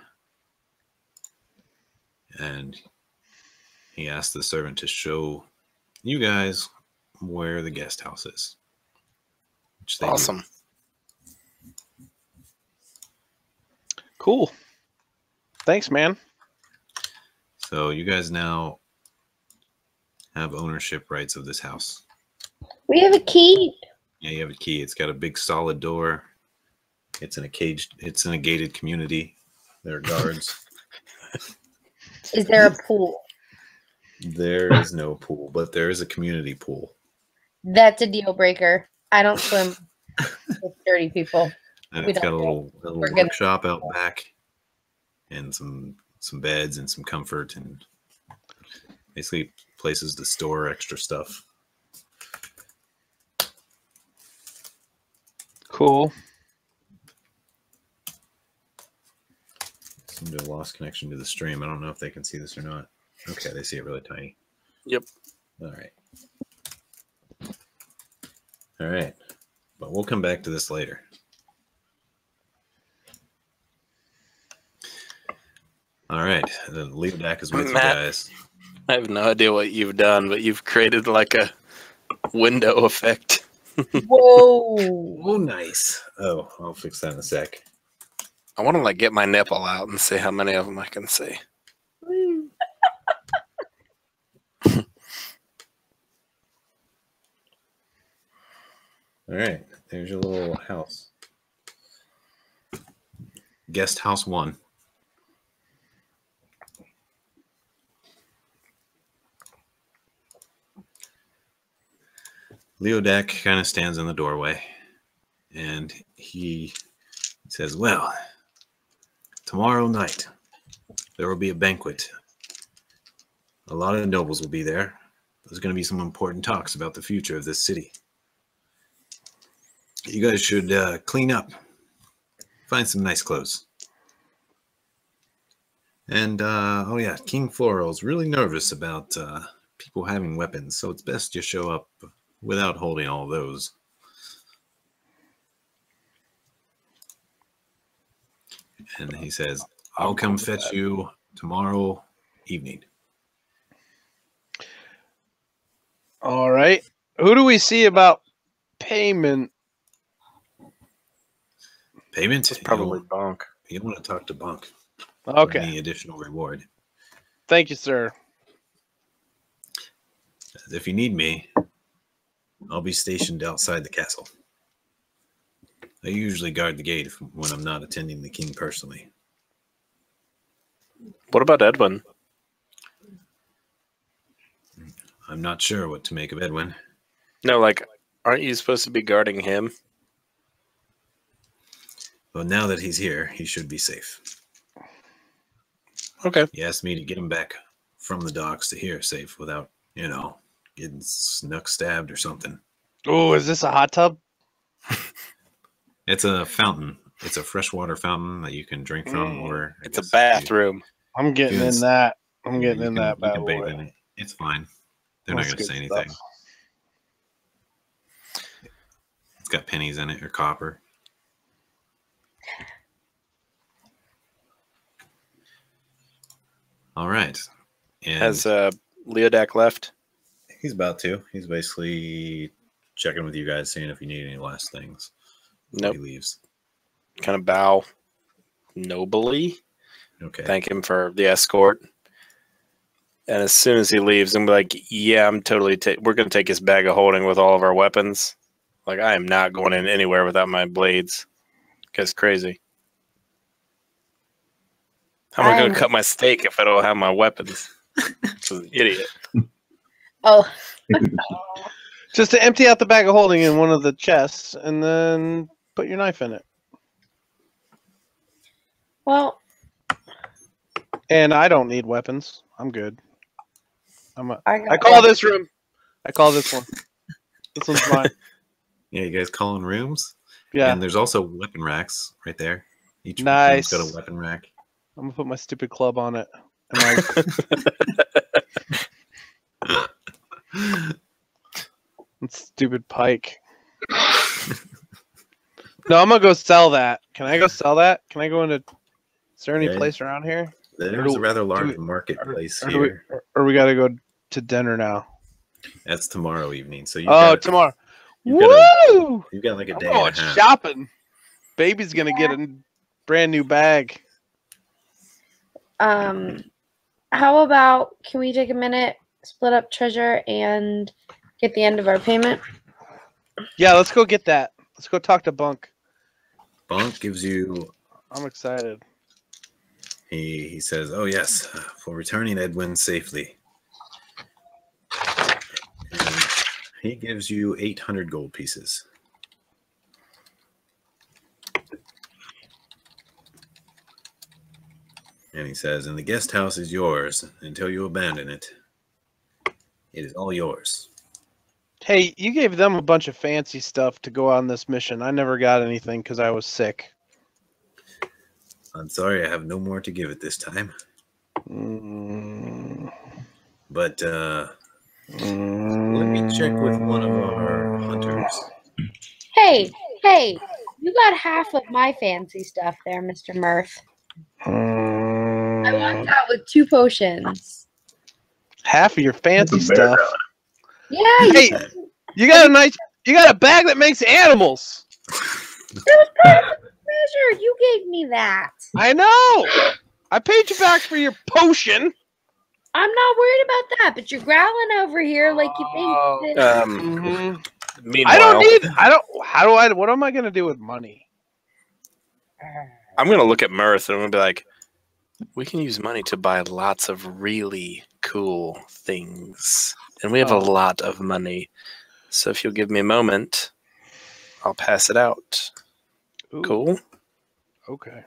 And he asked the servant to show you guys where the guest house is. Which they do. Awesome. Cool. Thanks, man. So you guys now have ownership rights of this house. We have a key. Yeah, you have a key. It's got a big solid door. It's in a gated community. There are guards. Is there a pool? There is no pool, but there is a community pool. That's a deal breaker. I don't swim with dirty people. And We it's got a don't little We're gonna- workshop out back, and some beds and some comfort, and basically places to store extra stuff. Cool. Seem to have lost connection to the stream. I don't know if they can see this or not. Okay, they see it really tiny. Yep. All right. All right. But we'll come back to this later. All right. The Leodak is with you Matt. guys. I have no idea what you've done, but you've created like a window effect. Whoa. Oh, nice. Oh, I'll fix that in a sec. I want to like get my nipple out and see how many of them I can see. All right. There's your little house. Guest house 1. Leodak kind of stands in the doorway, and he says, "Well, tomorrow night there will be a banquet. A lot of nobles will be there. There's going to be some important talks about the future of this city. You guys should clean up, find some nice clothes. And, oh yeah, King Floral's really nervous about people having weapons, so it's best you show up without holding all those." And he says, "I'll come fetch you tomorrow evening." All right. Who do we see about payment? Payment? It's probably Bonk. You want to talk to Bonk for Okay. any additional reward. Thank you, sir. If you need me, I'll be stationed outside the castle. I usually guard the gate when I'm not attending the king personally. What about Edwin? I'm not sure what to make of Edwin. No, like, aren't you supposed to be guarding him? But now that he's here, he should be safe. Okay. He asked me to get him back from the docks to here safe without, getting snuck stabbed or something. Oh, is this a hot tub? It's a fountain. It's a freshwater fountain that you can drink from, or I It's a guess bathroom. I'm getting in Yes. that. I'm getting you in can- that you bad can bathe boy. in it. It's fine. They're not That's going to good say stuff. anything. It's got pennies in it or copper. All right. And Has Leodak left? he's about to. He's basically checking with you guys, seeing if you need any last things before Nope. he leaves. Kind of bow nobly. Okay. Thank him for the escort. And as soon as he leaves, I'm like, yeah, I'm totally. We're going to take his bag of holding with all of our weapons. Like, I am not going in anywhere without my blades. Guy's crazy. How am I going to cut my steak if I don't have my weapons? This is an idiot. Oh. Just to empty out the bag of holding in one of the chests, and then put your knife in it. Well, And I don't need weapons. I'm good. I I call this room. I call this one. This one's mine. Yeah, you guys calling rooms? Yeah. And there's also weapon racks right there. Each Nice. room's got a weapon rack. I'm gonna put my stupid club on it. And stupid pike. No, I'm gonna go sell that. Can I go sell that? Can I go into? Is there any Yeah. place around here? There's a rather large we- marketplace Or here. we gotta go to dinner now? That's tomorrow evening. So Tomorrow. You've got, Woo! you've got like a I'm day going and a half. shopping. Baby's gonna get a brand new bag. How about, can we take a minute, split up treasure, and get the end of our payment? Yeah, let's go get that. Let's go talk to Bunk. Bunk gives you. I'm excited. He says, "Oh yes, for returning Edwin safely." And he gives you 800 gold pieces. And he says, "And the guest house is yours until you abandon it. It is all yours." Hey, you gave them a bunch of fancy stuff to go on this mission. I never got anything because I was sick. I'm sorry, I have no more to give at this time. But let me check with one of our hunters. Hey, you got half of my fancy stuff there, Mr. Mirth. I walked out with 2 potions. Half of your fancy That's a bear stuff. belly. Yeah, Hey, you got a bag that makes animals. that was part of the treasure. You gave me that. I know. I paid you back for your potion. I'm not worried about that, but you're growling over here like you think that... Meanwhile, What am I gonna do with money? I'm gonna look at Mirth and I'm gonna be like, we can use money to buy lots of really cool things, and we have a lot of money. So if you'll give me a moment, I'll pass it out. Ooh, Cool. Okay.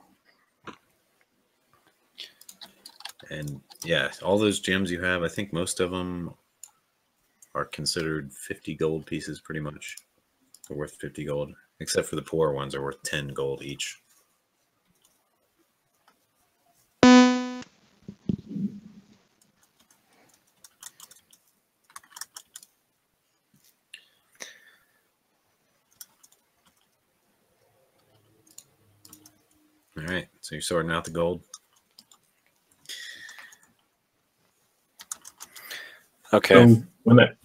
And yeah, all those gems you have, I think most of them are considered 50 gold pieces pretty much. They're worth 50 gold, except for the poor ones are worth 10 gold each. All right, so you're sorting out the gold. Okay. So when that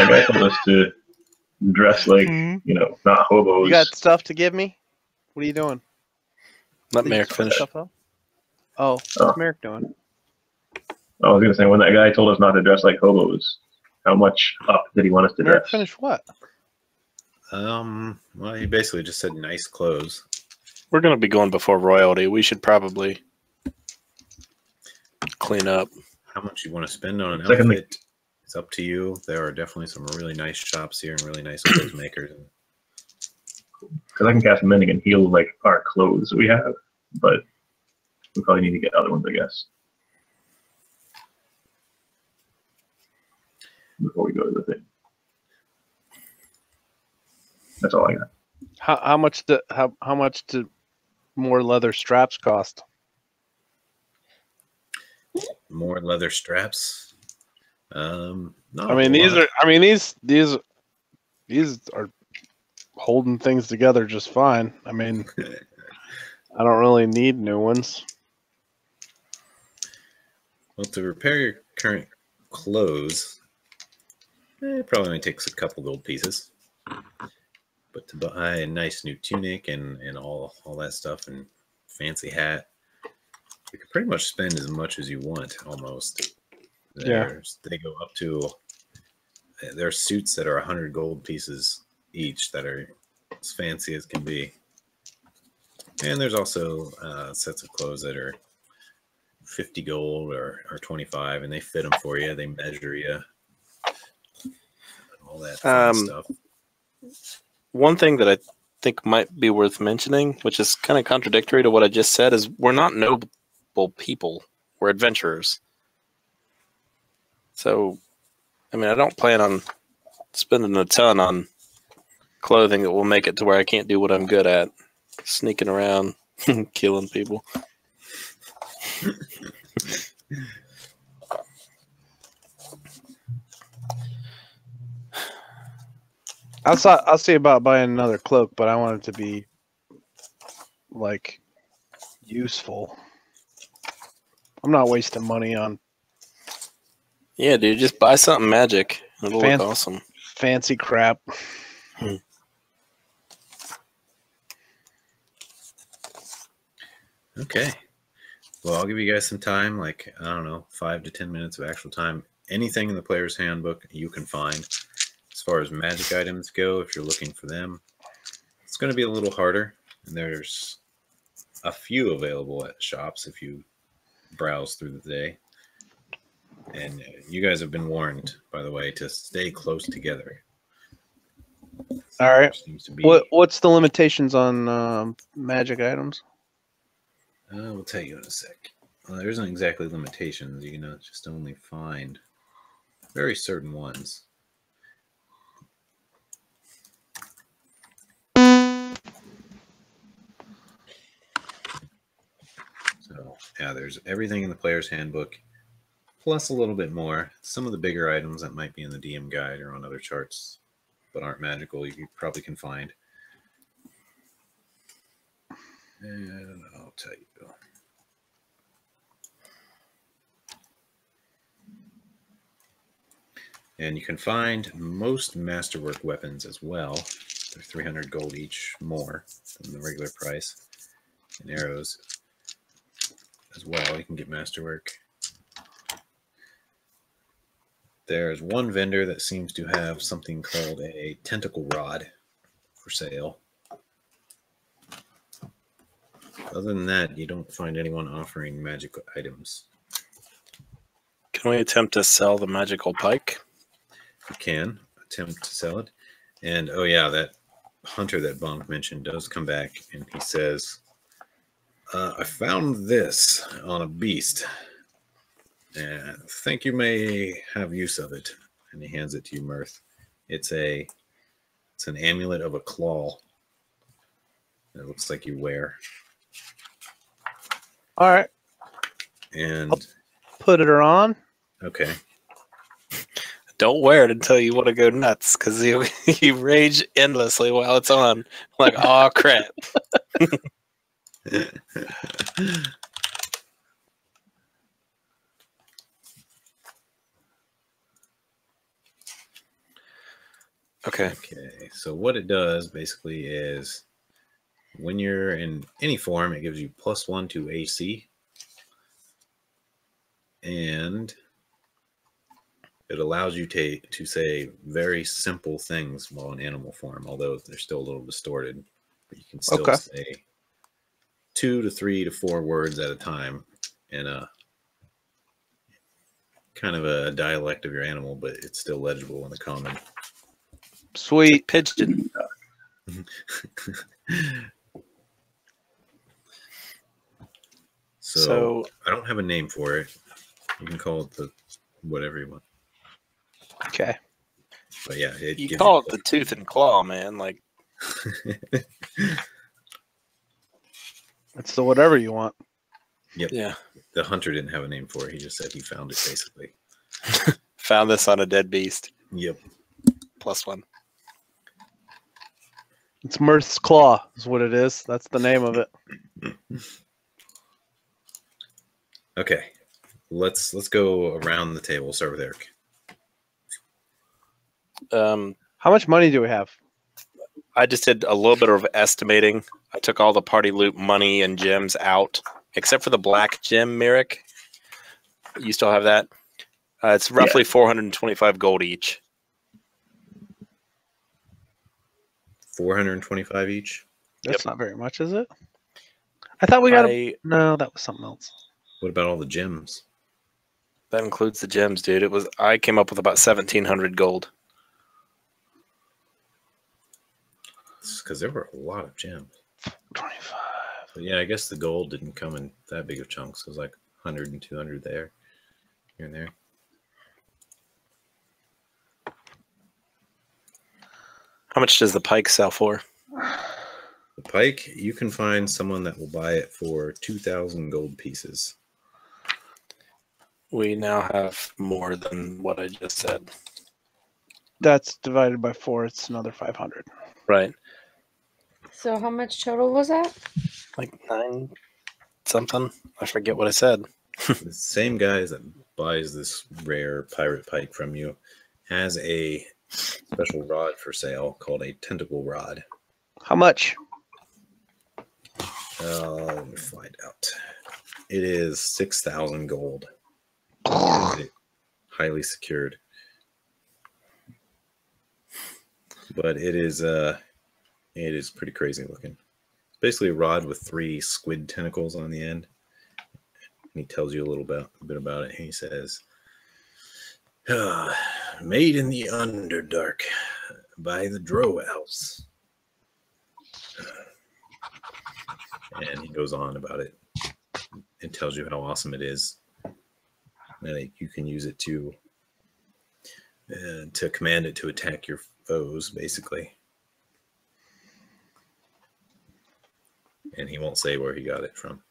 guy told us to dress like, not hobos. You got stuff to give me? What are you doing? Let Did you Merrick set finish. stuff up? Oh, what's Merrick doing? I was gonna say, when that guy told us not to dress like hobos, how much up did he want us to Merrick dress? finish what? Well, he basically just said nice clothes. We're gonna be going before royalty. We should probably clean up. How much you want to spend on an Secondly- outfit, it's up to you. There are definitely some really nice shops here and really nice clothes makers. Because I can cast mending and heal like our clothes we have, but we probably need to get other ones, I guess, before we go to the thing. That's all I got. How much do more leather straps cost? More leather straps. No, I mean, these are holding things together just fine. I mean, I don't really need new ones. Well, to repair your current clothes, it probably only takes a couple gold pieces. But to buy a nice new tunic and all that stuff and fancy hat, you can pretty much spend as much as you want almost. They go up to, there are suits that are 100 gold pieces each that are as fancy as can be. And there's also sets of clothes that are 50 gold or 25, and they fit them for you. They measure you. all that fun stuff. One thing that I think might be worth mentioning, which is kind of contradictory to what I just said, is we're not noble people. We're adventurers. So, I mean, I don't plan on spending a ton on clothing that will make it to where I can't do what I'm good at. Sneaking around, killing people. I'll see about buying another cloak, but I want it to be like useful. I'm not wasting money on Yeah, dude, just buy something magic. It'll look awesome. Fancy crap. Okay. Well, I'll give you guys some time, like, I don't know, 5 to 10 minutes of actual time. Anything in the player's handbook you can find. As far as magic items go, if you're looking for them, it's going to be a little harder. And there's a few available at shops if you browse through the day. And you guys have been warned, by the way, to stay close together. All right. Seems to be, what's the limitations on magic items? we'll tell you in a sec. Well, there isn't exactly limitations. You can just only find very certain ones. So, yeah, there's everything in the player's handbook, plus a little bit more. Some of the bigger items that might be in the DM guide or on other charts, but aren't magical, you probably can find. And I'll tell you. And you can find most masterwork weapons as well. They're 300 gold each more than the regular price. And arrows as well. You can get masterwork. There's one vendor that seems to have something called a tentacle rod for sale. Other than that, you don't find anyone offering magic items. Can we attempt to sell the magical pike? You can attempt to sell it. And, oh yeah, that hunter that Bonk mentioned does come back, and he says, I found this on a beast, and I think you may have use of it. And he hands it to you, Mirth. It's an amulet of a claw. It looks like you wear. All right. And I'll put it on. Okay. Don't wear it until you want to go nuts, because you rage endlessly while it's on. Like, oh crap. Okay. So what it does basically is when you're in any form, it gives you +1 to AC. And it allows you to say very simple things while in animal form, although they're still a little distorted. But you can still say 2 to 3 to 4 words at a time in a kind of a dialect of your animal, but it's still legible in the common. Sweet. Pigeon. So I don't have a name for it. You can call it the whatever you want. Okay. But yeah, you call it the tooth and claw, man. Like it's the whatever you want. Yep. Yeah. The hunter didn't have a name for it. He just said he found it, basically. Found this on a dead beast. Yep. +1. It's Mirth's Claw is what it is. That's the name of it. Okay. Let's go around the table. We'll start with Eric. How much money do we have? I just did a little bit of estimating. I took all the party loot money and gems out, except for the black gem, Merrick. You still have that? It's roughly 425 gold each. 425 each? That's not very much, is it? I thought we got no, that was something else. What about all the gems? That includes the gems, dude. I came up with about 1,700 gold. because there were a lot of gems. 25. But yeah, I guess the gold didn't come in that big of chunks. It was like 100 and 200 there, here and there. How much does the pike sell for? The pike, you can find someone that will buy it for 2,000 gold pieces. We now have more than what I just said. That's divided by 4. It's another 500. Right. So how much total was that? Like 9 something. I forget what I said. The same guy that buys this rare pirate pike from you has a special rod for sale called a tentacle rod. How much? Let me find out. It is 6,000 gold. It is highly secured. But it is pretty crazy looking. It's basically a rod with 3 squid tentacles on the end. And he tells you a bit about it. He says, made in the Underdark by the Drow Elves. And he goes on about it. It tells you how awesome it is. And you can use it to command it to attack your foes, basically. And he won't say where he got it from.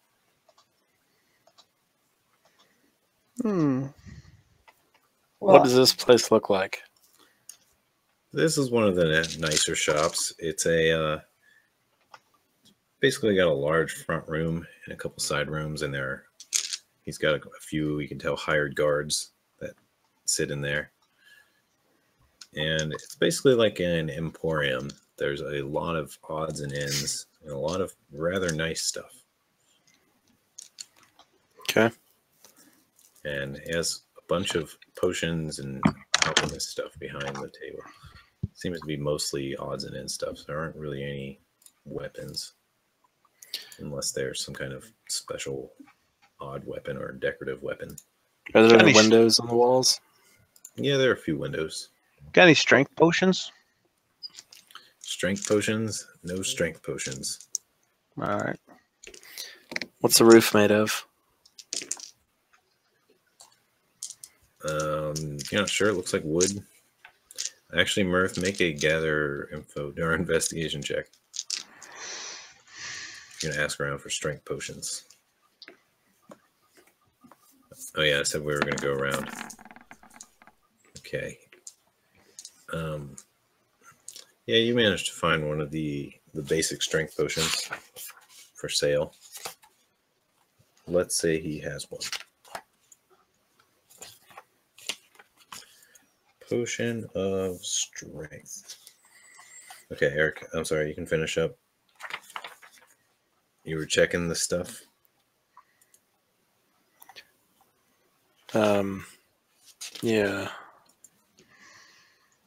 What does this place look like? This is one of the nicer shops. It's basically got a large front room and a couple side rooms, and he's got a few, you can tell, hired guards that sit in there. And it's basically like an emporium. There's a lot of odds and ends and a lot of rather nice stuff. Okay. And he has a bunch of potions and alchemist stuff behind the table. Seems to be mostly odds and ends stuff. So there aren't really any weapons. Unless there's some kind of special odd weapon or decorative weapon. Are there any windows on the walls? Yeah, there are a few windows. Got any strength potions? Strength potions? No strength potions. All right. What's the roof made of? You're not sure. It looks like wood. Actually, Mirth, make a gather info or investigation check. You're gonna ask around for strength potions. Oh yeah, I said we were gonna go around. Okay. Yeah, you managed to find one of the basic strength potions for sale. Let's say he has one. Potion of strength. Okay, Eric, I'm sorry, you can finish up. You were checking the stuff? Yeah.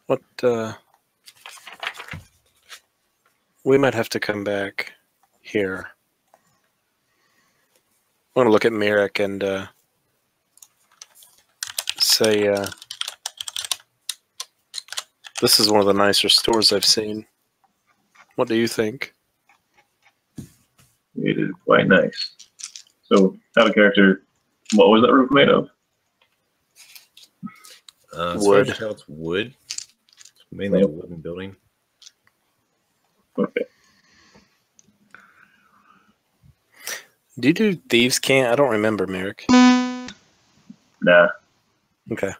What, we might have to come back here. I want to look at Merrick and, say, this is one of the nicer stores I've seen. What do you think? It is quite nice. So, out of character, what was that roof made of? Wood. It's wood. It's mainly a wooden building. Okay. Do you do Thieves' Cant? I don't remember, Merrick. Nah. Okay.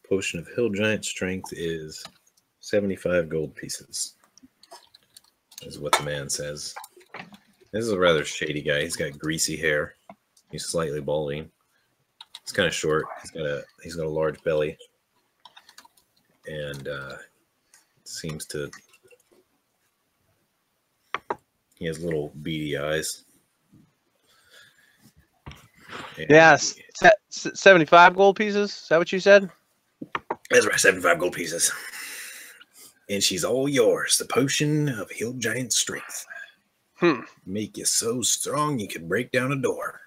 Potion of Hill Giant Strength is 75 gold pieces. Is what the man says. This is a rather shady guy. He's got greasy hair. He's slightly balding. He's kind of short. He's got a large belly, and seems to. He has little beady eyes. And Yes, 75 gold pieces. Is that what you said? That's right, 75 gold pieces. And she's all yours. The potion of Hill Giant Strength. Make you so strong you can break down a door.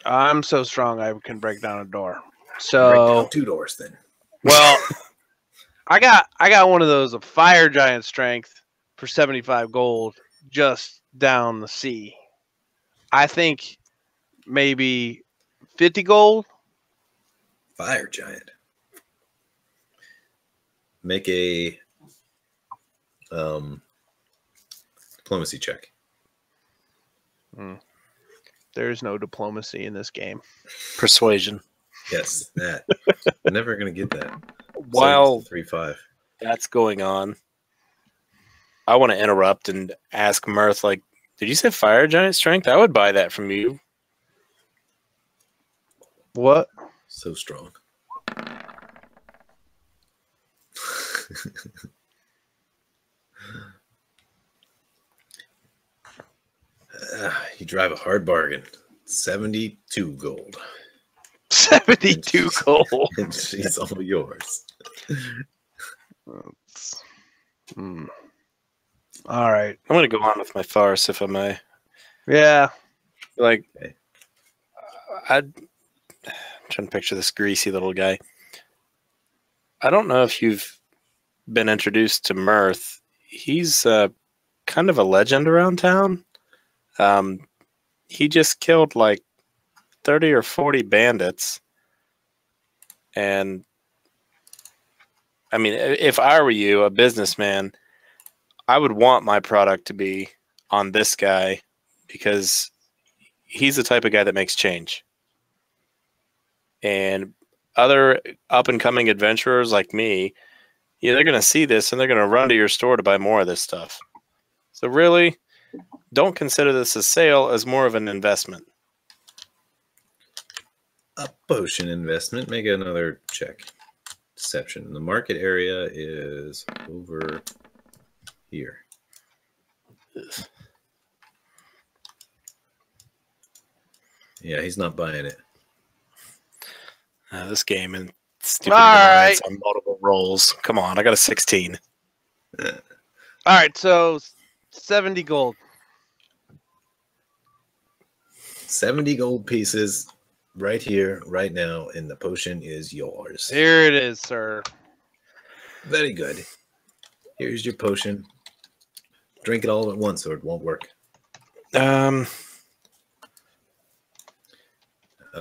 I'm so strong I can break down a door. Break So, down 2 doors then. well, I got one of those of fire giant strength for 75 gold just down the sea. I think maybe 50 gold. Fire giant. Make a diplomacy check. There's no diplomacy in this game. Persuasion. Yes, that. I'm never gonna get that. While 3-5. that's going on, I want to interrupt and ask Mirth, like, did you say fire giant strength? I would buy that from you. What? So strong. You drive a hard bargain. 72 gold. 72 gold. And she's all yours. All right. I'm going to go on with my farce, if I may. Yeah. Like, Okay. I'm trying to picture this greasy little guy. I don't know if you've been introduced to Mirth. He's kind of a legend around town. He just killed like 30 or 40 bandits. And I mean, if I were you, a businessman, I would want my product to be on this guy because he's the type of guy that makes change. And other up-and-coming adventurers like me, yeah, they're going to see this and they're going to run to your store to buy more of this stuff. So really, don't consider this a sale as more of an investment. A potion investment. Make another check. Deception. The market area is over here. Yeah, he's not buying it. This game and stupid All right. on multiple rolls. Come on, I got a 16. All right, so 70 gold. 70 gold pieces right here, right now, and the potion is yours. Here it is, sir. Very good. Here's your potion. Drink it all at once or it won't work. Oh,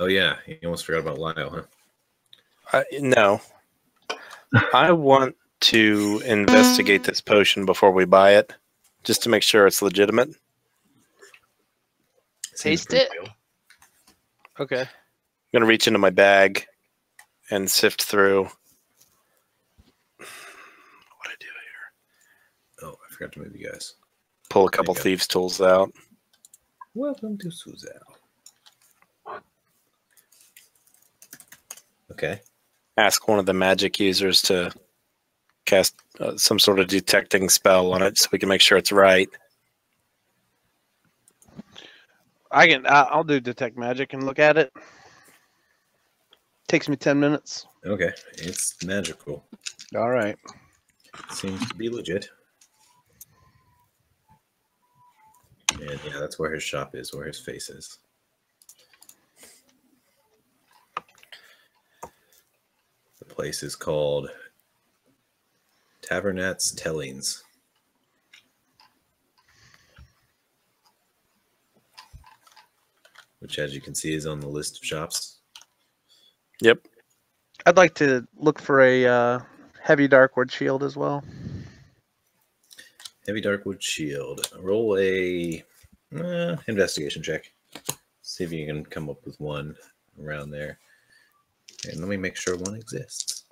yeah. You almost forgot about Lyle, huh? No. I want to investigate this potion before we buy it, just to make sure it's legitimate. Seems Taste pretty it? real. Okay. I'm going to reach into my bag and sift through. What I do here? Oh, I forgot to move you guys. Pull a couple There you go. thieves' tools out. Welcome to Suzail. Okay. Ask one of the magic users to cast some sort of detecting spell on it so we can make sure it's right. I'll do detect magic and look at it. Takes me 10 minutes. Okay. It's magical. All right. Seems to be legit. And yeah, that's where his shop is, where his face is. The place is called Tavernat's Tellings. Which, as you can see, is on the list of shops. Yep. I'd like to look for a heavy darkwood shield as well. Heavy Darkwood Shield. Roll a investigation check. See if you can come up with one around there. And let me make sure one exists.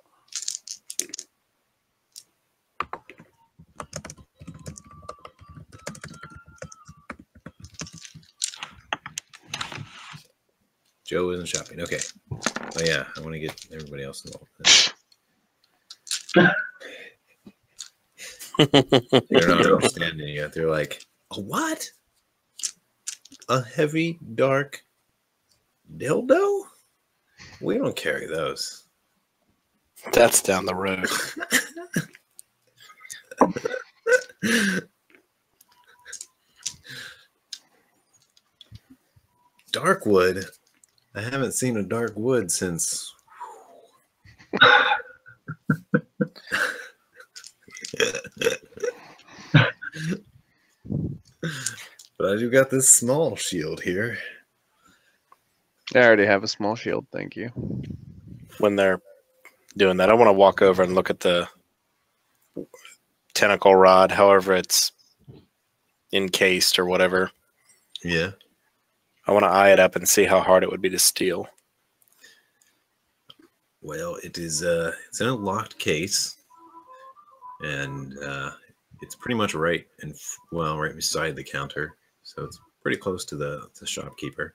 Joe isn't shopping. Okay. Oh yeah, I want to get everybody else involved. They're not understanding yet. They're like, a what? A heavy, dark dildo? We don't carry those. That's down the road. Dark wood? I haven't seen a dark wood since... But I do got this small shield here. I already have a small shield, thank you. When they're doing that, I want to walk over and look at the tentacle rod, however it's encased or whatever. Yeah. I want to eye it up and see how hard it would be to steal. Well, it's in a locked case, and it's pretty much right beside the counter, so it's pretty close to the shopkeeper.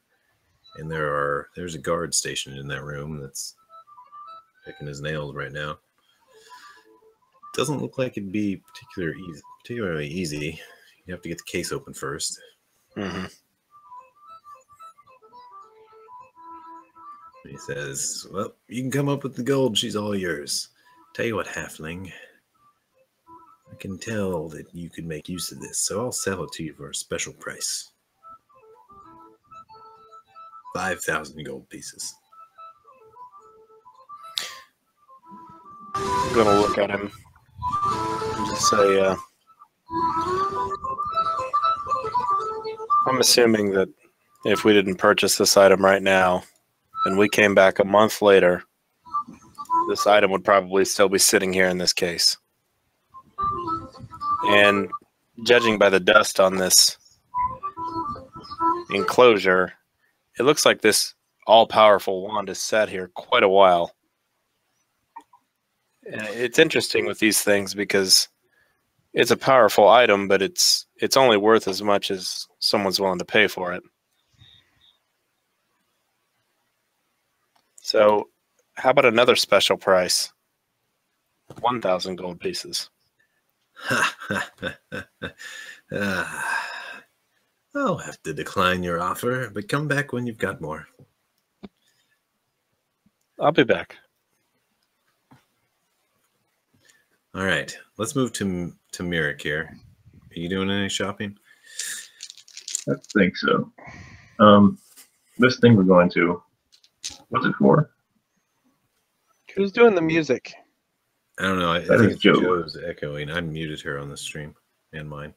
And there's a guard stationed in that room that's picking his nails right now. Doesn't look like it'd be particularly easy. You have to get the case open first. Mm-hmm. He says, well, you can come up with the gold. She's all yours. Tell you what, halfling. I can tell that you could make use of this, so I'll sell it to you for a special price. 5,000 gold pieces. I'm going to look at him and just say, I'm assuming that if we didn't purchase this item right now, and we came back a month later, this item would probably still be sitting here in this case. And judging by the dust on this enclosure, it looks like this all-powerful wand has sat here quite a while. And it's interesting with these things because it's a powerful item, but it's only worth as much as someone's willing to pay for it. So, how about another special price? 1,000 gold pieces. I'll have to decline your offer, but come back when you've got more. I'll be back. All right, let's move to Mirik here. Are you doing any shopping? I think so. This thing we're going to, what's it for? Who's doing the music? I don't know. I That think is it's Joe. Joe's echoing. I muted her on the stream and mine.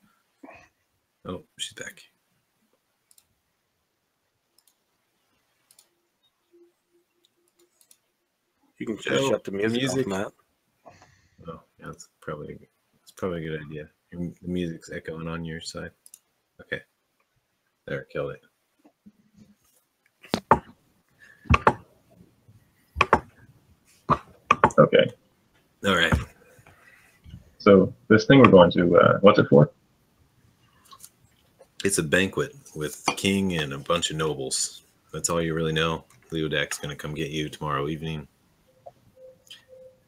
Oh, she's back. You can just Joe, shut the music off, Matt. Oh, yeah, it's probably a good idea. The music's echoing on your side. Okay. There, killed it. Okay. All right. So this thing we're going to, what's it for? It's a banquet with the king and a bunch of nobles. That's all you really know. Leodac's going to come get you tomorrow evening.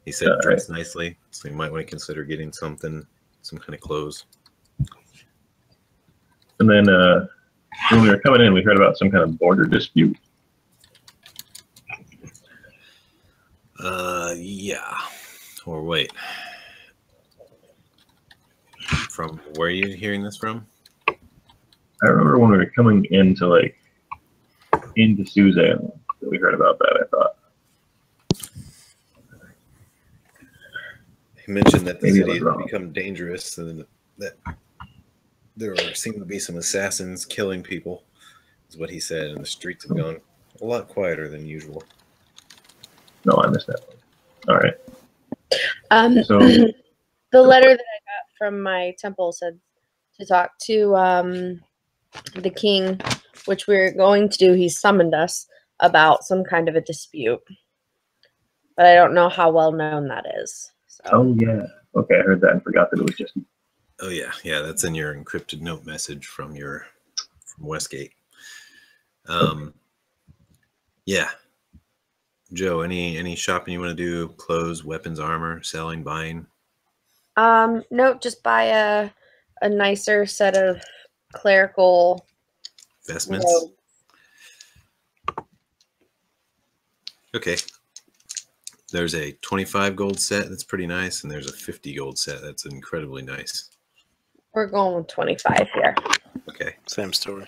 He said dress nicely, so you might want to consider getting some kind of clothes. And then when we were coming in, we heard about some kind of border dispute. Yeah. Or wait. From where are you hearing this from? I remember when we were coming into Suzail, we heard about that, I thought. He mentioned that the Maybe I city was has wrong. become dangerous and that there seem to be some assassins killing people, is what he said, and the streets have gone a lot quieter than usual. No, I missed that one. All right. So The letter that I got from my temple said to talk to the king, which we're going to do. He summoned us about some kind of a dispute, but I don't know how well known that is. So. oh yeah. Okay, I heard that and forgot that it was just. Oh yeah, that's in your encrypted note message from Westgate. Yeah. Joe, any shopping you want to do? Clothes, weapons, armor, selling, buying? No, just buy a nicer set of clerical Vestments? robes. Okay. There's a 25 gold set that's pretty nice, and there's a 50 gold set that's incredibly nice. We're going with 25 here. Okay. Same story.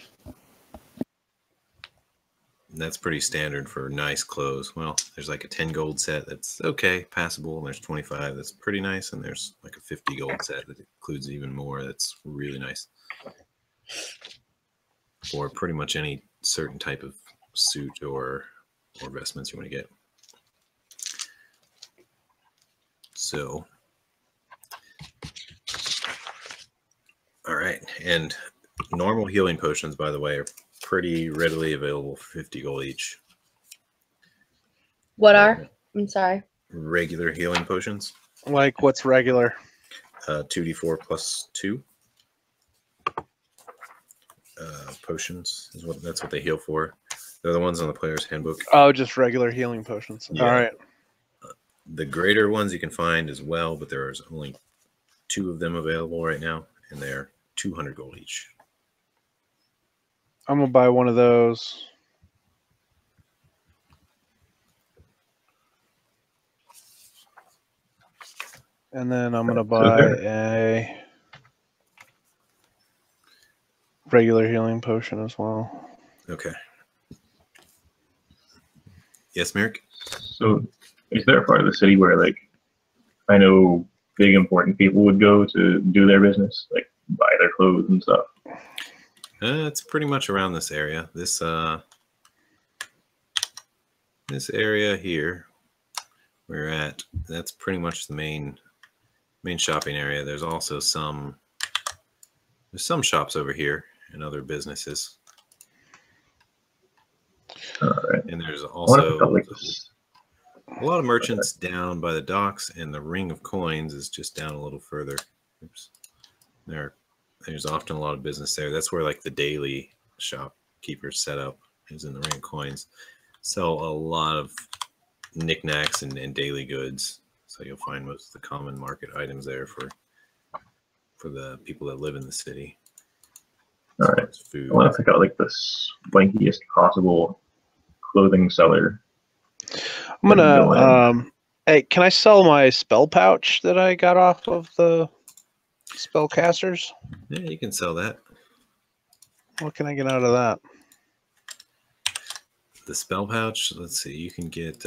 That's pretty standard for nice clothes. Well, there's like a 10 gold set that's okay, passable, and there's 25 that's pretty nice, and there's like a 50 gold set that includes even more that's really nice. For pretty much any certain type of suit or vestments you want to get. So, all right, and normal healing potions, by the way, are pretty readily available for 50 gold each. What are? I'm sorry. Regular healing potions. Like what's regular? 2d4 plus 2. Potions is that's what they heal for. They're the ones on the player's handbook. Oh, just regular healing potions. Yeah. All right. The greater ones you can find as well, but there's only 2 of them available right now, and they're 200 gold each. I'm gonna buy one of those. And then I'm gonna buy a regular healing potion as well. Okay. Yes, Merrick? So, is there a part of the city where, like, I know big important people would go to do their business, like buy their clothes and stuff? It's pretty much around this area. This area here we're at, that's pretty much the main shopping area. There's also some shops over here and other businesses. All right. And there's I also wonder if this. a lot of merchants down by the docks, and the Ring of Coins is just down a little further. Oops. There's often a lot of business there. That's where like the daily shopkeepers set up is in the Ring of Coins. Sell a lot of knickknacks and daily goods. So you'll find most of the common market items there for the people that live in the city. All right. Food. I want to pick out like the swankiest possible clothing seller. I'm gonna hey, can I sell my spell pouch that I got off of the spellcasters? Yeah, you can sell that. What can I get out of that? The spell pouch, let's see, you can get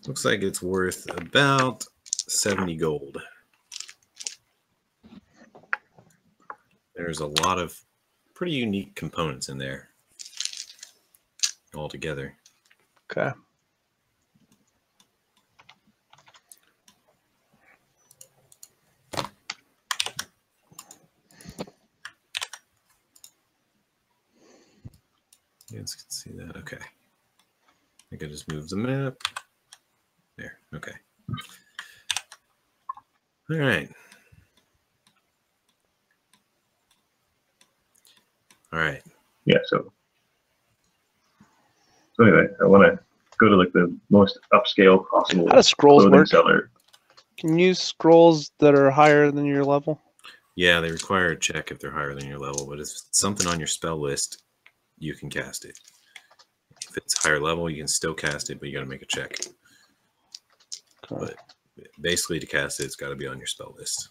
looks like it's worth about 70 gold. There's a lot of pretty unique components in there altogether. Okay. You guys can see that. Okay. I think I just moved the map. There. Okay. All right. All right. Yeah. So anyway, I want to go to like the most upscale possible. How does scrolls clothing work? seller. Can you use scrolls that are higher than your level? Yeah, they require a check if they're higher than your level, but if it's something on your spell list, you can cast it. If it's higher level, you can still cast it, but you got to make a check. Okay. But basically, to cast it, it's got to be on your spell list.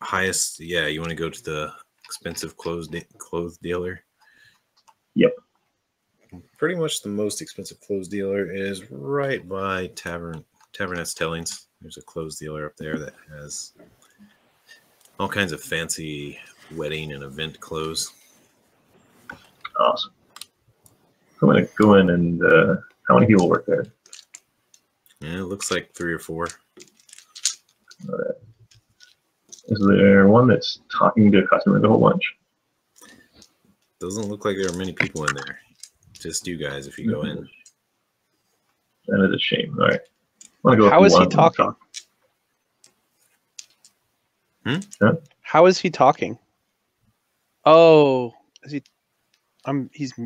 Highest, yeah, you want to go to the expensive clothes dealer. Yep. Pretty much the most expensive clothes dealer is right by Tavernet's Tellings. There's a clothes dealer up there that has all kinds of fancy wedding and event clothes. Awesome. I'm gonna go in and how many people work there? Yeah, it looks like 3 or 4. All right. Is there one that's talking to customers a whole bunch? Doesn't look like there are many people in there. Just you guys if you go in. That is a shame. All right. I want to go. How is he talking? Huh? How is he talking? Oh, is he?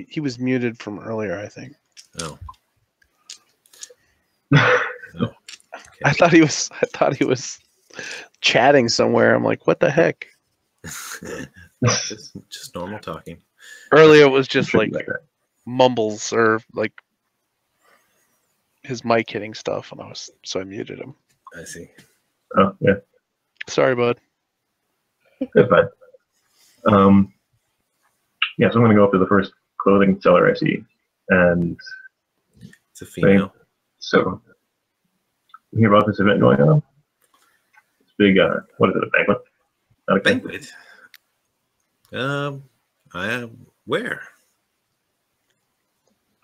He was muted from earlier, I think. Oh. Oh. Okay. I thought he was chatting somewhere. I'm like, what the heck? just normal talking. Earlier it was just like that. mumbles or like his mic hitting stuff, and I muted him. I see. Oh, yeah. Sorry, bud. That's fine. Yeah, so I'm going to go up to the first clothing seller I see. And It's a female. so, you hear about this event going on? It's big, what is it, a banquet? Not a Banquet? Where?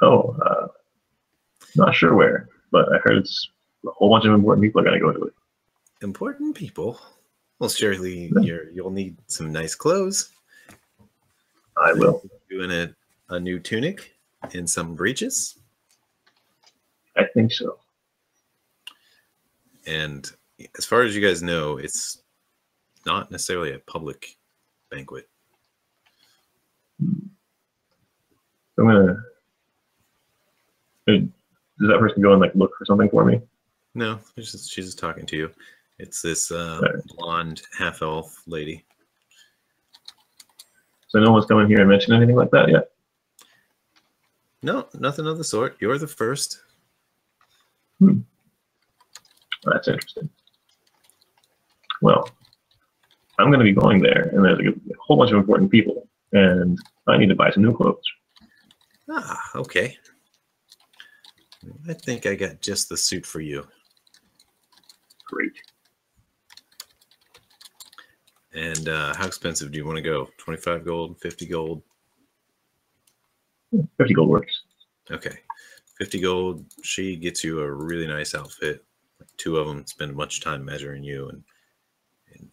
Oh, not sure where, but I heard it's a whole bunch of important people are going to go to it. Important people? Well, surely Yeah. you'll need some nice clothes. I will. You in a new tunic and some breeches? I think so. And as far as you guys know, it's not necessarily a public banquet. I'm gonna. Does that person go and like look for something for me? No, she's just talking to you. It's this Right. blonde half-elf lady. So no one's come in here and mentioned anything like that yet? No, nothing of the sort. You're the first. That's interesting. Well, I'm going to be going there, and there's a whole bunch of important people, and I need to buy some new clothes. Ah, okay. I think I got just the suit for you. Great. And how expensive do you want to go? 25 gold, 50 gold? 50 gold works. Okay. 50 gold, she gets you a really nice outfit. Like two of them spend much time measuring you and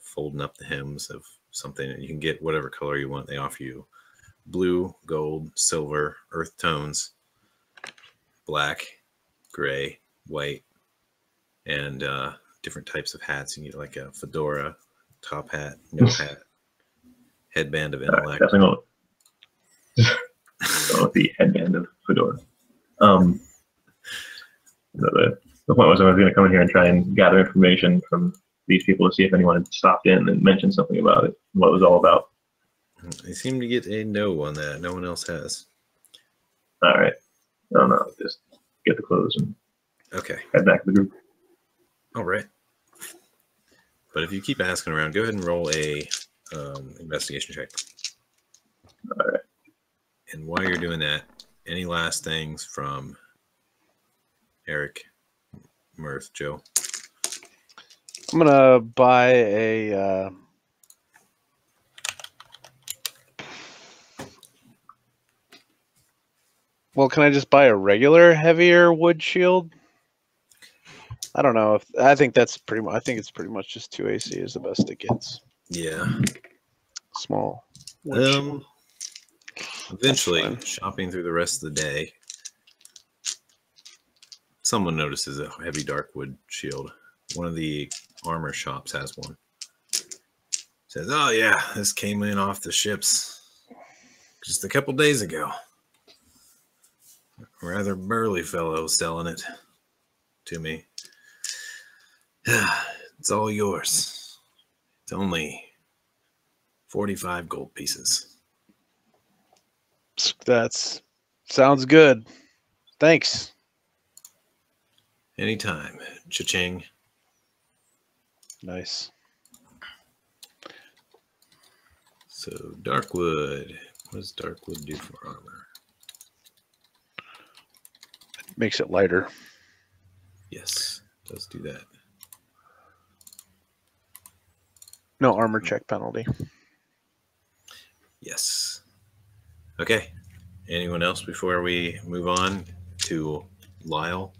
folding up the hems of something. And you can get whatever color you want. They offer you blue, gold, silver, earth tones, black, gray, white, and different types of hats. You can get like a fedora, top hat, no hat, headband of intellect. Definitely go with the headband of fedora. The point was I was going to come in here and try and gather information from these people to see if anyone had stopped in and mentioned something about it, what it was all about. They seem to get a no on that. No one else has. All right. I don't know. Just get the clothes and Okay. head back to the group. All right. But if you keep asking around, go ahead and roll a investigation check. All right. And while you're doing that, any last things from Eric, Mirth, Joe? I'm gonna buy a. Well, can I just buy a regular, heavier wood shield? I don't know if I think that's pretty much. I think it's pretty much just 2 AC is the best it gets. Yeah. Small. Wood shield. Eventually, shopping through the rest of the day, someone notices a heavy darkwood shield. One of the armor shops has one. Says, "Oh yeah, this came in off the ships just a couple days ago. A rather burly fellow selling it to me. It's all yours. It's only 45 gold pieces." That's sounds good. Thanks. Anytime. Cha-ching. Nice. So darkwood. What does darkwood do for armor? Makes it lighter. Yes, it does do that. No armor check penalty. Yes. Okay. Anyone else before we move on to Lyle?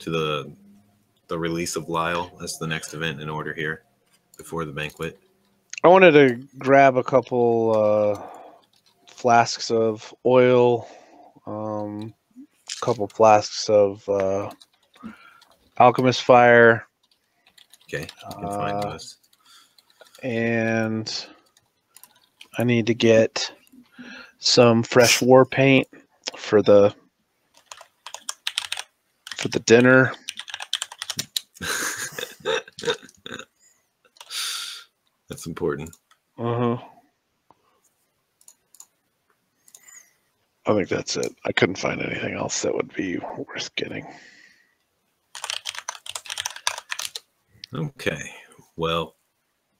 To the release of Lyle? That's the next event in order here before the banquet. I wanted to grab a couple flasks of oil, a couple flasks of alchemist fire. Okay, you can find those. And I need to get some fresh war paint for the dinner. That's important. I think that's it. I couldn't find anything else that would be worth getting. Okay. Well,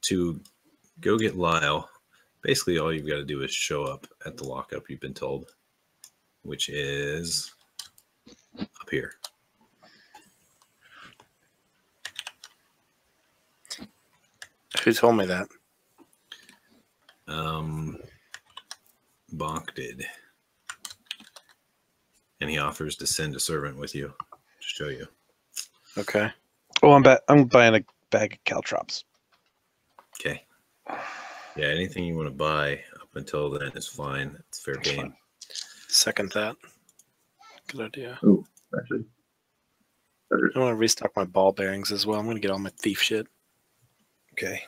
to go get Lyle, basically all you've got to do is show up at the lockup you've been told, which is up here. Who told me that? Bonk did. And he offers to send a servant with you to show you. Okay. Oh, I'm buying a bag of caltrops. Okay. Yeah, anything you want to buy up until then is fine. It's fair game. Fine. Second that. Good idea. Oh, actually. I want to restock my ball bearings as well. I'm going to get all my thief shit. Okay.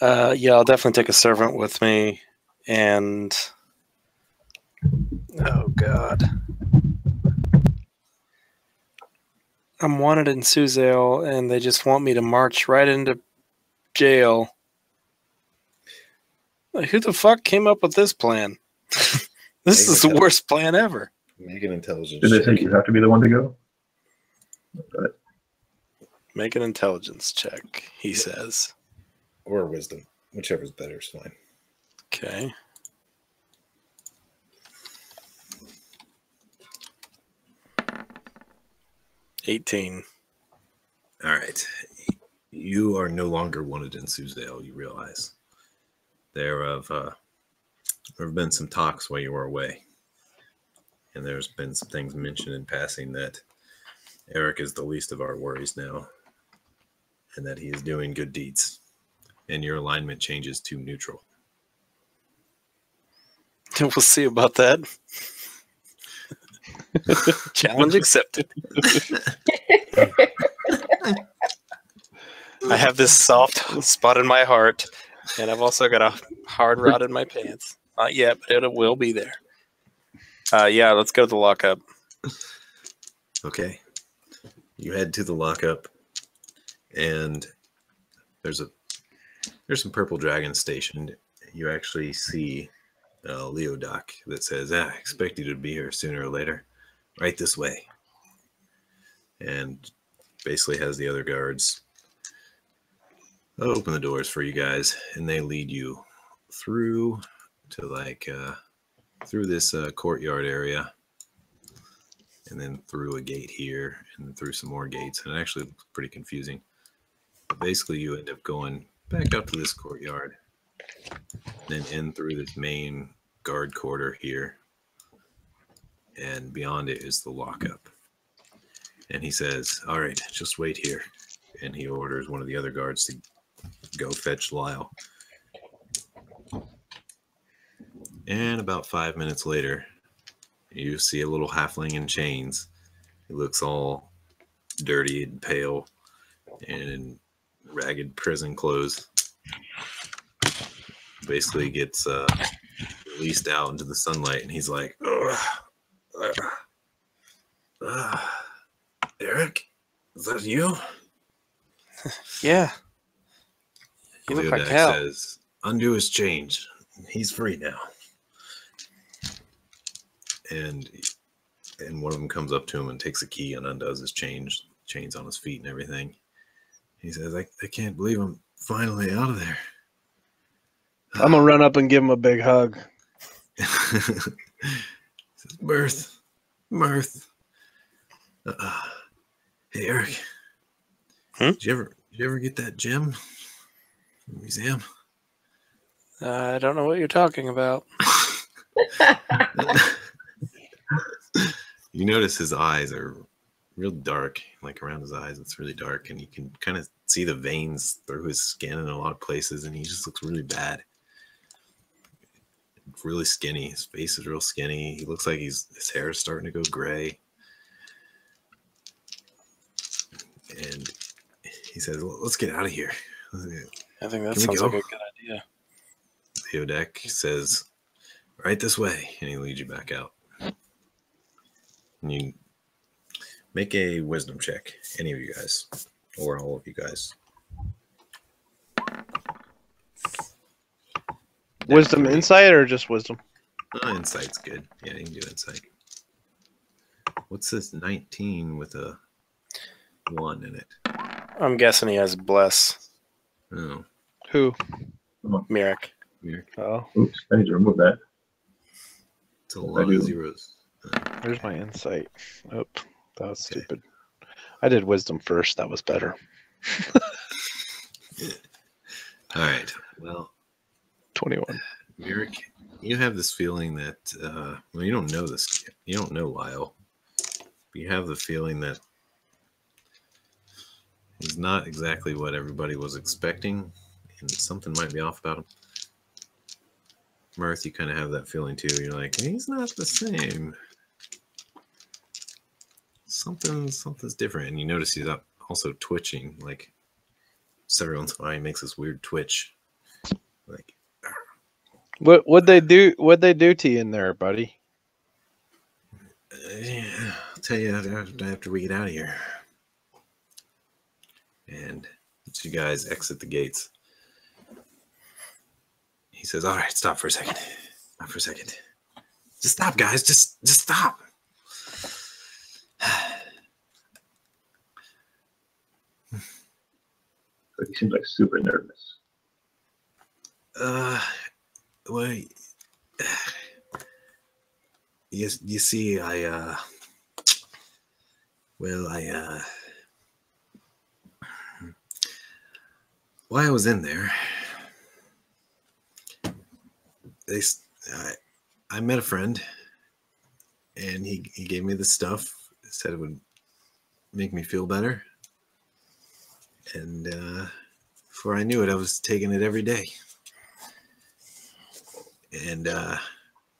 Yeah, I'll definitely take a servant with me. And oh god, I'm wanted in Suzail, and they just want me to march right into jail. Like, who the fuck came up with this plan? This is the worst plan ever. Make an intelligence Did they say check. you have to be the one to go? Make an intelligence check, he says. Or wisdom. Whichever's better is fine. Okay. $18. All right. You are no longer wanted in Suzail, you realize. There have been some talks while you were away. And there's been some things mentioned in passing that Eric is the least of our worries now. And that he is doing good deeds. And your alignment changes to neutral. We'll see about that. Challenge accepted. I have this soft spot in my heart, and I've also got a hard rod in my pants. Not yet, but it will be there. Yeah, let's go to the lockup. Okay. You head to the lockup, and there's some purple dragons stationed. You actually see a Leo doc that says, I expect you to be here sooner or later. Right this way. And basically has the other guards open the doors for you guys, and they lead you through to through this courtyard area, and then through a gate here, and through some more gates. And it actually looks pretty confusing. But basically, you end up going back up to this courtyard, then in through this main guard quarter here, and beyond it is the lockup. And he says, all right, just wait here. And he orders one of the other guards to go fetch Lyle. And about 5 minutes later, you see a little halfling in chains. He looks all dirty and pale and in ragged prison clothes. Basically gets released out into the sunlight, and he's like, Eric, is that you? Yeah. You look like Leodak hell. says, undo his chains. He's free now. And one of them comes up to him and takes a key and undoes his chains on his feet and everything. He says, I can't believe I'm finally out of there. I'm gonna run up and give him a big hug. He says, Mirth. Hey, Eric. Did you ever get that gem from the museum? I don't know what you're talking about. You notice his eyes are real dark, like around his eyes, it's really dark, and you can kind of see the veins through his skin in a lot of places, and he just looks really bad. Really skinny. His face is real skinny. He looks like his hair is starting to go gray. And he says, let's get out of here. I think that sounds like a good idea. Theodek says, right this way, and he leads you back out. And you make a wisdom check, any of you guys, or all of you guys. Wisdom insight or just wisdom? Insight's good. Yeah, you can do insight. What's this 19 with a 1 in it? I'm guessing he has bless. Oh, Who? Mirek. weird. Oh, Oops, I need to remove that. It's a Yes, I lot do. of zeros. there's my insight. Oh, that was stupid. I did wisdom first. That was better. All right. Well, 21. Merrick, you have this feeling that, well, you don't know this. You don't know Lyle. But you have the feeling that he's not exactly what everybody was expecting, and something might be off about him. Mirth, you kind of have that feeling too. You're like, he's not the same. Something's different, and you notice he's also twitching. Like, every once in a while, he makes this weird twitch. Like, What'd they do? What'd they do to you in there, buddy? yeah, I'll tell you after we get out of here. And as you guys exit the gates, he says, "All right, stop for a second. Stop for a second. Just stop, guys. Just stop." But he seems like super nervous. Well, you see, while I was in there, I met a friend, and he gave me this stuff. Said it would make me feel better, and before I knew it, I was taking it every day. And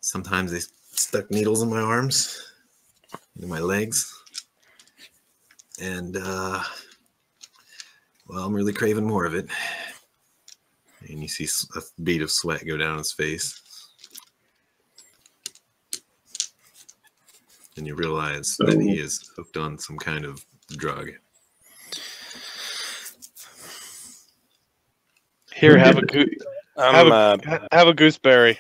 sometimes they stuck needles in my arms, in my legs, and well, I'm really craving more of it. And you see a bead of sweat go down his face, and you realize that he is hooked on some kind of drug. Here, have a have a gooseberry.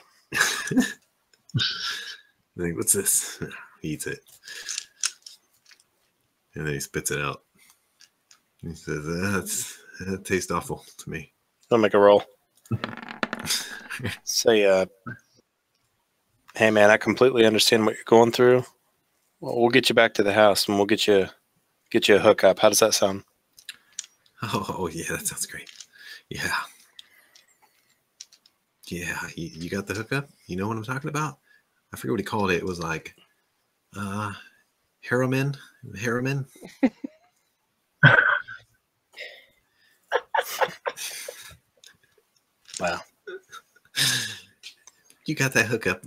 Like, what's this? He eats it, and then he spits it out. He says, "That tastes awful to me." I'll make a roll. Say, hey man, I completely understand what you're going through. Well, we'll get you back to the house, and we'll get you a hookup. How does that sound? Oh yeah, that sounds great. Yeah. You got the hookup? You know what I'm talking about? I forget what he called it. It was like, Harriman. Wow. You got that hookup.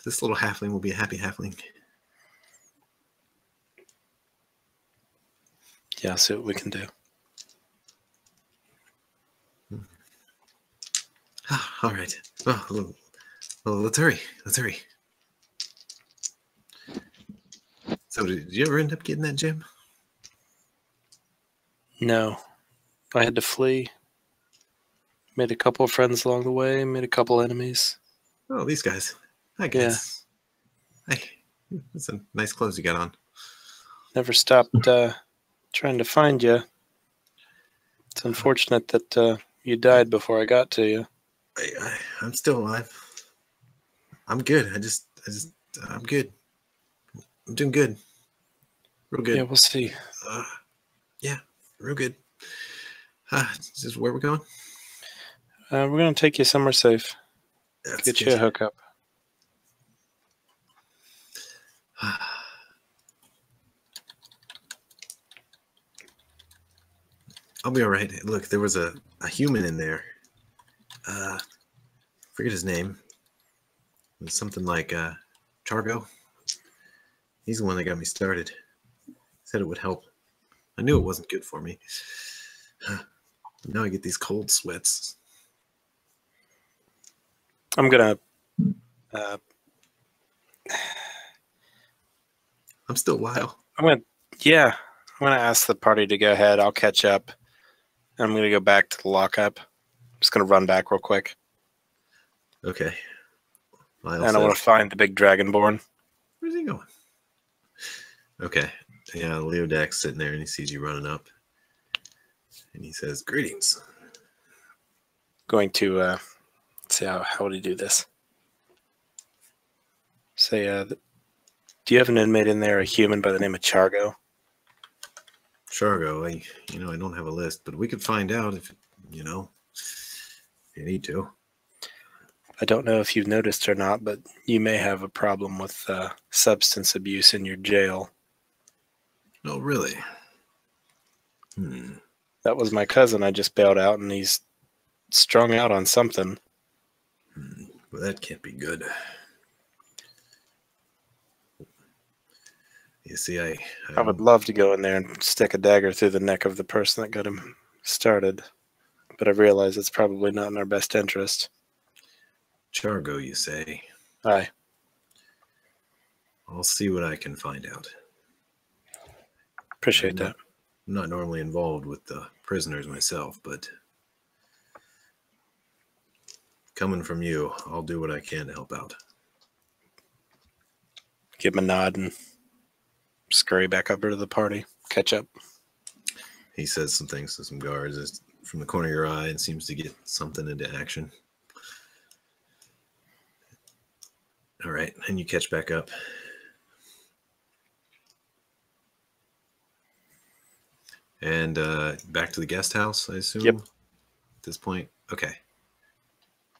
This little halfling will be a happy halfling. Yeah, I'll see what we can do. All right. Well, let's hurry. So, did you ever end up getting that gem? No, I had to flee. Made a couple of friends along the way. Made a couple enemies. Oh, these guys. Hi, guys. Yeah. Hey, that's some nice clothes you got on. Never stopped trying to find you. It's unfortunate that you died before I got to you. I'm still alive. I'm good. I'm good. I'm doing good. Real good. Yeah, we'll see. Yeah, real good. Is this where we're going? We're going to take you somewhere safe. That's Get good. you a hookup. I'll be all right. Look, there was a human in there. Forget his name. It was something like Chargo. He's the one that got me started. Said it would help. I knew it wasn't good for me. Now I get these cold sweats. I'm going to... I'm still Lyle. I'm going to ask the party to go ahead. I'll catch up. I'm going to go back to the lockup. I'm just going to run back real quick. Okay. Lyle and I want to find the big dragonborn. Where's he going? Okay. Yeah, Leodac's sitting there and he sees you running up. And he says, "Greetings." Going to see how would he do this? Say, do you have an inmate in there, a human by the name of Chargo? Shargo, I don't have a list, but we could find out if you need to. I don't know if you've noticed or not, but you may have a problem with substance abuse in your jail. No, really? That was my cousin I just bailed out, and he's strung out on something. Well, that can't be good. You see, I would love to go in there and stick a dagger through the neck of the person that got him started, but I realize it's probably not in our best interest. Chargo, you say? Aye. I'll see what I can find out. Appreciate that. I'm not normally involved with the prisoners myself, but coming from you, I'll do what I can to help out. Give him a nod and scurry back up to the party. Catch up. He says some things to some guards from the corner of your eye and seems to get something into action. All right, and you catch back up. And back to the guest house, I assume? Yep. At this point? Okay.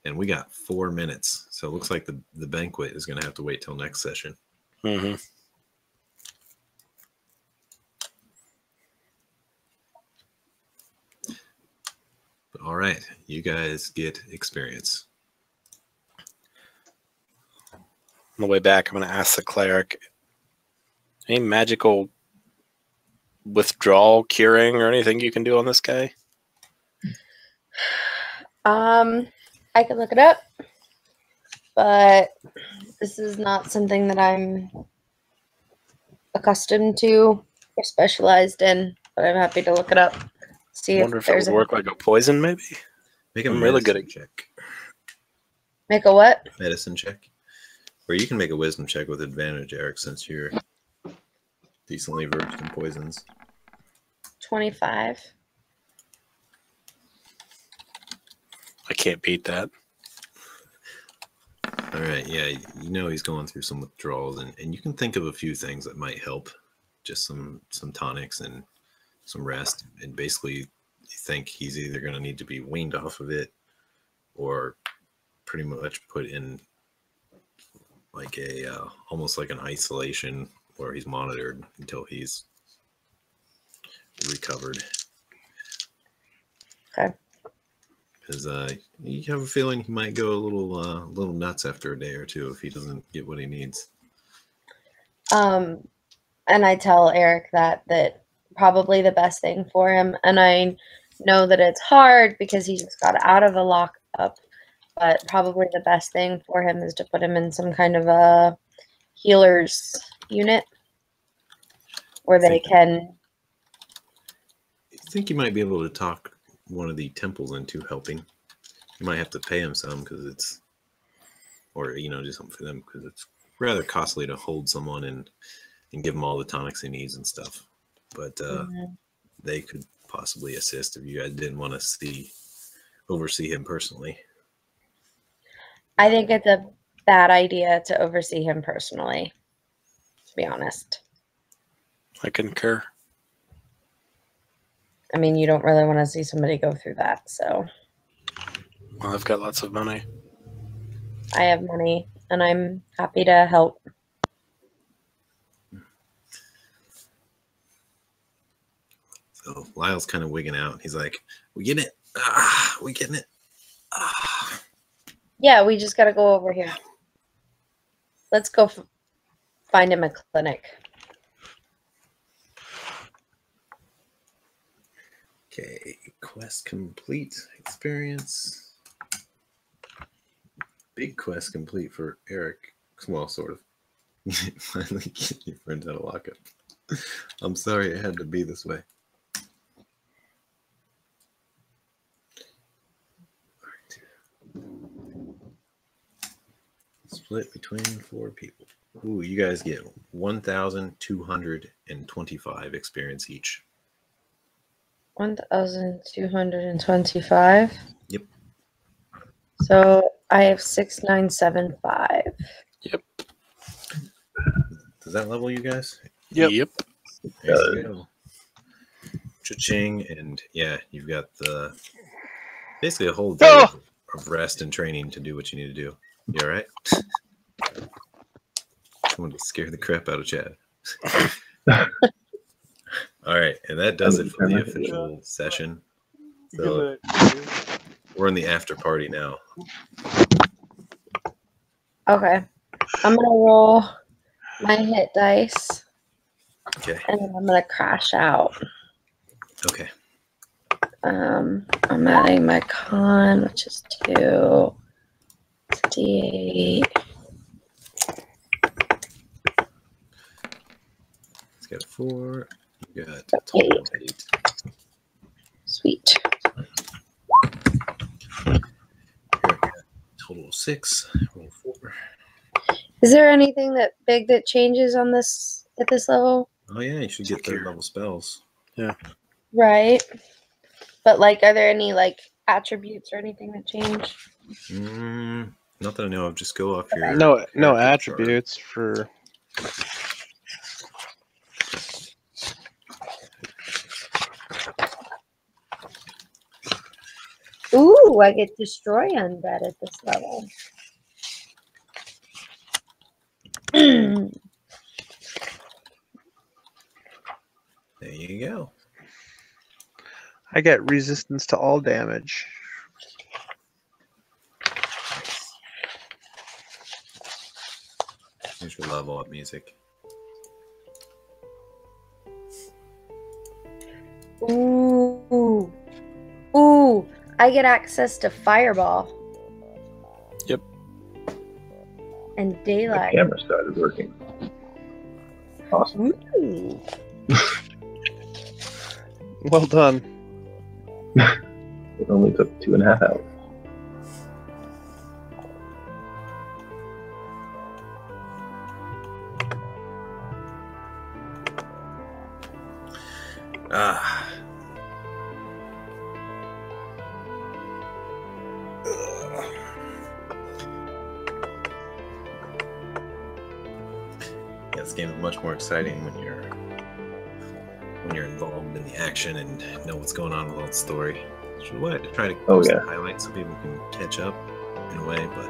And we got 4 minutes. So it looks like the banquet is going to have to wait till next session. Mm-hmm. All right. You guys get experience. On the way back, I'm going to ask the cleric, any magical withdrawal curing or anything you can do on this guy? I can look it up, but this is not something that I'm accustomed to or specialized in, but I'm happy to look it up. See I wonder if if it there's would work like a poison, maybe? Make a I'm medicine really good at check. Make a what? Medicine check. Or you can make a wisdom check with advantage, Eric, since you're decently versed in poisons. 25. I can't beat that. All right, yeah, he's going through some withdrawals, and you can think of a few things that might help. Just some tonics and some rest, and basically you think he's either going to need to be weaned off of it or pretty much put in like almost like an isolation where he's monitored until he's recovered. Okay. Because you have a feeling he might go a little nuts after a day or two if he doesn't get what he needs. And I tell Eric that probably the best thing for him, and I know that it's hard because he just got out of a lockup, but probably the best thing for him is to put him in some kind of a healer's unit where they can. I think you might be able to talk one of the temples into helping. You might have to pay him some because it's, or do something for them because it's rather costly to hold someone and give him all the tonics he needs and stuff. But they could possibly assist if you guys didn't want to oversee him personally. I think it's a bad idea to oversee him personally, to be honest. I concur. I mean, you don't really want to see somebody go through that, so. Well, I've got lots of money. I have money, and I'm happy to help. So Lyle's kind of wigging out. He's like, "We getting it? We getting it? Yeah, we just got to go over here. Let's go find him a clinic." Okay, quest complete experience. Big quest complete for Eric. Well, sort of. Finally get your friends out of lockup. I'm sorry it had to be this way. Split between 4 people. Ooh, you guys get 1,225 experience each. 1,225. Yep. So I have 6,975. Yep. Does that level you guys? Yep. There you go. Cha-ching, and yeah, you've got the basically a whole day of rest and training to do what you need to do. You all right? I want to scare the crap out of Chad. All right, and that does it for the official session. So we're in the after party now. Okay. I'm going to roll my hit dice. Okay. And then I'm going to crash out. Okay. I'm adding my con, which is 2. It's D8. It's got 4. You got a total of 8. Sweet. Here I got total of 6. Roll 4. Is there anything that big that changes on this at this level? Oh yeah, you should get third level spells. Yeah. Right. But like, are there any like attributes or anything that change? Not that I know of. Just go off your No character attributes for. Ooh, I get destroy undead at this level. There you go. I get resistance to all damage. Here's your level up music. Ooh. Ooh, I get access to Fireball. Yep. And The Daylight. camera started working. Awesome. Ooh. Well done. It only took 2.5 hours. Ah. Yeah, this game is much more exciting when you're involved in the action and know what's going on with all the story. Which is what I try to post the highlights so people can catch up in a way, but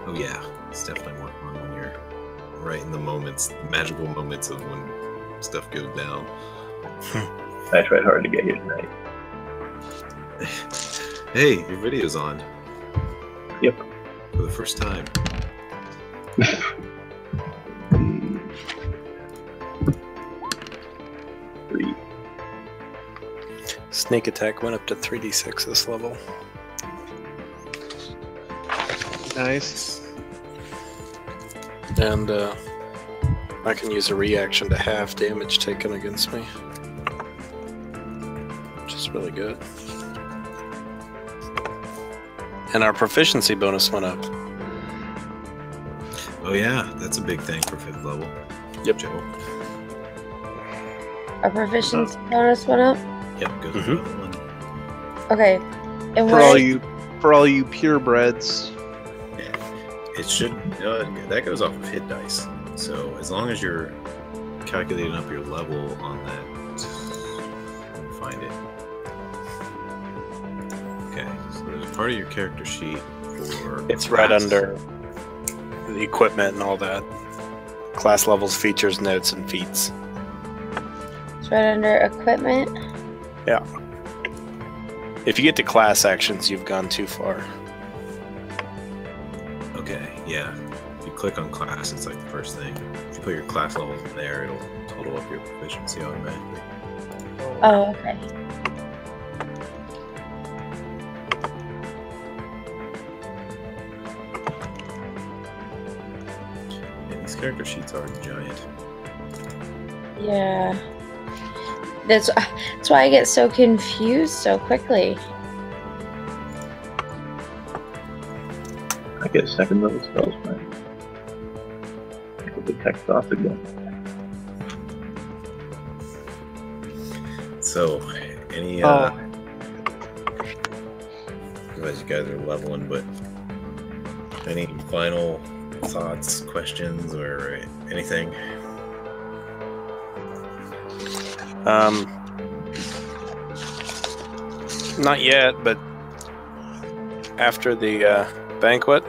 oh yeah, it's definitely more fun when you're right in the moments, the magical moments of when stuff goes down. I tried hard to get here tonight. Hey, your video's on. Yep. For the first time. Three. Sneak attack went up to 3d6 this level. Nice. And I can use a reaction to half damage taken against me, which is really good. And our proficiency bonus went up. Oh yeah, that's a big thing for 5th level. Yep. Joe. Our proficiency bonus went up. Yep, goes Mhm. to level 1. Okay. And For all you purebreds. It should that goes off of hit dice. So as long as you're calculating up your level on that, let me find it. Okay, so there's a part of your character sheet for It's right class. under the equipment and all that. Class levels, features, notes, and feats. It's right under equipment. Yeah. If you get to class actions, you've gone too far. Okay, yeah. If you click on class, it's like the first thing. If you put your class levels in there, it'll total up your proficiency automatically. Oh, okay. And these character sheets are giant. Yeah. That's why I get so confused so quickly. I get 2nd level spells, man. Put the text off again. So, any Oh, as you guys are leveling, but any final thoughts, questions, or anything? Not yet, but after the banquet,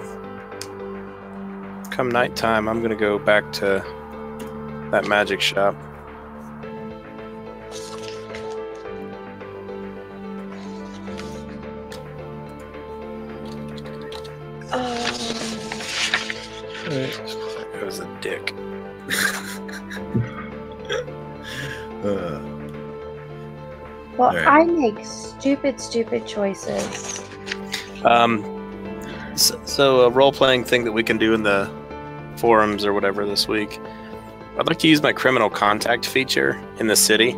come nighttime, I'm gonna go back to that magic shop. It was a dick. Well, Alright. I make stupid choices. So a role-playing thing that we can do in the forums or whatever this week. I'd like to use my criminal contact feature in the city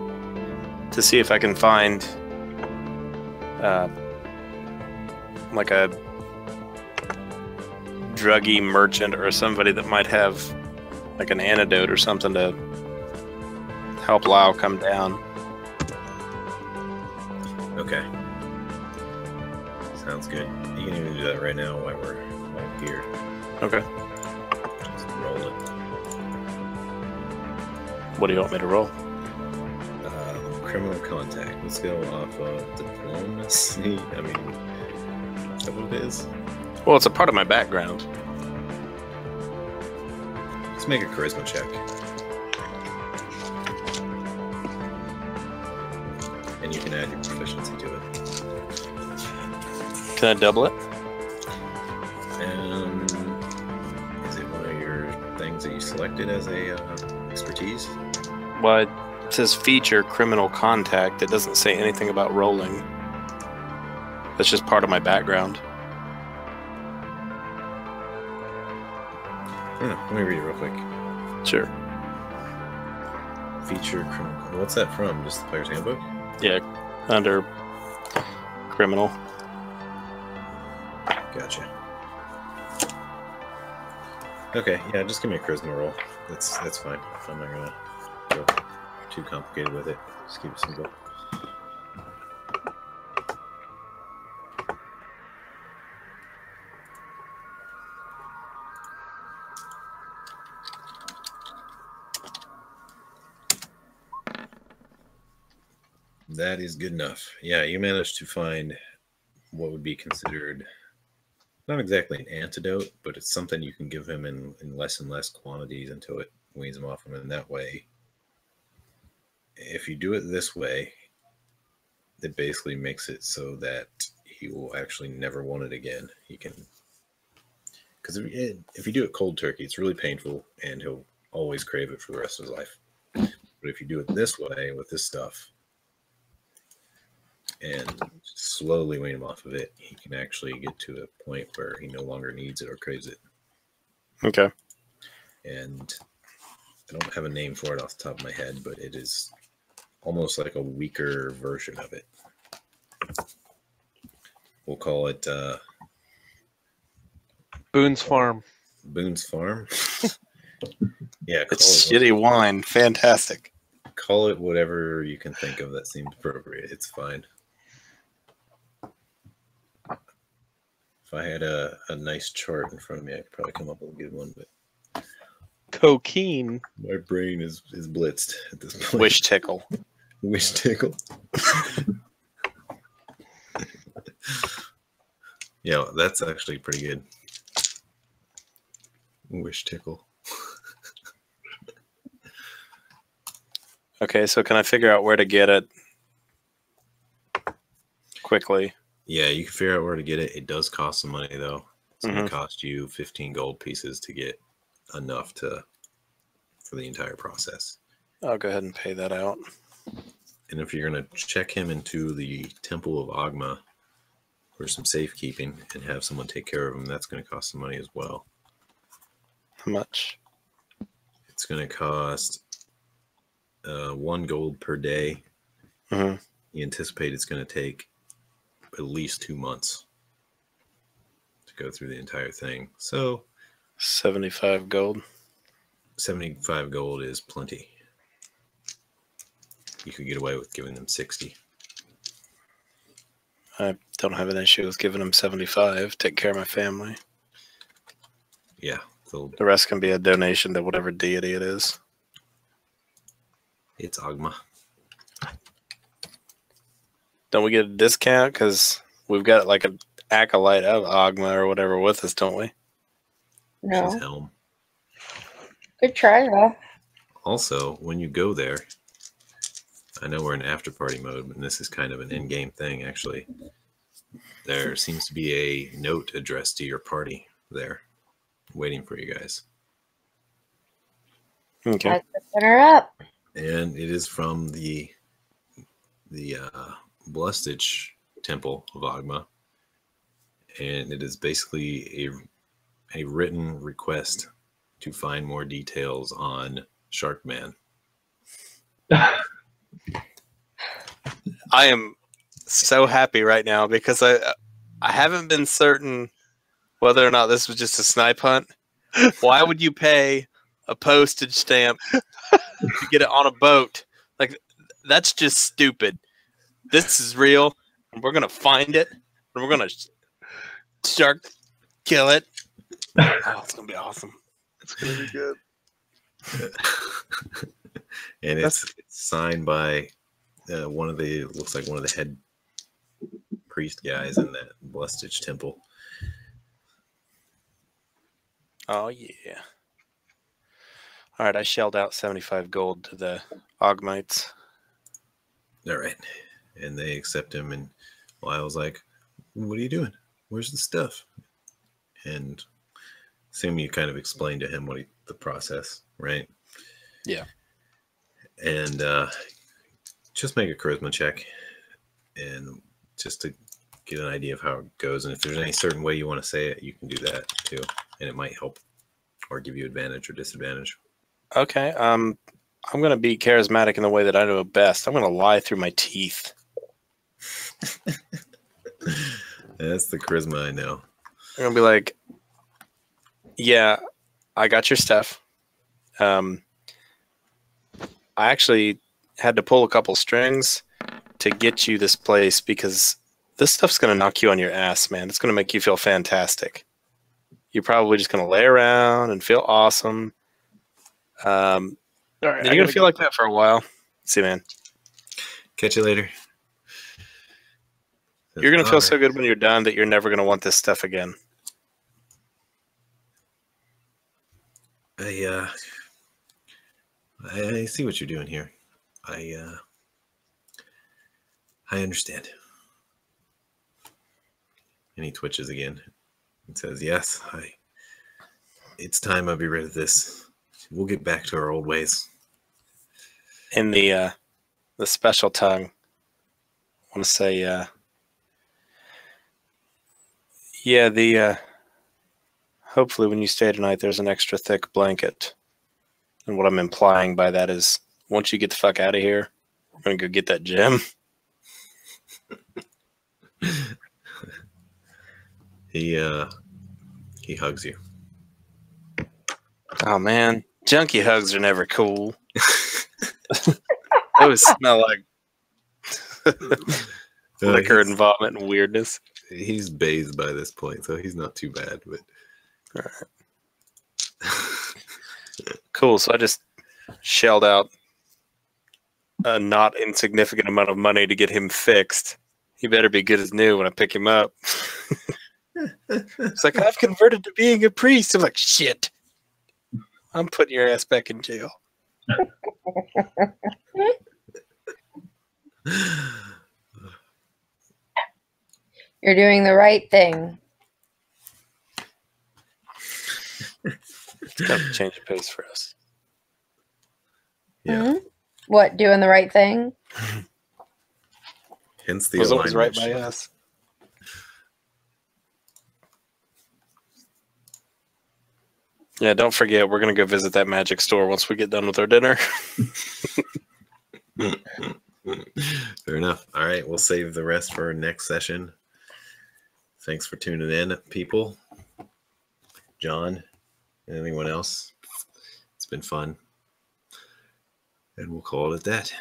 to see if I can find like a druggy merchant or somebody that might have like an antidote or something to help Lau come down. Okay. Sounds good. You can even do that right now while we're here. Okay. Just roll it. What do you want me to roll? Criminal contact. Let's go off of diplomacy. I mean, is that what it is? Well, it's a part of my background. Let's make a charisma check. And you can add your proficiency to it. Can I double it? Is it one of your things that you selected as a expertise? Well, it says feature criminal contact. It doesn't say anything about rolling. That's just part of my background. Let me read it real quick. Sure. Feature criminal. What's that from? Just the player's handbook? Yeah, under criminal. Gotcha. Okay, yeah, just give me a charisma roll. That's fine. I'm not gonna go too complicated with it. Just keep it simple. That is good enough. Yeah, you managed to find what would be considered not exactly an antidote, but it's something you can give him in less and less quantities until it weans him off him. And that way, if you do it this way, it basically makes it so that he will actually never want it again. He can, because if you do it cold turkey, it's really painful and he'll always crave it for the rest of his life. But if you do it this way with this stuff, and slowly wean him off of it, he can actually get to a point where he no longer needs it or craves it. Okay. And I don't have a name for it off the top of my head, but it is almost like a weaker version of it. We'll call it Boone's Farm. Boone's Farm. Yeah, It's shitty wine. Fantastic. Call it whatever you can think of that seems appropriate. It's fine. If I had a nice chart in front of me, I could probably come up with a good one, but Cocaine. my brain is blitzed at this point. Wish tickle. Wish tickle. Yeah, that's actually pretty good. Wish tickle. Okay, so can I figure out where to get it quickly? Yeah, you can figure out where to get it. It does cost some money, though. It's going Mhm. to cost you 15 gold pieces to get enough for the entire process. I'll go ahead and pay that out. And if you're going to check him into the Temple of Agma for some safekeeping and have someone take care of him, that's going to cost some money as well. How much? It's going to cost 1 gold per day. Mhm. You anticipate it's going to take at least 2 months to go through the entire thing. So 75 gold. 75 gold is plenty. you could get away with giving them 60. I don't have an issue with giving them 75. Take care of my family. Yeah, so The rest can be a donation to whatever deity it is. it's Agma. Don't we get a discount because we've got like an acolyte of Agma or whatever with us, don't we? She's No. Helm. Good try, though. Also, when you go there, I know we're in after party mode, but this is kind of an in-game thing, actually. There seems to be a note addressed to your party there, waiting for you guys. Okay. Let's open her up. And it is from the Blustage Temple of Agma. And it is basically a written request to find more details on Sharkman. I am so happy right now because I haven't been certain whether or not this was just a snipe hunt. Why would you pay a postage stamp to get it on a boat? Like, that's just stupid. This is real, and we're gonna find it, and we're gonna shark kill it. Oh, it's gonna be awesome. It's gonna be good. And it's signed by looks like one of the head priest guys in that Blustage Temple. Oh yeah. All right, I shelled out 75 gold to the Ogmites. All right. And they accept him, and Lyle's like, what are you doing? Where's the stuff? And assume you kind of explained to him the process, right? Yeah. And just make a charisma check, and just to get an idea of how it goes. And if there's any certain way you want to say it, you can do that too, and it might help or give you advantage or disadvantage. Okay. I'm gonna be charismatic in the way that I know best. I'm gonna lie through my teeth. That's the charisma I know. I'm gonna be like, yeah, I got your stuff. I actually had to pull a couple strings to get you this place because this stuff's going to knock you on your ass, man. It's going to make you feel fantastic. You're probably just going to lay around and feel awesome. All right, You're going to feel like that for a while. See, man. Catch you later. You're going to feel All so right. good when you're done that you're never going to want this stuff again. I see what you're doing here. I understand. And he twitches again and says, yes, it's time I be rid of this. We'll get back to our old ways. In the special tongue, I want to say, hopefully when you stay tonight, there's an extra thick blanket. And what I'm implying by that is, once you get the fuck out of here, we're going to go get that gem. He hugs you. Oh, man. Junkie hugs are never cool. Those smell like liquor and vomit and weirdness. He's bathed by this point, so he's not too bad. But All right. Cool. So I just shelled out a not insignificant amount of money to get him fixed. He better be good as new when I pick him up. It's like, I've converted to being a priest. I'm like, shit. I'm putting your ass back in jail. You're doing the right thing. It's got to change the pace for us. yeah, What, doing the right thing? hence the Was always right alignment. by us. Yeah, don't forget, we're going to go visit that magic store once we get done with our dinner. Fair enough. All right, we'll save the rest for next session. Thanks for tuning in, people. John, anyone else? It's been fun. And we'll call it at that.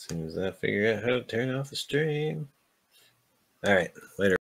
soon as I figure out how to turn off the stream. All right, later.